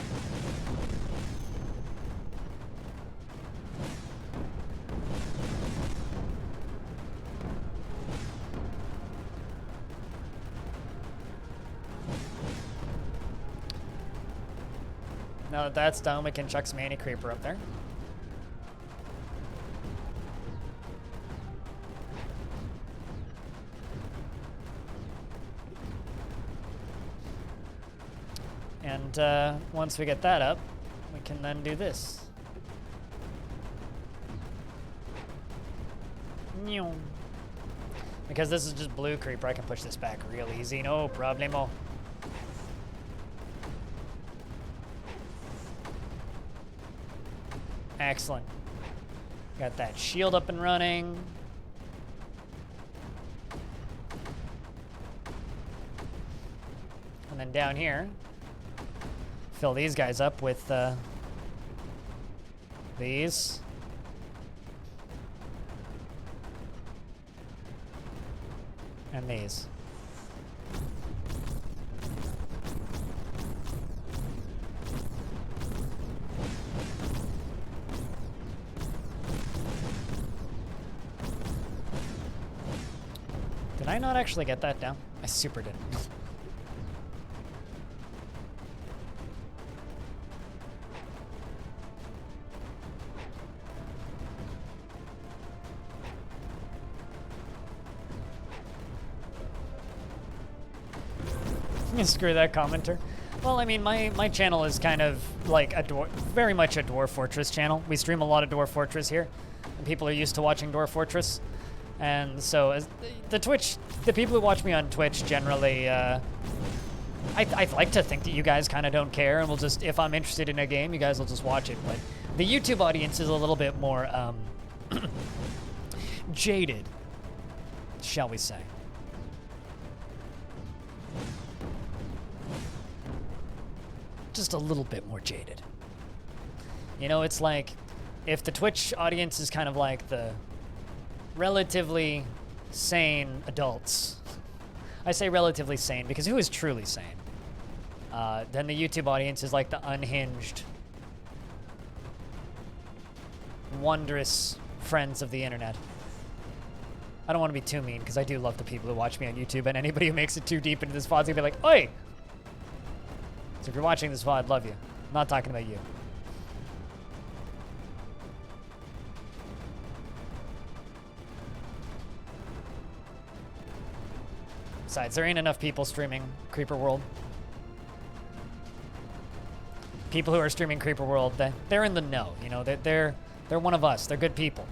S1: Now that that's done, we can chuck some anti-creeper up there. And once we get that up, we can then do this. Because this is just blue creeper, I can push this back real easy, no problemo. Excellent. Got that shield up and running. then down here, fill these guys up with these. And these. Did I not actually get that down? I super didn't. Screw that commenter. Well, I mean, my channel is kind of like very much a Dwarf Fortress channel. We stream a lot of Dwarf Fortress here, and people are used to watching Dwarf Fortress. And so as the people who watch me on Twitch generally, I like to think that you guys kind of don't care, and will just, if I'm interested in a game, you guys will just watch it. But the YouTube audience is a little bit more jaded, shall we say. Just a little bit more jaded. You know, it's like if the Twitch audience is kind of like the relatively sane adults. I say relatively sane because who is truly sane? Then the YouTube audience is like the unhinged, wondrous friends of the internet. I don't want to be too mean because I do love the people who watch me on YouTube, and anybody who makes it too deep into this VOD's gonna be like, oi! So if you're watching this VOD, love you. I'm not talking about you. Besides, there ain't enough people streaming Creeper World. People who are streaming Creeper World, they're in the know. You know, they're one of us. They're good people.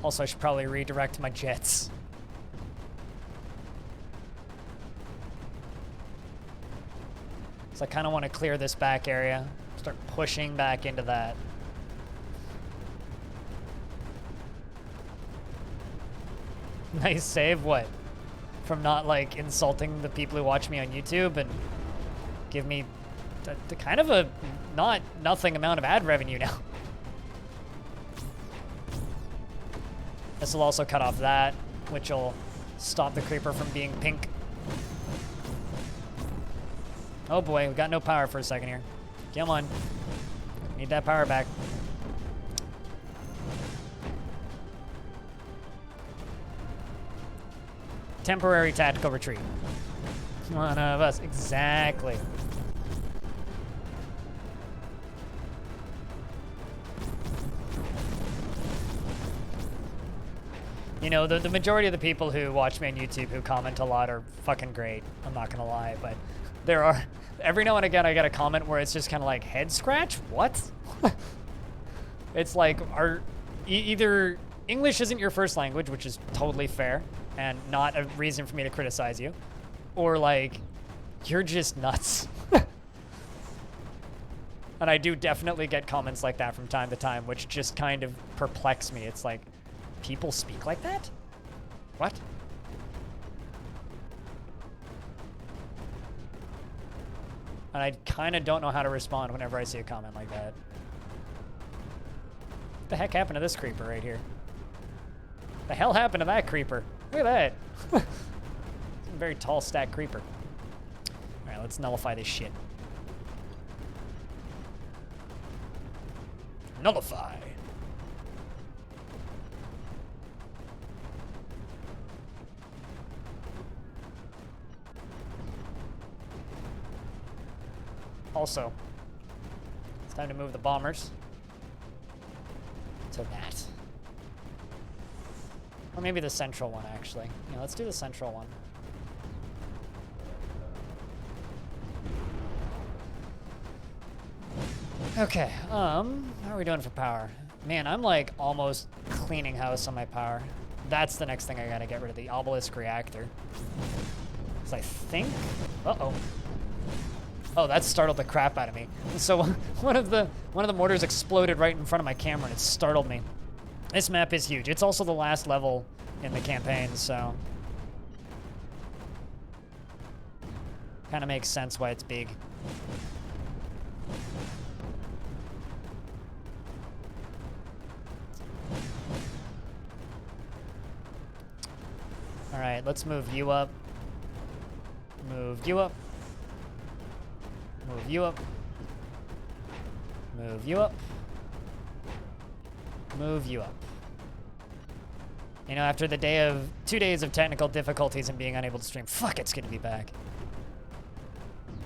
S1: Also, I should probably redirect my jets. So I kind of want to clear this back area. Start pushing back into that. Nice save, what? From not, like, insulting the people who watch me on YouTube and give me the kind of a nothing amount of ad revenue now. This will also cut off that, which will stop the creeper from being pink. Oh boy, we got no power for a second here. Come on. Need that power back. Temporary tactical retreat. One of us. Exactly. You know, the majority of the people who watch me on YouTube who comment a lot are fucking great. I'm not gonna lie, but there are, every now and again I get a comment where it's just kind of like, head scratch? What? It's like, either English isn't your first language, which is totally fair and not a reason for me to criticize you, or like, you're just nuts. And I do definitely get comments like that from time to time, which just kind of perplex me. It's like, people speak like that? What? And I kind of don't know how to respond whenever I see a comment like that. What the heck happened to this creeper right here? The hell happened to that creeper? Look at that. It's a very tall stack creeper. All right, let's nullify this shit. Nullify. Also, it's time to move the bombers to that. Or maybe the central one, actually. Yeah, let's do the central one. Okay, how are we doing for power? Man, I'm like almost cleaning house on my power. That's the next thing I gotta get rid of, the obelisk reactor. 'Cause I think, uh-oh. Oh, that startled the crap out of me. So one of the mortars exploded right in front of my camera, and it startled me. This map is huge. It's also the last level in the campaign, so kind of makes sense why it's big. All right, let's move you up. Move you up. Move you up. Move you up. Move you up. You know, after the 2 days of technical difficulties and being unable to stream, fuck, it's good to be back.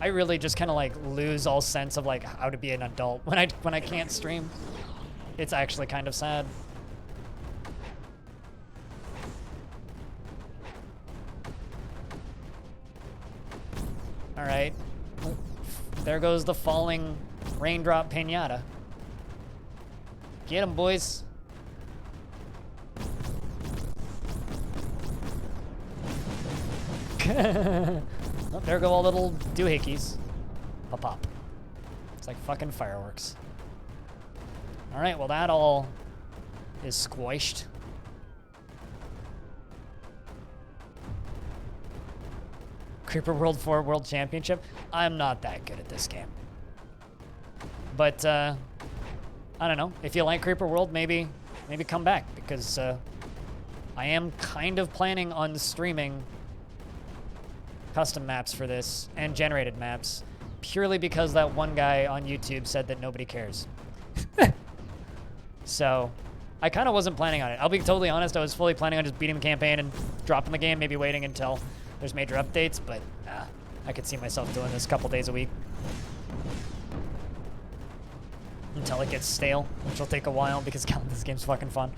S1: I really just kind of like lose all sense of like how to be an adult when I can't stream. It's actually kind of sad. All right. There goes the falling raindrop pinata. Get 'em, boys. Oh, there go all little doohickeys. Pop pop. It's like fucking fireworks. All right, well that all is squished. Creeper World 4 World Championship. I'm not that good at this game. But I don't know. If you like Creeper World, maybe come back, because I am kind of planning on streaming custom maps for this and generated maps, purely because that one guy on YouTube said that nobody cares. So I kind of wasn't planning on it. I'll be totally honest, I was fully planning on just beating the campaign and dropping the game, maybe waiting until there's major updates, but I could see myself doing this a couple days a week until it gets stale, which will take a while because God, this game's fucking fun.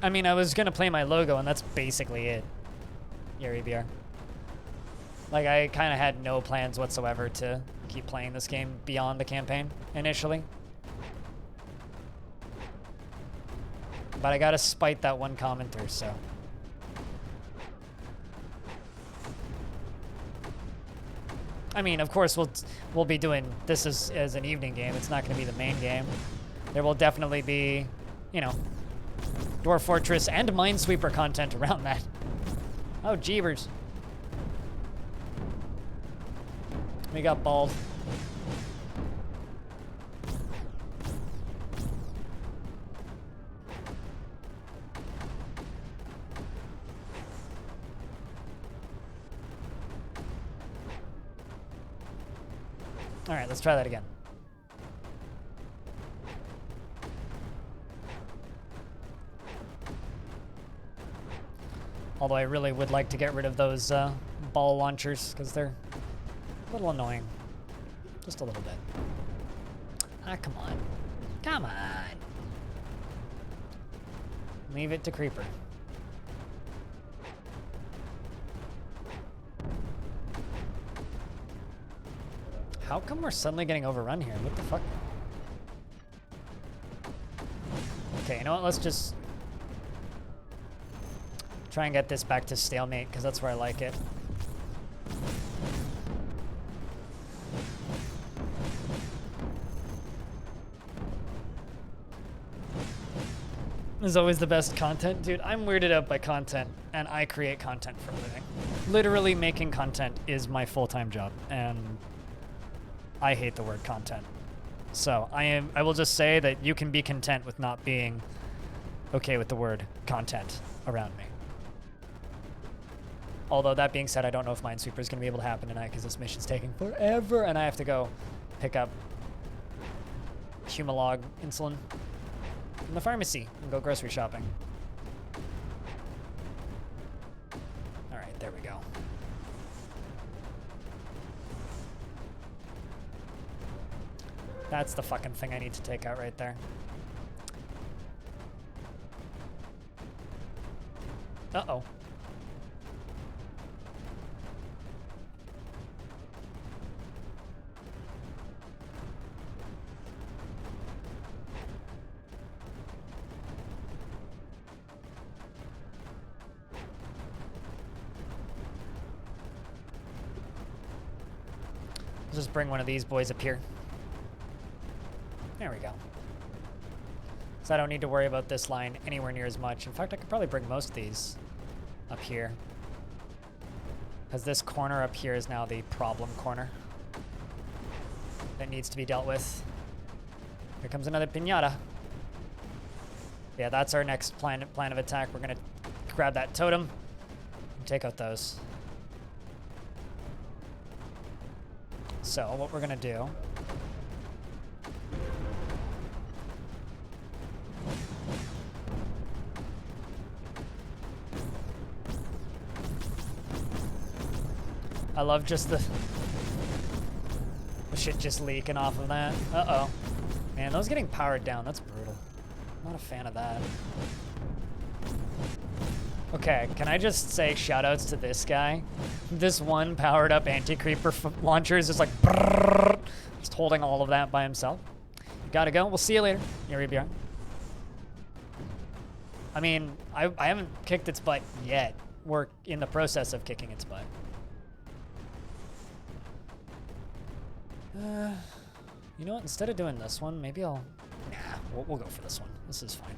S1: I mean, I was gonna play my logo, and that's basically it. Yuri BR. Like, I kind of had no plans whatsoever to keep playing this game beyond the campaign initially. But I gotta spite that one commenter, so. I mean, of course, we'll be doing this as an evening game. It's not gonna be the main game. There will definitely be, you know, Dwarf Fortress and Minesweeper content around that. Oh, jeebers. We got bald. All right, let's try that again. Although I really would like to get rid of those ball launchers, because they're a little annoying. Just a little bit. Ah, come on. Come on. Leave it to Creeper. How come we're suddenly getting overrun here? What the fuck? Okay, you know what? Let's just try and get this back to stalemate, because that's where I like it. Is always the best content. Dude, I'm weirded out by content, and I create content for a living. Literally making content is my full-time job, and I hate the word content. So I will just say that you can be content with not being okay with the word content around me. Although that being said, I don't know if Minesweeper is going to be able to happen tonight because this mission's taking forever, and I have to go pick up Humalog insulin from the pharmacy and go grocery shopping. All right, there we go. That's the fucking thing I need to take out right there. Uh-oh. Just bring one of these boys up here. There we go. So I don't need to worry about this line anywhere near as much. In fact, I could probably bring most of these up here. Because this corner up here is now the problem corner that needs to be dealt with. Here comes another piñata. Yeah, that's our next plan of attack. We're gonna grab that totem and take out those. So what we're gonna do I love just the shit just leaking off of that. Uh-oh. Man, those getting powered down, that's brutal. I'm not a fan of that. Okay, can I just say shoutouts to this guy? This one powered up anti-creeper launcher is just like brrrr, just holding all of that by himself. Gotta go. We'll see you later. Yuri Bjorn. I mean, I haven't kicked its butt yet. We're in the process of kicking its butt. You know what? Instead of doing this one, maybe I'll... Nah, we'll go for this one. This is fine.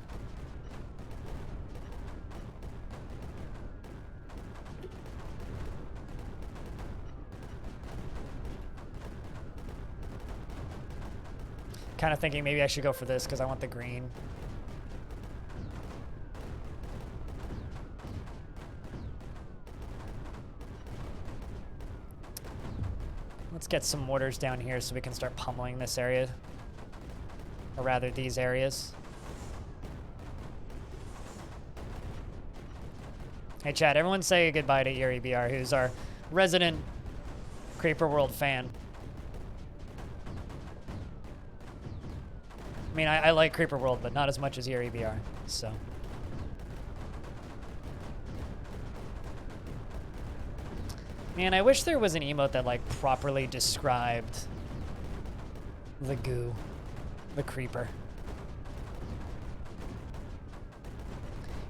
S1: Kind of thinking maybe I should go for this because I want the green. Let's get some mortars down here so we can start pummeling this area. Or rather, these areas. Hey, Chad, everyone say goodbye to Yuri BR, who's our resident Creeper World fan. I mean, I like Creeper World, but not as much as Yuri BR, so... Man, I wish there was an emote that, like, properly described the goo, the creeper.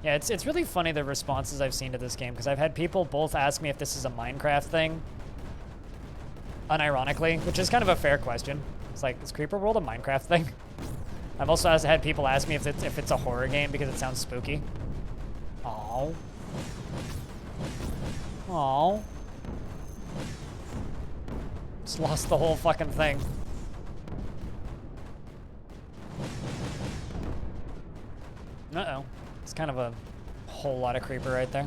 S1: Yeah, it's really funny the responses I've seen to this game, because I've had people both ask me if this is a Minecraft thing, unironically, which is kind of a fair question. It's like, is Creeper World a Minecraft thing? I've also had people ask me if it's a horror game because it sounds spooky. Aww. Aww. Just lost the whole fucking thing. Uh-oh. It's kind of a whole lot of creeper right there.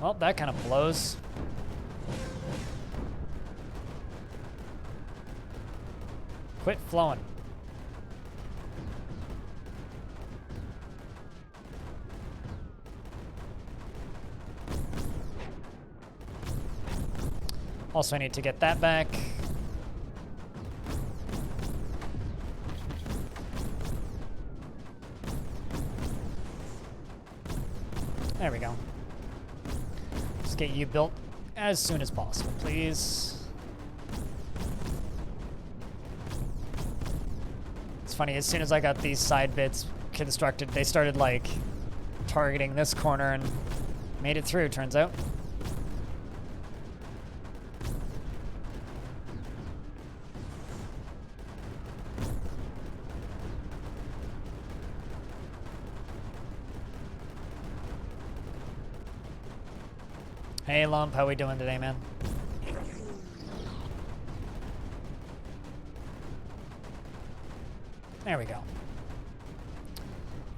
S1: Well, that kind of blows. Quit flowing. Also, I need to get that back. There we go. Just get you built as soon as possible, please. It's funny, as soon as I got these side bits constructed, they started, like, targeting this corner and made it through, turns out. Hey Lump, how we doing today, man? There we go.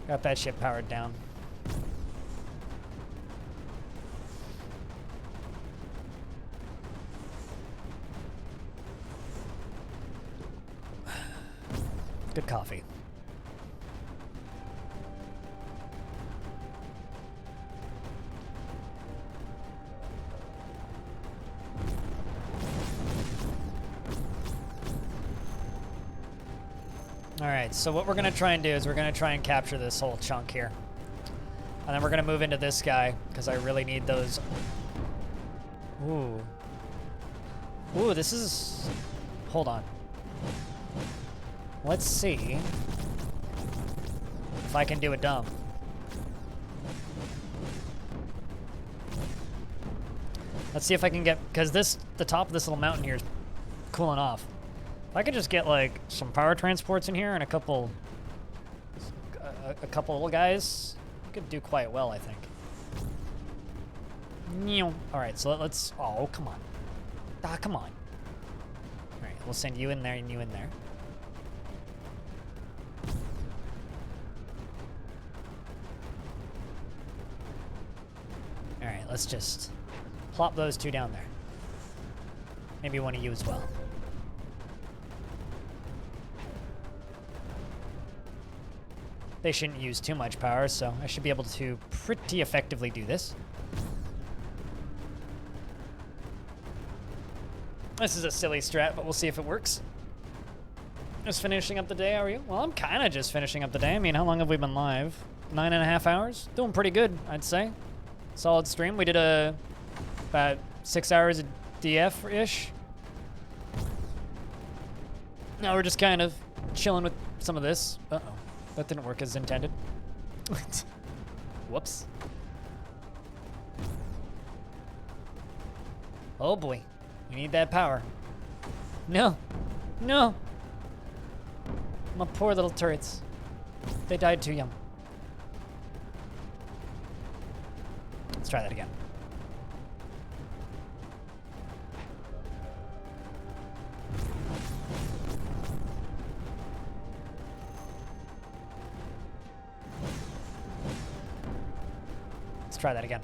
S1: Got that ship powered down. Good coffee. Alright, so what we're going to try and do is we're going to try and capture this whole chunk here. And then we're going to move into this guy, because I really need those. Ooh. Ooh, this is... Hold on. Let's see if I can do a dump. Let's see if I can get, because the top of this little mountain here is cooling off. If I could just get like some power transports in here and a couple little guys, I could do quite well, I think. All right, so let's, oh, come on. Ah, come on. All right, we'll send you in there and you in there. All right, let's just plop those two down there. Maybe one of you as well. They shouldn't use too much power, so I should be able to pretty effectively do this. This is a silly strat, but we'll see if it works. Just finishing up the day, are you? Well, I'm kind of just finishing up the day. I mean, how long have we been live? 9.5 hours? Doing pretty good, I'd say. Solid stream. We did about 6 hours of DF-ish. Now we're just kind of chilling with some of this. Uh-oh. That didn't work as intended. Whoops. Oh boy. We need that power. No. No. My poor little turrets. They died too young. Let's try that again. Let's try that again.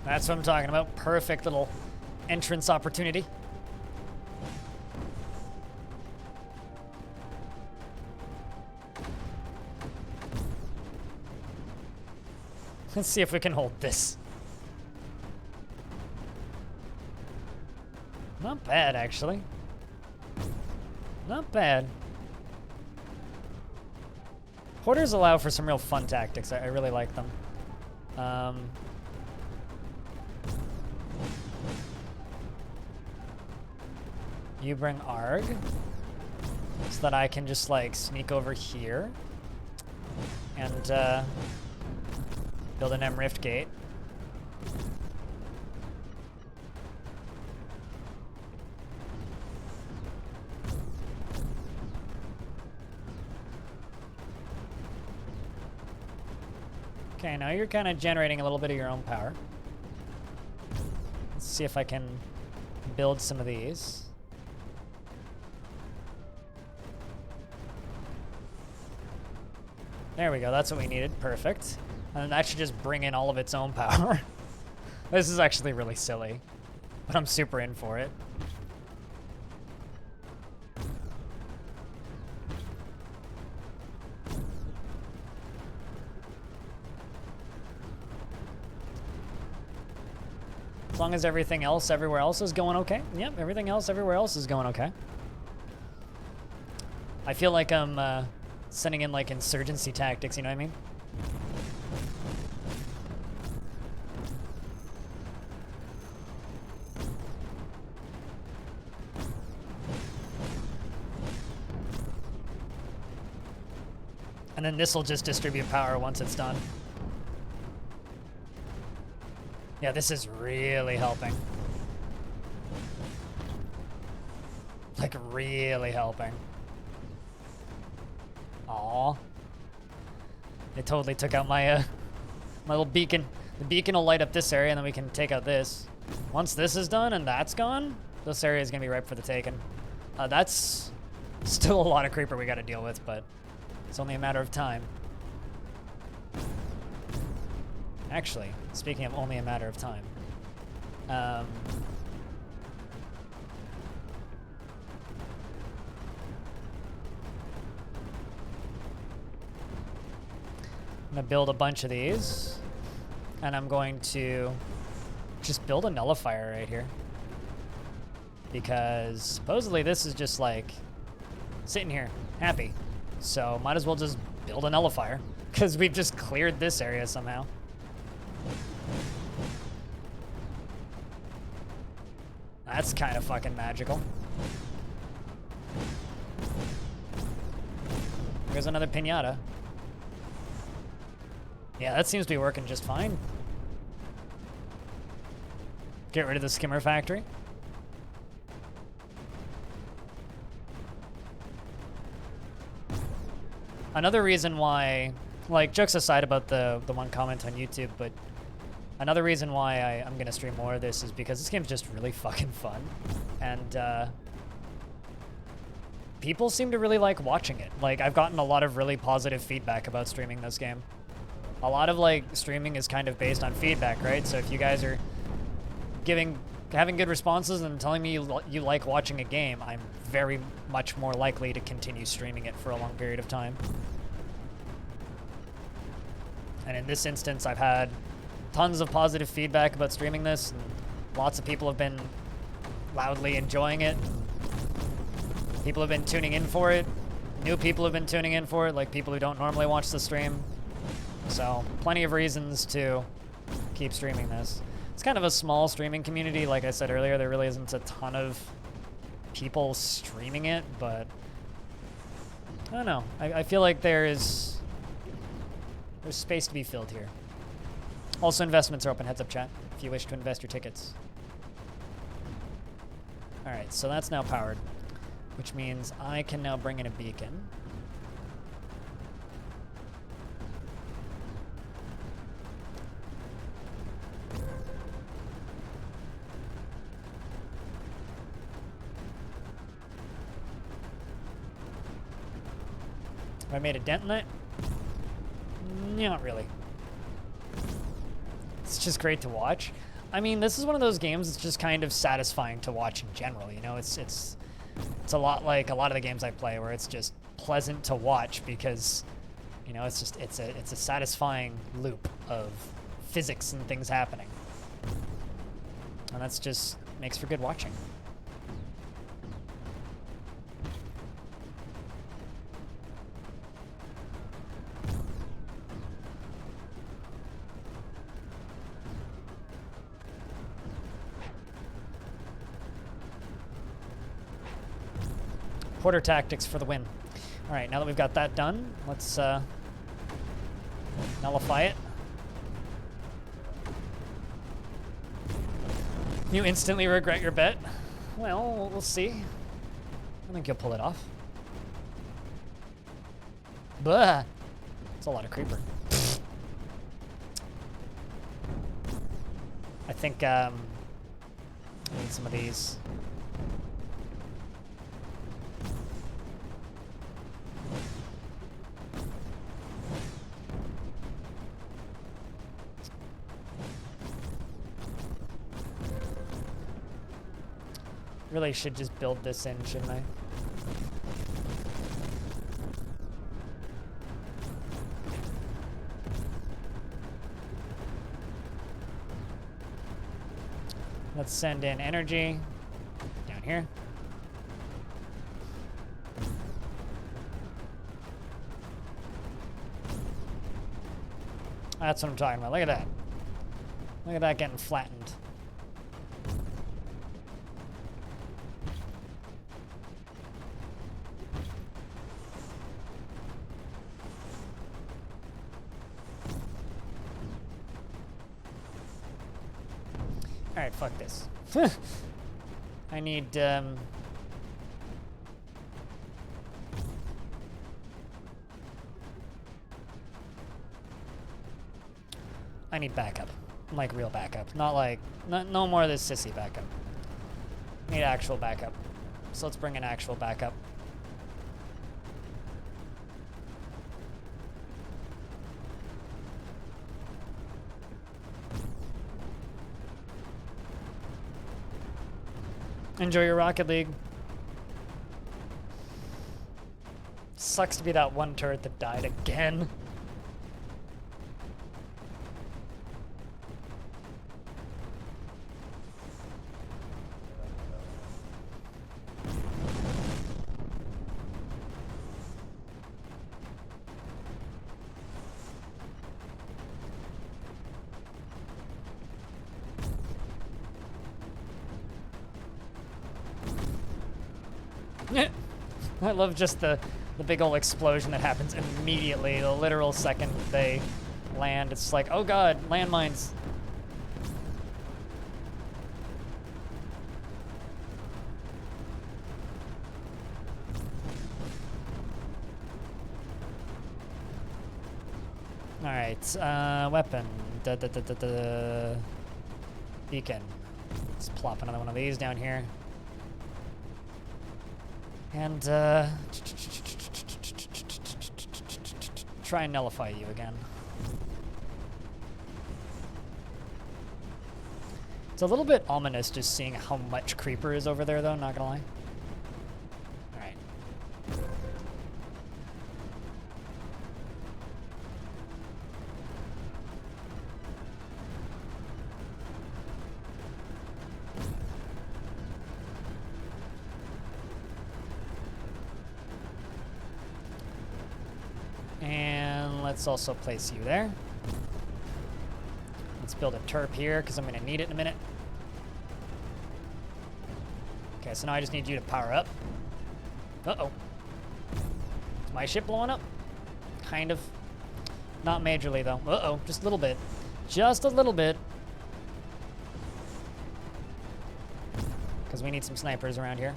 S1: That's what I'm talking about. Perfect little entrance opportunity. Let's see if we can hold this. Not bad, actually. Not bad. Porters allow for some real fun tactics. I really like them. You bring Arg so that I can just like sneak over here and build an M Rift gate. Okay, now you're kind of generating a little bit of your own power. Let's see if I can build some of these. There we go, that's what we needed, perfect. And that should just bring in all of its own power. This is actually really silly, but I'm super in for it. As long as everything else everywhere else is going okay. Yep, everything else everywhere else is going okay. I feel like I'm sending in like insurgency tactics, you know what I mean? And then this will just distribute power once it's done. Yeah, this is really helping. Like, really helping. Aw. It totally took out my, my little beacon. The beacon will light up this area, and then we can take out this. Once this is done and that's gone, this area is going to be ripe for the taking. That's still a lot of creeper we got to deal with, but it's only a matter of time. Actually, speaking of only a matter of time, I'm gonna build a bunch of these, and I'm going to just build a nullifier right here, because supposedly this is just like sitting here happy, so might as well just build a nullifier, because we've just cleared this area somehow. That's kind of fucking magical. There's another pinata. Yeah, that seems to be working just fine. Get rid of the skimmer factory. Another reason why, like, jokes aside about the one comment on YouTube, but another reason why I'm gonna stream more of this is because this game's just really fucking fun. And, people seem to really like watching it. Like, I've gotten a lot of really positive feedback about streaming this game. A lot of, like, streaming is kind of based on feedback, right? So if you guys are having good responses and telling me you like watching a game, I'm very much more likely to continue streaming it for a long period of time. And in this instance, I've had tons of positive feedback about streaming this, and lots of people have been loudly enjoying it. People have been tuning in for it. New people have been tuning in for it, like people who don't normally watch the stream. So, plenty of reasons to keep streaming this. It's kind of a small streaming community. Like I said earlier, there really isn't a ton of people streaming it, but I don't know. I feel like there's space to be filled here. Also, investments are open. Heads up, chat, if you wish to invest your tickets. All right, so that's now powered, which means I can now bring in a beacon. Have I made a dent in it? Not really. It's just great to watch. I mean, this is one of those games that's just kind of satisfying to watch in general. You know, it's a lot like a lot of the games I play, where it's just pleasant to watch because, you know, it's a satisfying loop of physics and things happening, and that's just makes for good watching. Porter tactics for the win. All right, now that we've got that done, let's nullify it. You instantly regret your bet? Well, we'll see. I think you'll pull it off. Blah! It's a lot of creeper. I think I need some of these. Really should just build this in, shouldn't I? Let's send in energy down here. That's what I'm talking about. Look at that. Look at that getting flattened. Alright, fuck this. I need, I need backup. Like real backup. Not like, no more of this sissy backup. I need actual backup. So let's bring in actual backup. Enjoy your Rocket League. Sucks to be that one turret that died again. I love just the the big old explosion that happens immediately, the literal second they land. It's like, oh god, landmines. Alright, weapon. Beacon. Let's plop another one of these down here. And, try and nullify you again. It's a little bit ominous just seeing how much creeper is over there, though, not gonna lie. Alright. And let's also place you there. Let's build a turp here, because I'm going to need it in a minute. Okay, so now I just need you to power up. Uh-oh. Is my ship blowing up? Kind of. Not majorly, though. Uh-oh, just a little bit. Just a little bit. Because we need some snipers around here.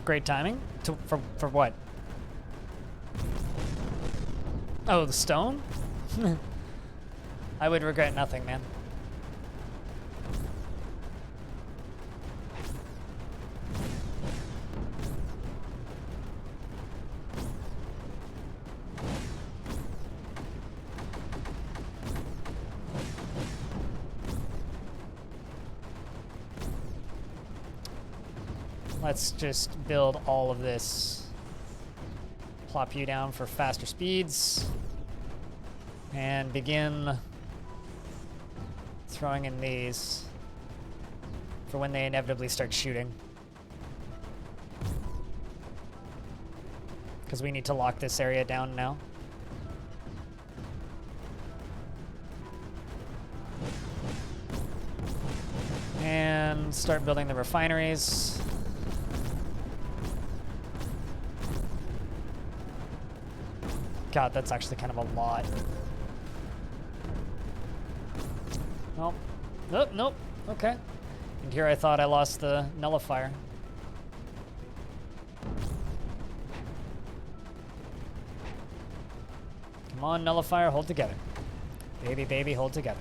S1: Great timing. For what? Oh, the stone? I would regret nothing, man. Let's just build all of this. Plop you down for faster speeds. And begin throwing in these for when they inevitably start shooting. Because we need to lock this area down now. And start building the refineries. God, that's actually kind of a lot. Nope. Nope, nope. Okay. And here I thought I lost the nullifier. Come on, nullifier, hold together. Baby, baby, hold together.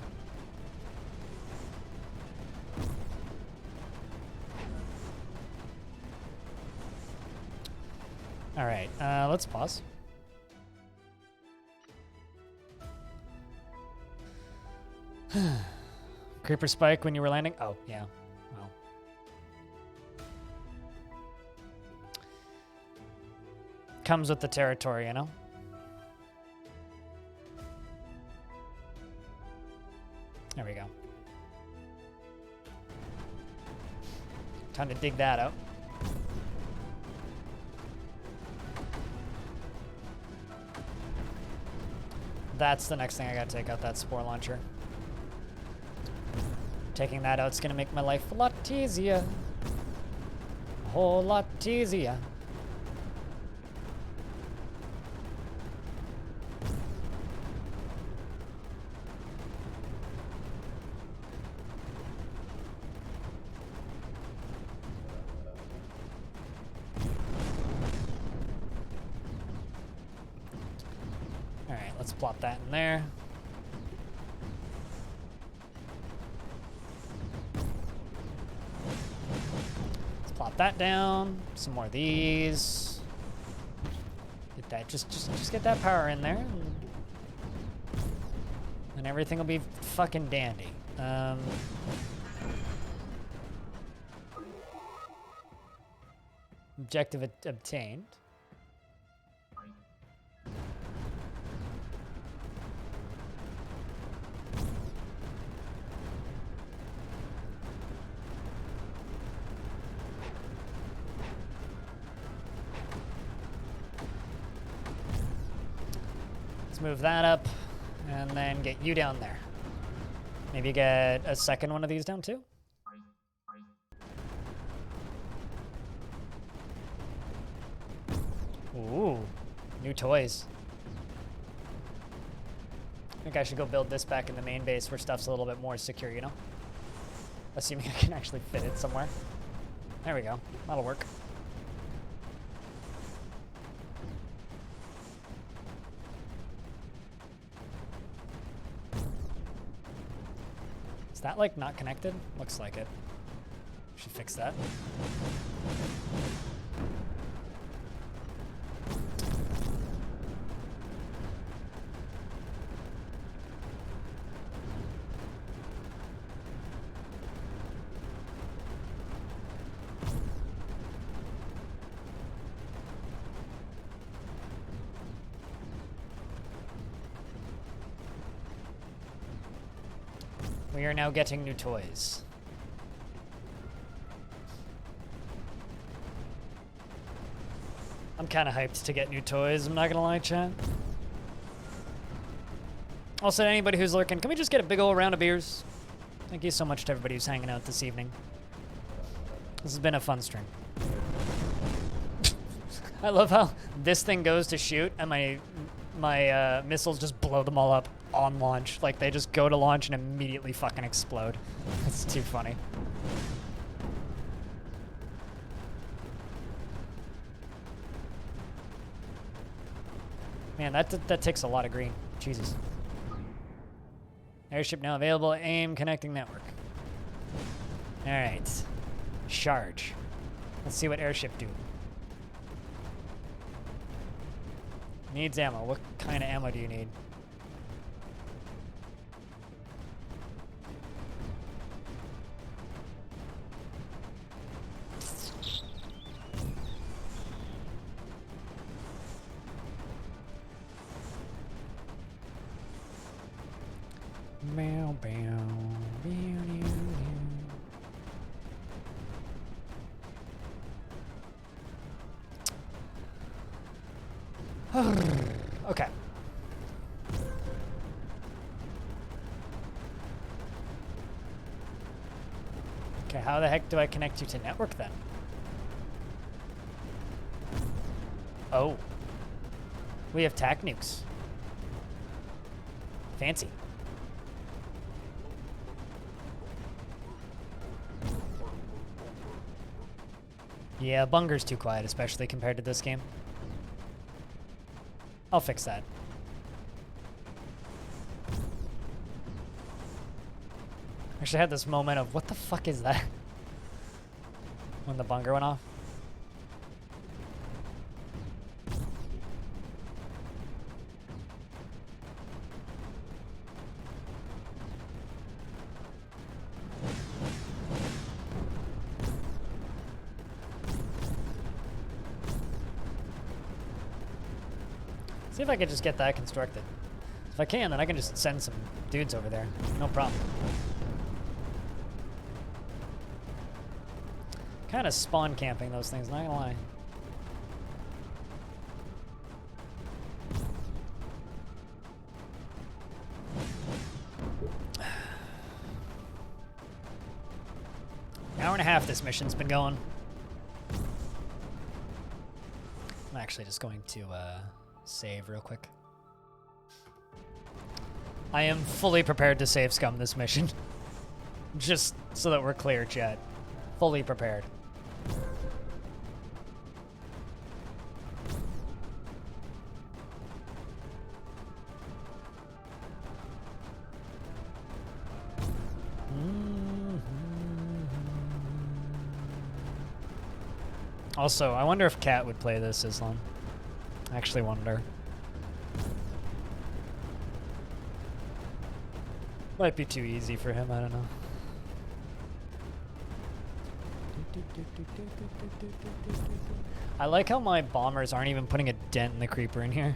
S1: All right, let's pause. Creeper spike when you were landing? Oh, yeah. Well. Comes with the territory, you know? There we go. Time to dig that out. That's the next thing I gotta take out, that spore launcher. Taking that out is gonna make my life a lot easier. A whole lot easier. All right, let's plop that in there. Plop that down. Some more of these. Get that. Just get that power in there, and everything will be fucking dandy. Objective obtained. Let's move that up and then get you down there. Maybe get a second one of these down too? Ooh, new toys. I think I should go build this back in the main base where stuff's a little bit more secure, you know? Assuming I can actually fit it somewhere. There we go. That'll work. Is that, like, not connected? Looks like it. Should fix that. We are now getting new toys. I'm kind of hyped to get new toys, I'm not gonna lie, chat. Also, to anybody who's lurking, can we just get a big old round of beers? Thank you so much to everybody who's hanging out this evening. This has been a fun stream. I love how this thing goes to shoot and my missiles just blow them all up on launch. Like, they just go to launch and immediately fucking explode. It's too funny. Man, that takes a lot of green. Jesus. Airship now available. AIM connecting network. Alright. Charge. Let's see what airship do. Needs ammo. What kind of ammo do you need? Meow, meow, meow, meow, meow. Okay. Okay, how the heck do I connect you to network then? Oh. We have TAC nukes. Fancy. Yeah, Bunger's too quiet, especially compared to this game. I'll fix that. Actually, I had this moment of, what the fuck is that? When the Bunger went off. See if I can just get that constructed. If I can, then I can just send some dudes over there. No problem. Kind of spawn camping those things, not gonna lie. Hour and a half this mission's been going. I'm actually just going to save real quick. I am fully prepared to save scum this mission. Just so that we're clear, chat. Fully prepared. Also, I wonder if Cat would play this Islam. I actually wonder. Might be too easy for him, I don't know. I like how my bombers aren't even putting a dent in the creeper in here.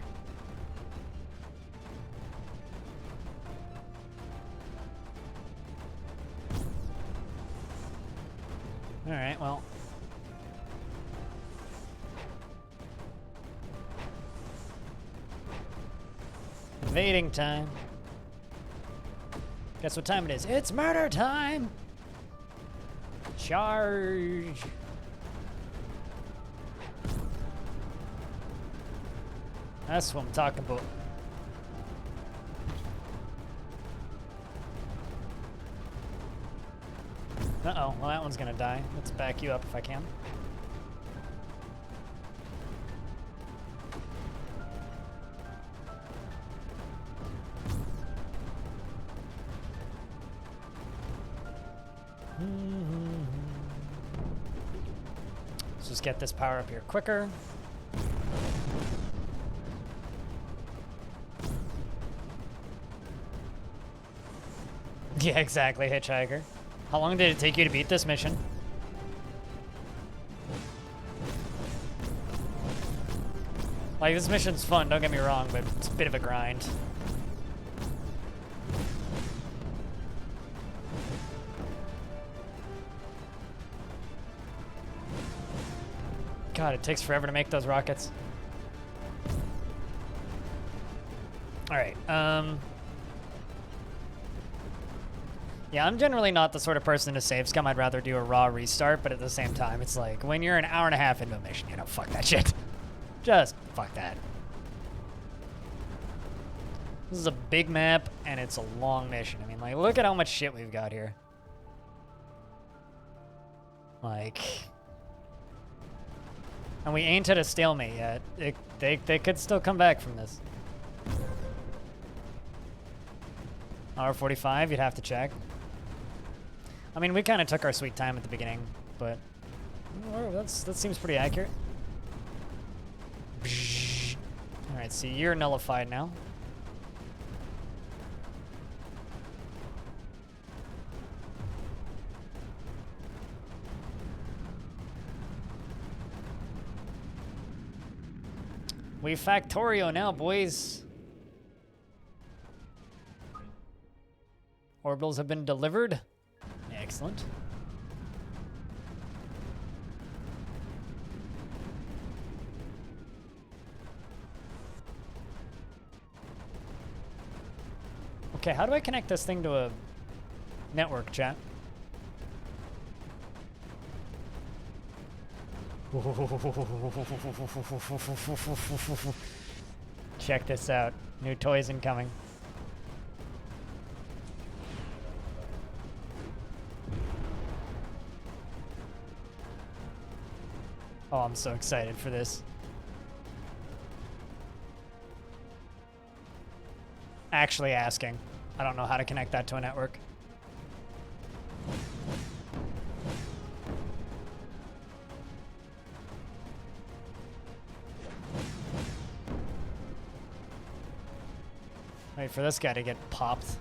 S1: Alright, well. Invading time. Guess what time it is? It's murder time! Charge! That's what I'm talking about. Uh-oh, well that one's gonna die. Let's back you up if I can. Let's just get this power up here quicker. Yeah, exactly, Hitchhiker. How long did it take you to beat this mission? Like, this mission's fun, don't get me wrong, but it's a bit of a grind. God, it takes forever to make those rockets. Alright, yeah, I'm generally not the sort of person to save scum. I'd rather do a raw restart, but at the same time, it's like, when you're an hour and a half into a mission, you know, fuck that shit. Just fuck that. This is a big map, and it's a long mission. I mean, like, look at how much shit we've got here. Like... And we ain't at a stalemate yet. They could still come back from this. Hour 45, you'd have to check. I mean, we kind of took our sweet time at the beginning, but that seems pretty accurate. All right, see, you're nullified now. We Factorio now, boys. Orbitals have been delivered. Excellent. Okay, how do I connect this thing to a network, chat? Check this out. New toys incoming. Oh, I'm so excited for this. Actually asking. I don't know how to connect that to a network. Wait for this guy to get popped.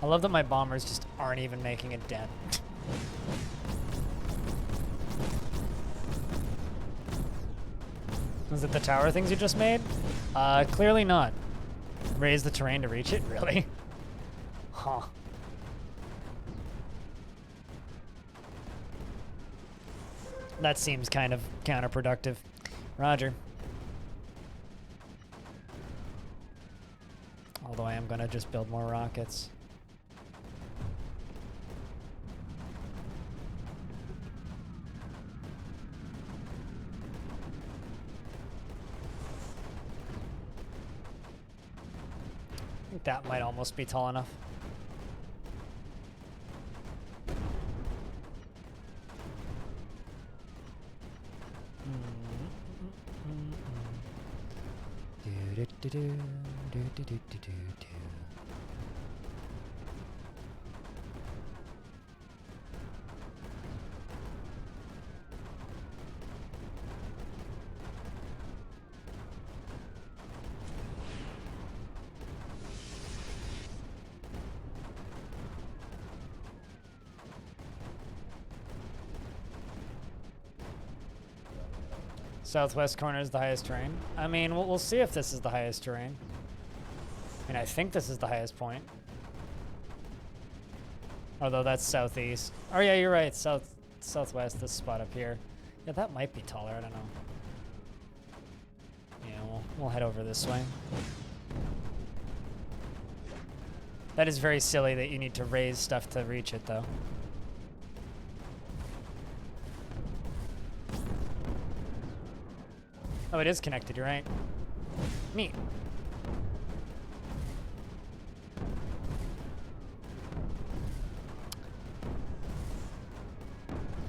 S1: I love that my bombers just aren't even making a dent. Was it the tower things you just made? Clearly not. Raise the terrain to reach it? Really? Huh. That seems kind of counterproductive. Roger. Although I am gonna just build more rockets. I think that might almost be tall enough. Southwest corner is the highest terrain. I mean, we'll see if this is the highest terrain. And I think this is the highest point. Although that's southeast. Oh yeah, you're right. Southwest, this spot up here. Yeah, that might be taller. I don't know. Yeah, we'll head over this way. That is very silly that you need to raise stuff to reach it, though. Oh, it is connected. You're right. Neat.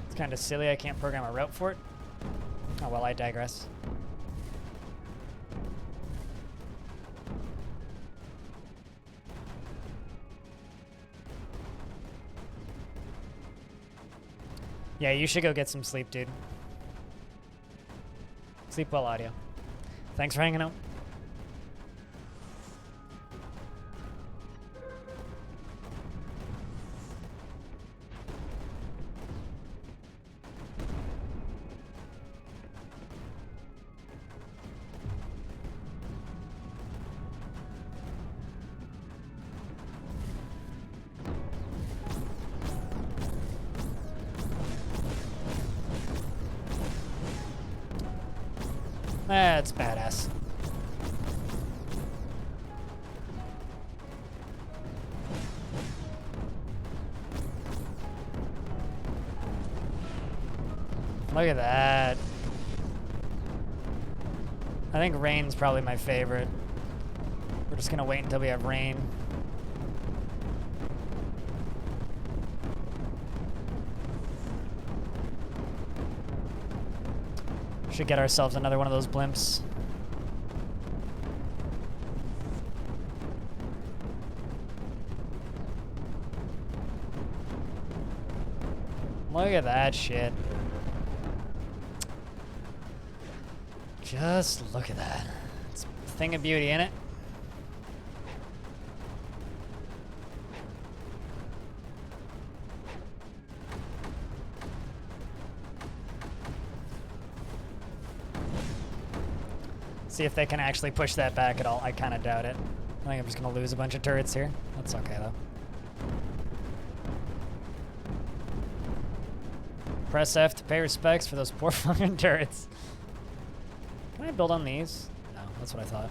S1: It's kind of silly I can't program a route for it. Oh, well, I digress. Yeah, you should go get some sleep, dude. Sleep well, audio. Thanks for hanging out. That's badass. Look at that. I think rain's probably my favorite. We're just gonna wait until we have rain. Should get ourselves another one of those blimps. Look at that shit. Just look at that. It's a thing of beauty, innit? See if they can actually push that back at all. I kind of doubt it. I think I'm just going to lose a bunch of turrets here. That's okay, though. Press F to pay respects for those poor fucking turrets. Can I build on these? No, that's what I thought.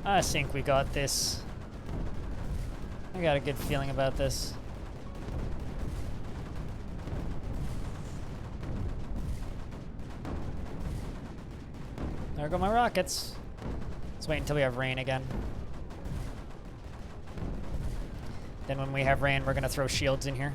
S1: I think we got this. I got a good feeling about this. There go my rockets. Let's wait until we have rain again. Then when we have rain, we're gonna throw shields in here.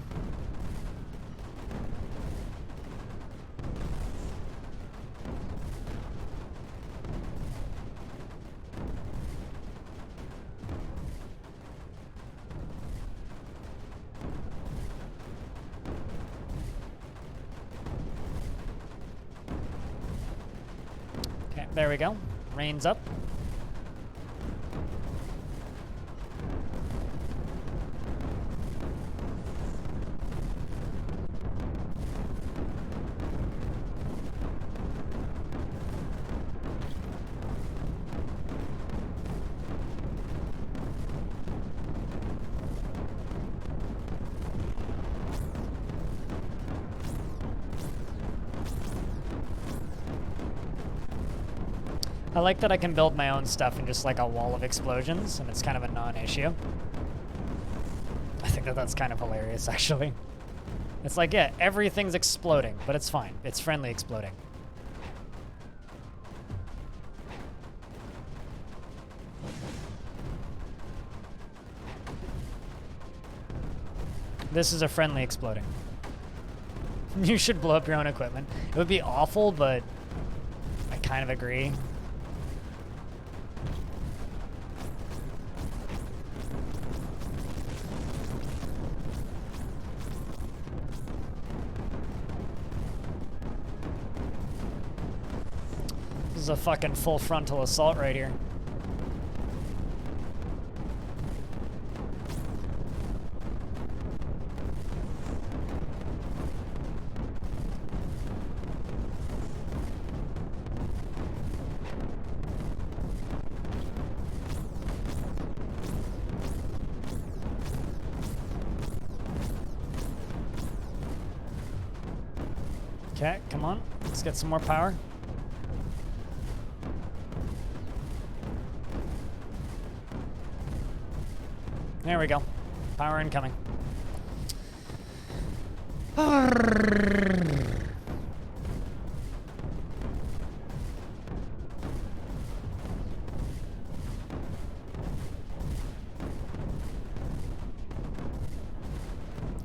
S1: There we go. Rain's up. I like that I can build my own stuff in just like a wall of explosions, and it's kind of a non-issue. I think that that's kind of hilarious, actually. It's like, yeah, everything's exploding, but it's fine. It's friendly exploding. This is a friendly exploding. You should blow up your own equipment. It would be awful, but I kind of agree. a fucking full frontal assault right here. Okay, come on. Let's get some more power. There we go. Power incoming.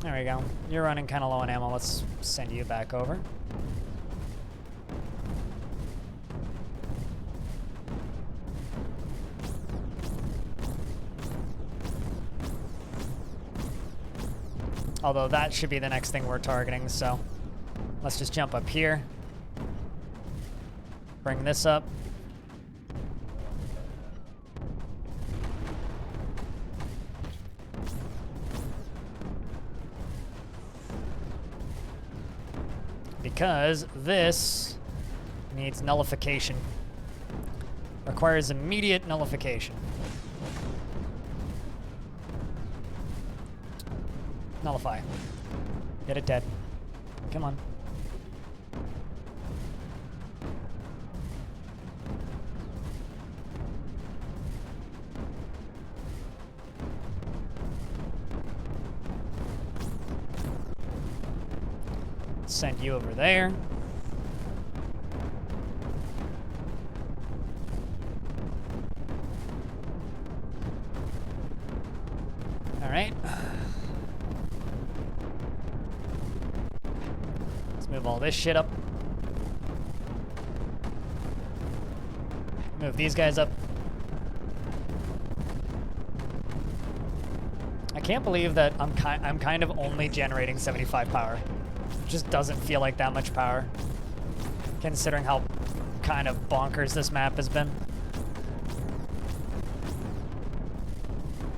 S1: There we go. You're running kind of low on ammo. Let's send you back over. Although that should be the next thing we're targeting, so let's just jump up here. Bring this up. Because this needs nullification. Requires immediate nullification. Nullify. Get it dead. Come on. Send you over there. All right. Let's move all this shit up. Move these guys up. I can't believe that I'm kind of only generating 75 power. Just doesn't feel like that much power, considering how kind of bonkers this map has been.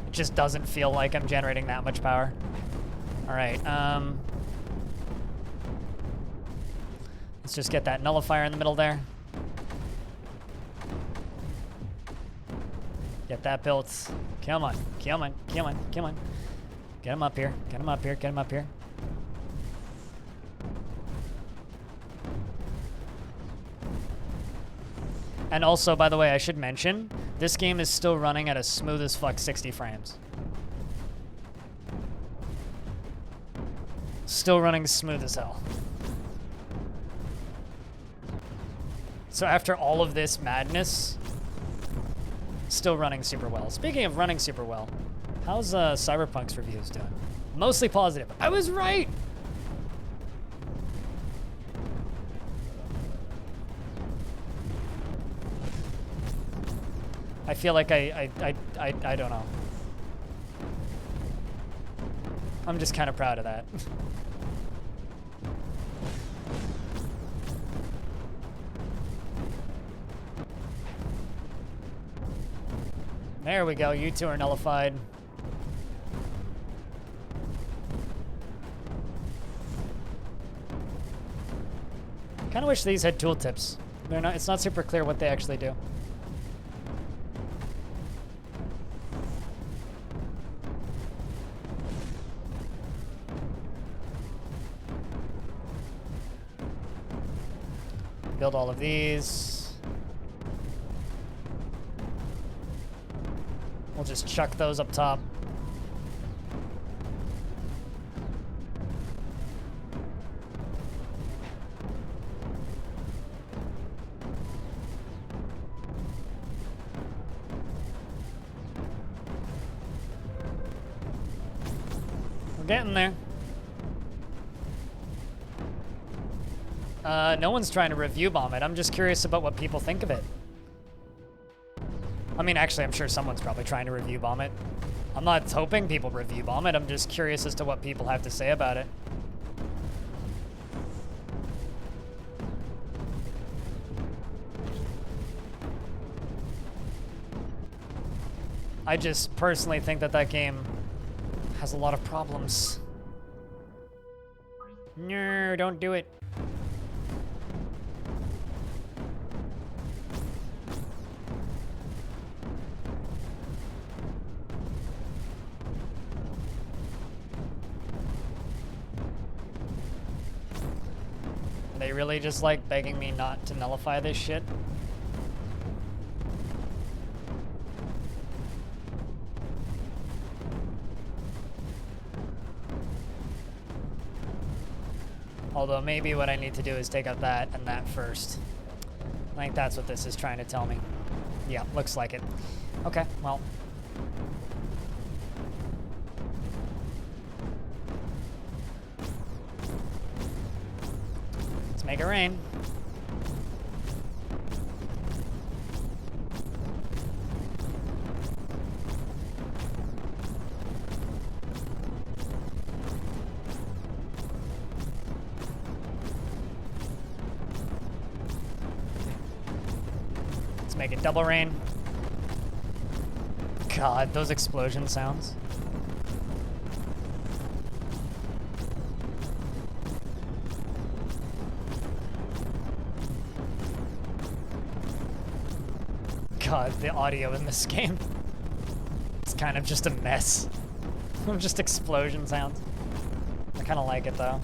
S1: It just doesn't feel like I'm generating that much power. All right, let's just get that nullifier in the middle there. Get that built. Come on, come on, come on, come on. Get him up here, get him up here, get him up here. And also, by the way, I should mention, this game is still running at a smooth as fuck 60 frames. Still running smooth as hell. So after all of this madness, still running super well. Speaking of running super well, how's Cyberpunk's reviews doing? Mostly positive. I was right! I feel like I don't know. I'm just kind of proud of that. There we go, you two are nullified. Kind of wish these had tooltips. They're not, it's not super clear what they actually do. Build all of these. We'll just chuck those up top. We're getting there. No one's trying to review bomb it. I'm just curious about what people think of it. I mean, actually, I'm sure someone's probably trying to review bomb it. I'm not hoping people review bomb it. I'm just curious as to what people have to say about it. I just personally think that that game has a lot of problems. No, don't do it. Are they really just like begging me not to nullify this shit? Although maybe what I need to do is take out that and that first. I think that's what this is trying to tell me. Yeah, looks like it. Okay, well. Let's make it rain. Make it double rain. God, those explosion sounds. God, the audio in this game. It's kind of just a mess. Just explosion sounds. I kind of like it though.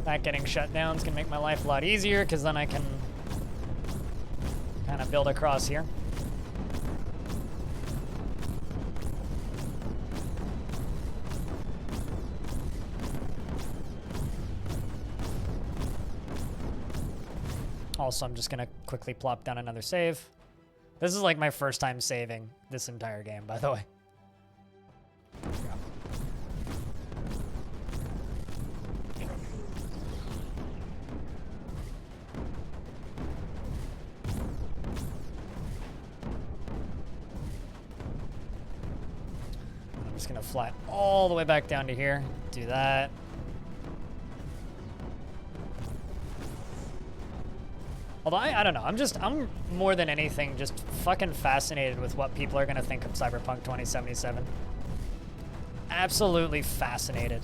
S1: That getting shut down is gonna make my life a lot easier because then I can kind of build across here. Also, I'm just gonna quickly plop down another save. This is like my first time saving this entire game, by the way. I'm just gonna fly all the way back down to here. Do that. Although I don't know, I'm more than anything just fucking fascinated with what people are gonna think of Cyberpunk 2077. Absolutely fascinated.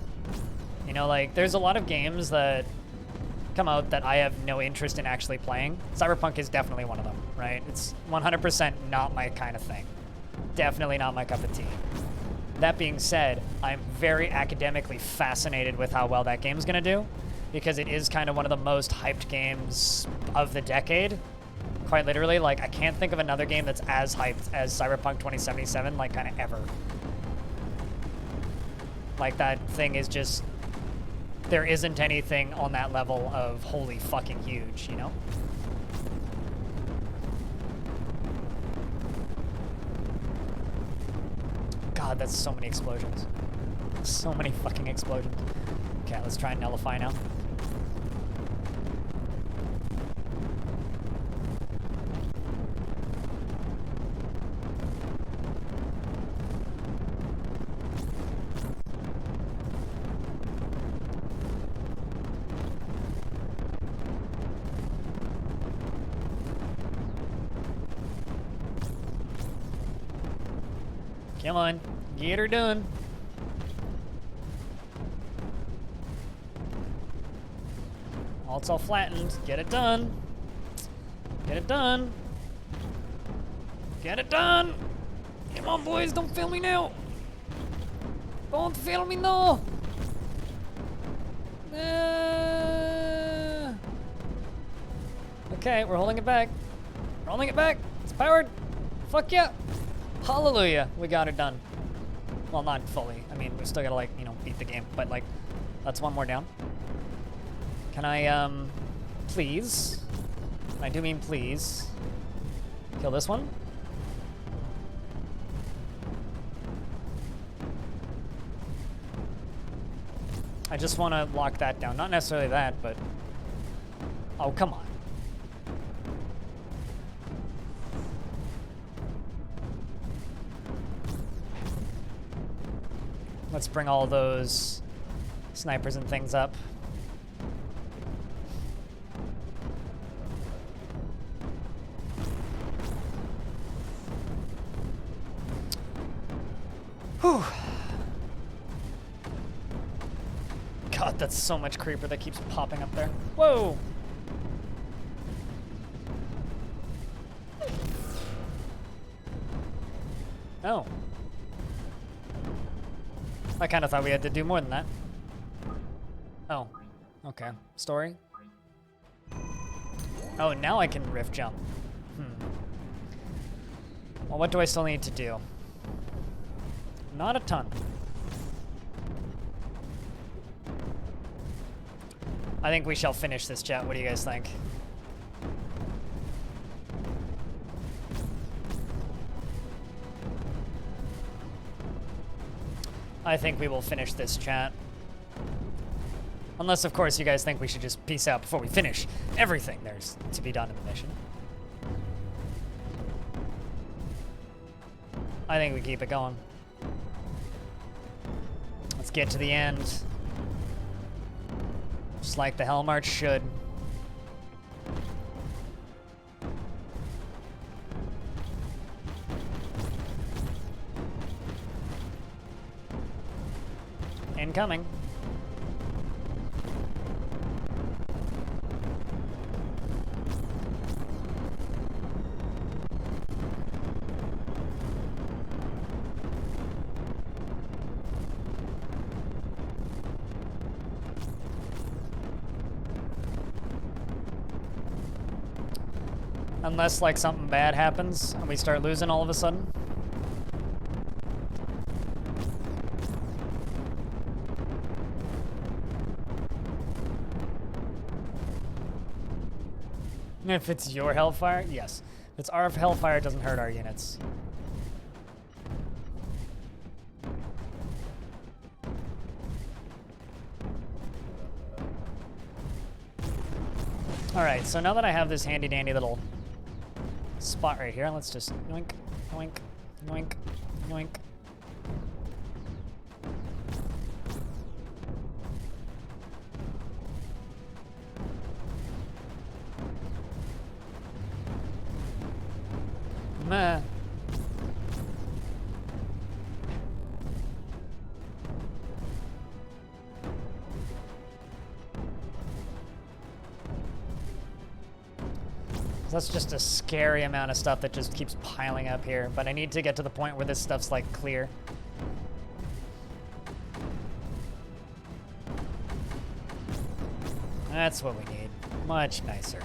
S1: You know, like, there's a lot of games that come out that I have no interest in actually playing. Cyberpunk is definitely one of them, right? It's 100% not my kind of thing. Definitely not my cup of tea. That being said, I'm very academically fascinated with how well that game's gonna do, because it is kind of one of the most hyped games of the decade. Quite literally, like, I can't think of another game that's as hyped as Cyberpunk 2077, like, kind of ever. Like, that thing is just, there isn't anything on that level of holy fucking huge, you know? God, that's so many explosions. So many fucking explosions. Okay, let's try and nullify now. Come on, get her done. It's all flattened. Get it done. Get it done. Get it done. Come on, boys, don't fail me now. Don't fail me now. Okay, we're holding it back. We're holding it back. It's powered. Fuck yeah. Hallelujah. We got it done. Well, not fully. I mean, we still gotta, like, you know, beat the game. But, like, that's one more down. Can I, please? I do mean please. Kill this one. I just want to lock that down. Not necessarily that, but Oh, come on. Let's bring all those snipers and things up. Whew. God, that's so much creeper that keeps popping up there. Whoa! Oh. I kind of thought we had to do more than that. Oh. Okay. Story? Oh, now I can rift jump. Well, what do I still need to do? Not a ton. I think we shall finish this, chat. What do you guys think? I think we will finish this, chat. Unless, of course, you guys think we should just peace out before we finish everything there's to be done in the mission. I think we keep it going. Let's get to the end. Just like the Hell March should. Incoming. Unless, like, something bad happens and we start losing all of a sudden. If it's your Hellfire, yes. If it's our Hellfire, it doesn't hurt our units. Alright, so now that I have this handy dandy little spot right here, let's just yoink, yoink, yoink, yoink. Meh. That's just a scary amount of stuff that just keeps piling up here, but I need to get to the point where this stuff's like clear. That's what we need. Much nicer.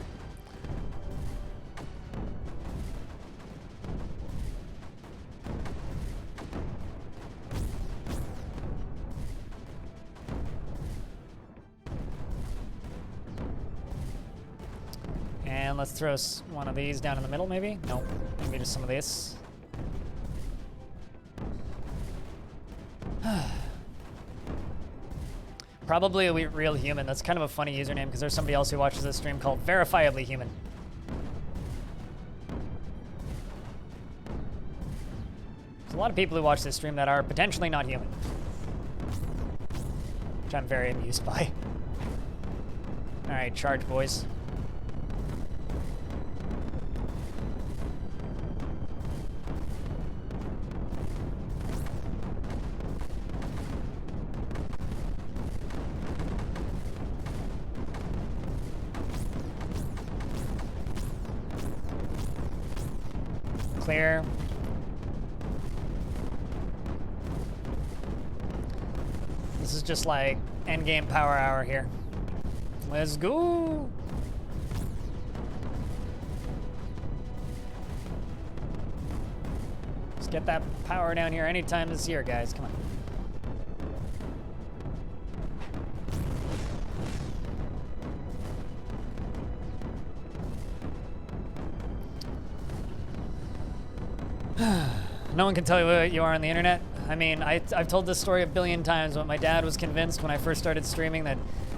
S1: And let's throw one of these down in the middle, maybe? Nope. Maybe just some of this. Probably a real human. That's kind of a funny username because there's somebody else who watches this stream called Verifiably Human. There's a lot of people who watch this stream that are potentially not human, which I'm very amused by. All right, charge, boys. Clear. This is just like endgame power hour here. Let's go. Let's get that power down here anytime this year, guys. Come on. No one can tell you what you are on the internet. I mean, I've told this story a billion times, but my dad was convinced when I first started streaming that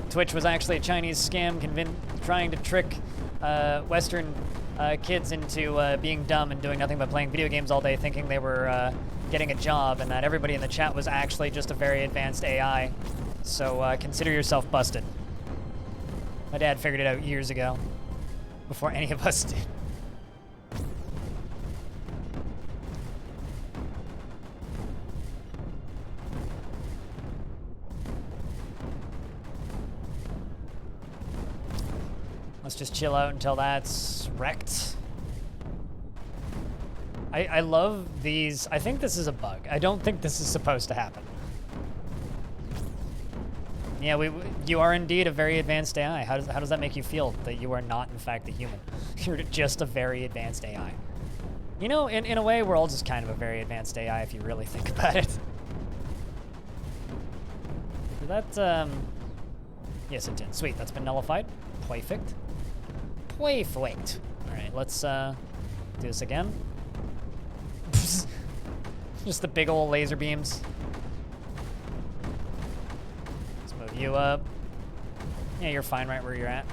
S1: Twitch was actually a Chinese scam trying to trick Western kids into being dumb and doing nothing but playing video games all day, thinking they were getting a job, and that everybody in the chat was actually just a very advanced AI. So consider yourself busted. My dad figured it out years ago, before any of us did. Let's just chill out until that's wrecked. I love these. I think this is a bug. I don't think this is supposed to happen. Yeah, you are indeed a very advanced AI. How does that make you feel, that you are not, in fact, a human? You're just a very advanced AI. You know, in a way, we're all just kind of a very advanced AI if you really think about it. That, yes, it did. Sweet, that's been nullified. Perfect. Perfect. All right, let's do this again. Just the big old laser beams. Let's move you up. Yeah, you're fine right where you're at.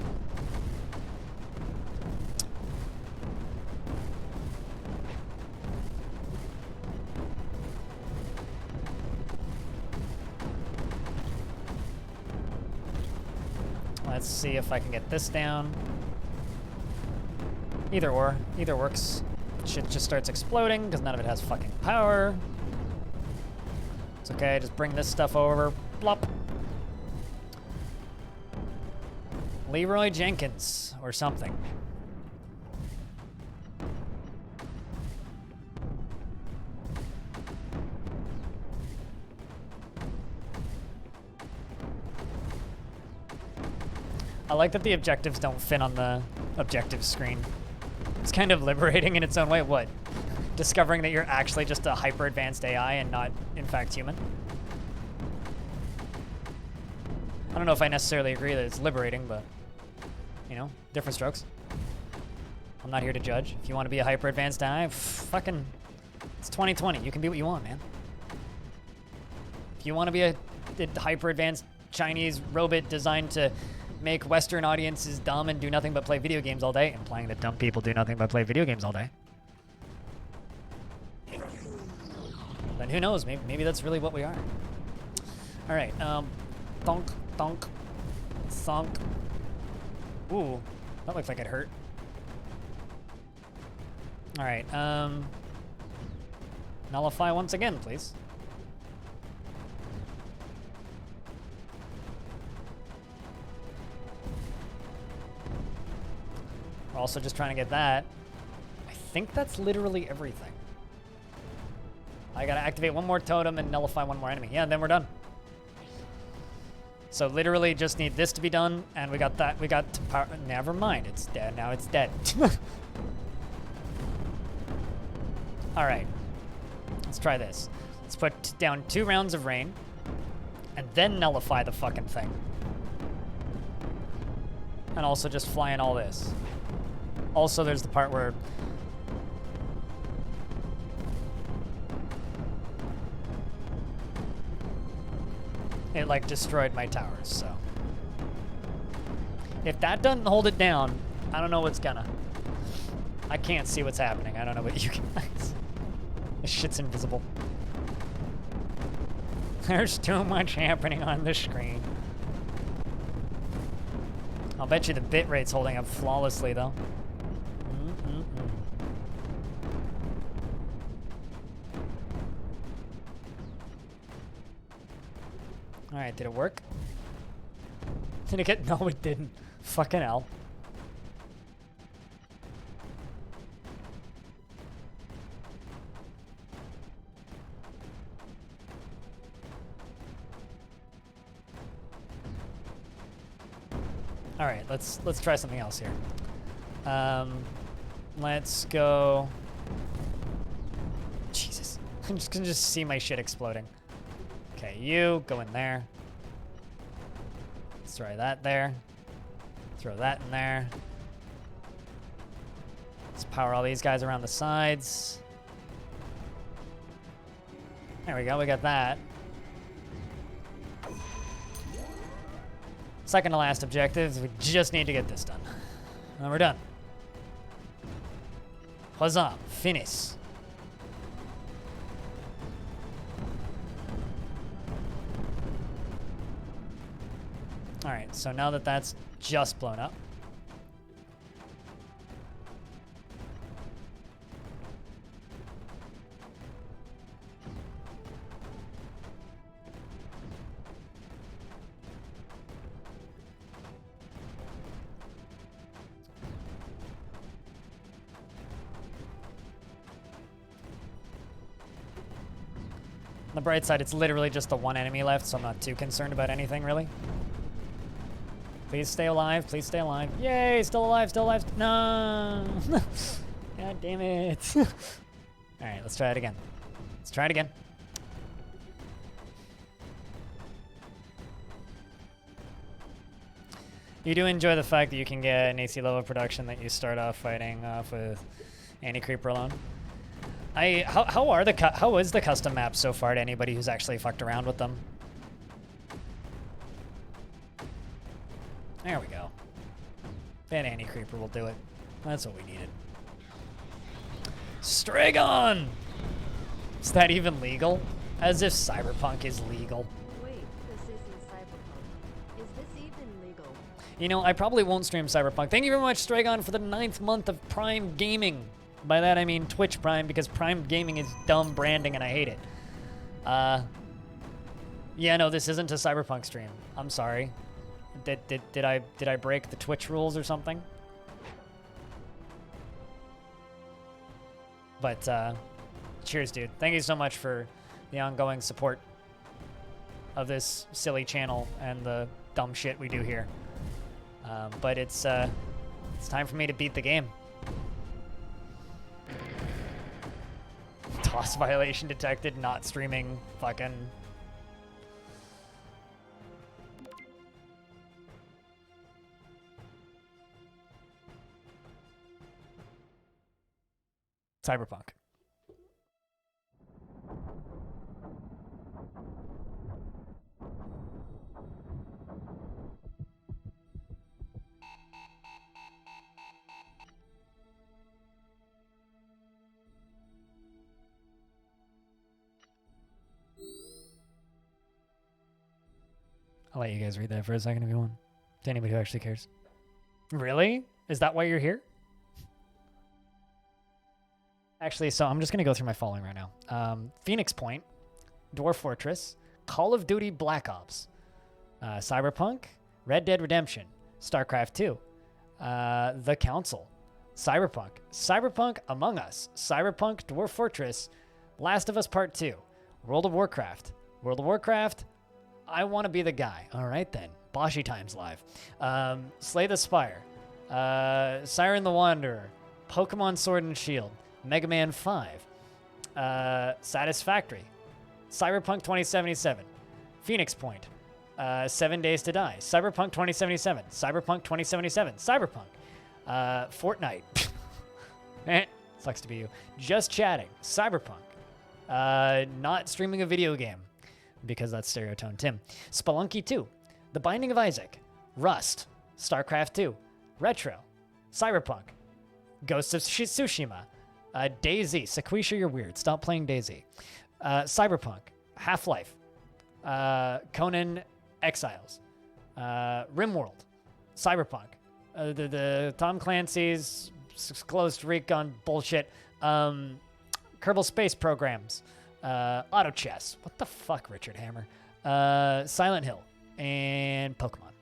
S1: Let's see if I can get this down. Either or. Either works. Shit just starts exploding because none of it has fucking power. It's okay, just bring this stuff over. Blop. Leroy Jenkins or something. I like that the objectives don't fit on the objectives screen. It's kind of liberating in its own way. What? Discovering that you're actually just a hyper-advanced AI and not, in fact, human? I don't know if I necessarily agree that it's liberating, but, you know, different strokes. I'm not here to judge. If you want to be a hyper-advanced AI, fucking, it's 2020. You can be what you want, man. If you want to be a hyper-advanced Chinese robot designed to make Western audiences dumb and do nothing but play video games all day, implying that dumb people do nothing but play video games all day, then who knows? Maybe that's really what we are. All right, thunk, thunk, thunk. Ooh, that looked like it hurt. All right, nullify once again, please. We're also just trying to get that. I think that's literally everything. I gotta activate one more totem and nullify one more enemy. Yeah, and then we're done. So literally just need this to be done, and we got that. We got to power. Never mind, it's dead. Now it's dead. All right, let's try this. Let's put down 2 rounds of rain, and then nullify the fucking thing. And also just fly in all this. Also, there's the part where it like destroyed my towers, so if that doesn't hold it down, I don't know what's gonna. I can't see what's happening. I don't know what you guys. This shit's invisible. There's too much happening on the screen. I'll bet you the bit rate's holding up flawlessly though. All right, did it work? Did it get? No, it didn't. Fucking hell. All right, let's try something else here. Let's go. Jesus, I'm just gonna see my shit exploding. Okay, you go in there. Let's try that there. Throw that in there. Let's power all these guys around the sides. There we go, we got that. Second to last objective. We just need to get this done. And we're done. Huzzah. Finis. Alright, so now that that's just blown up. On the bright side, it's literally just the one enemy left, so I'm not too concerned about anything, really. Please stay alive. Please stay alive. Yay, still alive, still alive. No. God damn it. All right, let's try it again. Let's try it again. You do enjoy the fact that you can get an AC level production that you start off fighting off with Anti-Creeper alone. How is the custom map so far to anybody who's actually fucked around with them? There we go. That Anti-Creeper will do it. That's what we needed. Stragon! Is that even legal? As if Cyberpunk is legal.
S2: Wait, this isn't Cyberpunk. Is this even legal?
S1: You know, I probably won't stream Cyberpunk. Thank you very much, Stragon, for the 9th month of Prime Gaming. By that I mean Twitch Prime, because Prime Gaming is dumb branding and I hate it. Yeah, no, this isn't a Cyberpunk stream. I'm sorry. Did I break the Twitch rules or something? But cheers, dude. Thank you so much for the ongoing support of this silly channel and the dumb shit we do here. But it's time for me to beat the game. DOS violation detected, not streaming fucking... Cyberpunk. I'll let you guys read that for a second if you want. To anybody who actually cares. Really? Is that why you're here? Actually, so I'm just going to go through my following right now. Phoenix Point, Dwarf Fortress, Call of Duty Black Ops, Cyberpunk, Red Dead Redemption, StarCraft 2, The Council, Cyberpunk, Cyberpunk Among Us, Cyberpunk Dwarf Fortress, Last of Us Part 2, World of Warcraft, I Want to Be the Guy. All right, then. Boshy Times Live. Slay the Spire. Siren the Wanderer. Pokemon Sword and Shield. Mega Man 5. Satisfactory. Cyberpunk 2077. Phoenix Point. 7 Days to Die. Cyberpunk 2077. Cyberpunk 2077. Cyberpunk. Fortnite. Sucks to be you. Just Chatting. Cyberpunk. Not streaming a video game. Because that's Stereotone Tim. Spelunky 2, The Binding of Isaac, Rust, StarCraft 2, Retro, Cyberpunk, Ghosts of Tsushima, DayZ, Sequisha, you're weird, stop playing DayZ, Cyberpunk, Half-Life, Conan Exiles, RimWorld, Cyberpunk, the Tom Clancy's closed recon bullshit, Kerbal Space Programs, Auto Chess. What the fuck, Richard Hammer? Silent Hill. And Pokemon.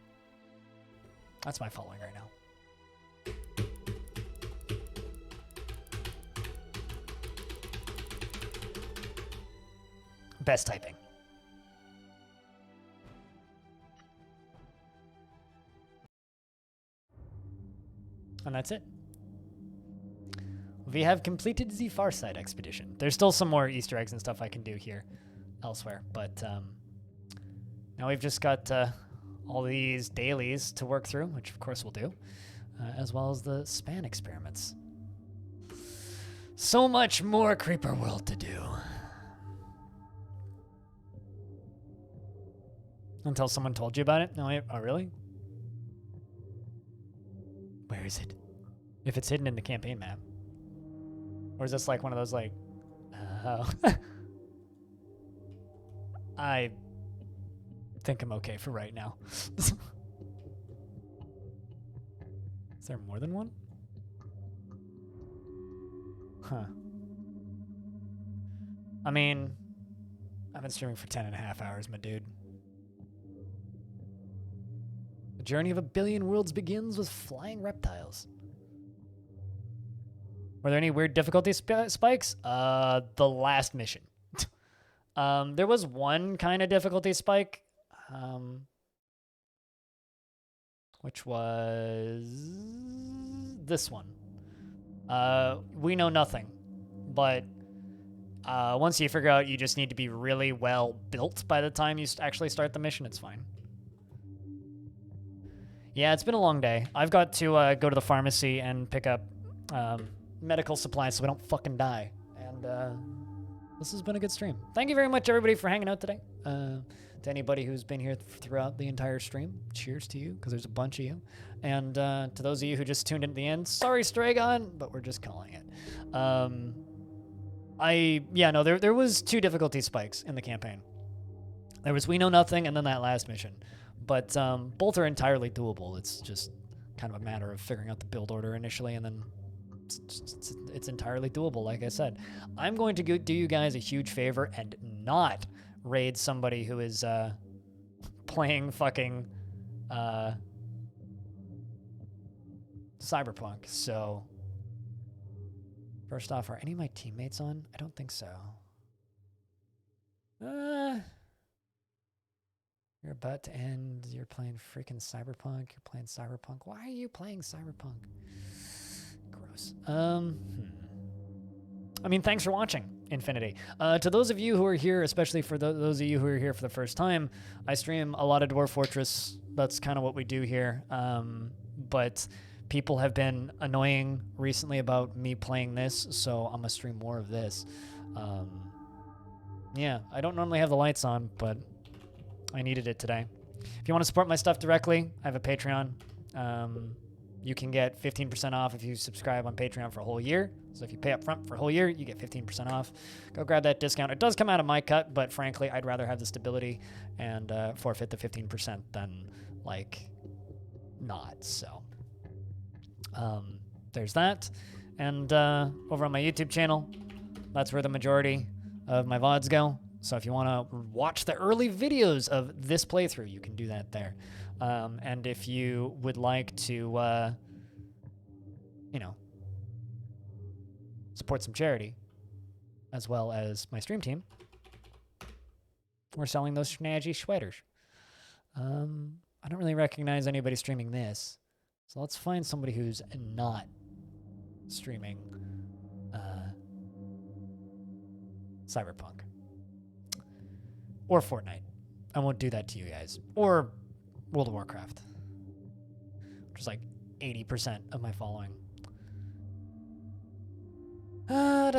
S1: That's my following right now. Best typing. And that's it. We have completed the Farside expedition. There's still some more Easter eggs and stuff I can do here elsewhere, but now we've just got all these dailies to work through, which of course we'll do, as well as the span experiments. So much more Creeper World to do. Until someone told you about it? No, oh really? Where is it? If it's hidden in the campaign map. Or is this like one of those like... Oh. I think I'm okay for right now. Is there more than one? Huh. I mean, I've been streaming for 10.5 hours, my dude. The journey of a billion worlds begins with flying reptiles. Were there any weird difficulty spikes? The last mission. There was one kind of difficulty spike, which was this one. We know nothing, but once you figure out you just need to be really well built by the time you actually start the mission, it's fine. Yeah, it's been a long day. I've got to go to the pharmacy and pick up medical supplies so we don't fucking die. And this has been a good stream. Thank you very much, everybody, for hanging out today. To anybody who's been here throughout the entire stream, cheers to you, because there's a bunch of you. And to those of you who just tuned in at the end, sorry, Stragon, but we're just calling it. There was 2 difficulty spikes in the campaign. There was We Know Nothing and then that last mission. But both are entirely doable. It's just kind of a matter of figuring out the build order initially, and then it's entirely doable, like I said. I'm going to do you guys a huge favor and not raid somebody who is playing fucking Cyberpunk. So, first off, are any of my teammates on? I don't think so. You're about to end. You're playing freaking Cyberpunk. You're playing Cyberpunk. Why are you playing Cyberpunk? Gross. I mean, thanks for watching, Infinity. To those of you who are here, especially for those of you who are here for the first time, I stream a lot of Dwarf Fortress. That's kind of what we do here. But people have been annoying recently about me playing this, so I'm going to stream more of this. Yeah, I don't normally have the lights on, but I needed it today. If you want to support my stuff directly, I have a Patreon. You can get 15% off if you subscribe on Patreon for a whole year. So if you pay up front for a whole year, you get 15% off. Go grab that discount. It does come out of my cut, but frankly, I'd rather have the stability and forfeit the 15% than, like, not. So there's that. And over on my YouTube channel, that's where the majority of my VODs go. So if you want to watch the early videos of this playthrough, you can do that there. And if you would like to, support some charity, as well as my stream team, we're selling those snazzy sweaters. I don't really recognize anybody streaming this, so let's find somebody who's not streaming Cyberpunk. Or Fortnite. I won't do that to you guys. Or World of Warcraft. Which is like 80% of my following. I'm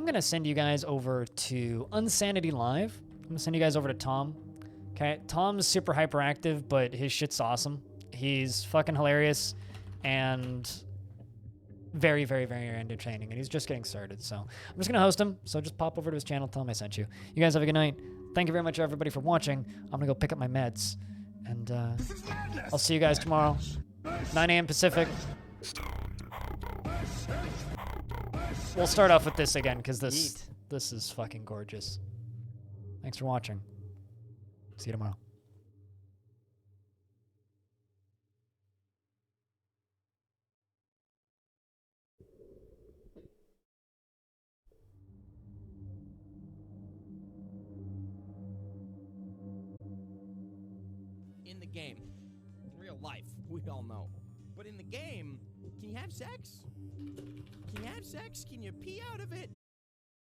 S1: going to send you guys over to Unsanity Live. I'm going to send you guys over to Tom. Okay, Tom's super hyperactive, but his shit's awesome. He's fucking hilarious and very, very, very entertaining, and he's just getting started. So I'm just going to host him, so just pop over to his channel, tell him I sent you. You guys have a good night. Thank you very much, everybody, for watching. I'm going to go pick up my meds, and I'll see you guys tomorrow, 9 a.m. Pacific. We'll start off with this again, because this is fucking gorgeous. Thanks for watching. See you tomorrow.
S3: In the game. In real life, we all know. But in the game, can you have sex? Can you have sex? Can you pee out of it?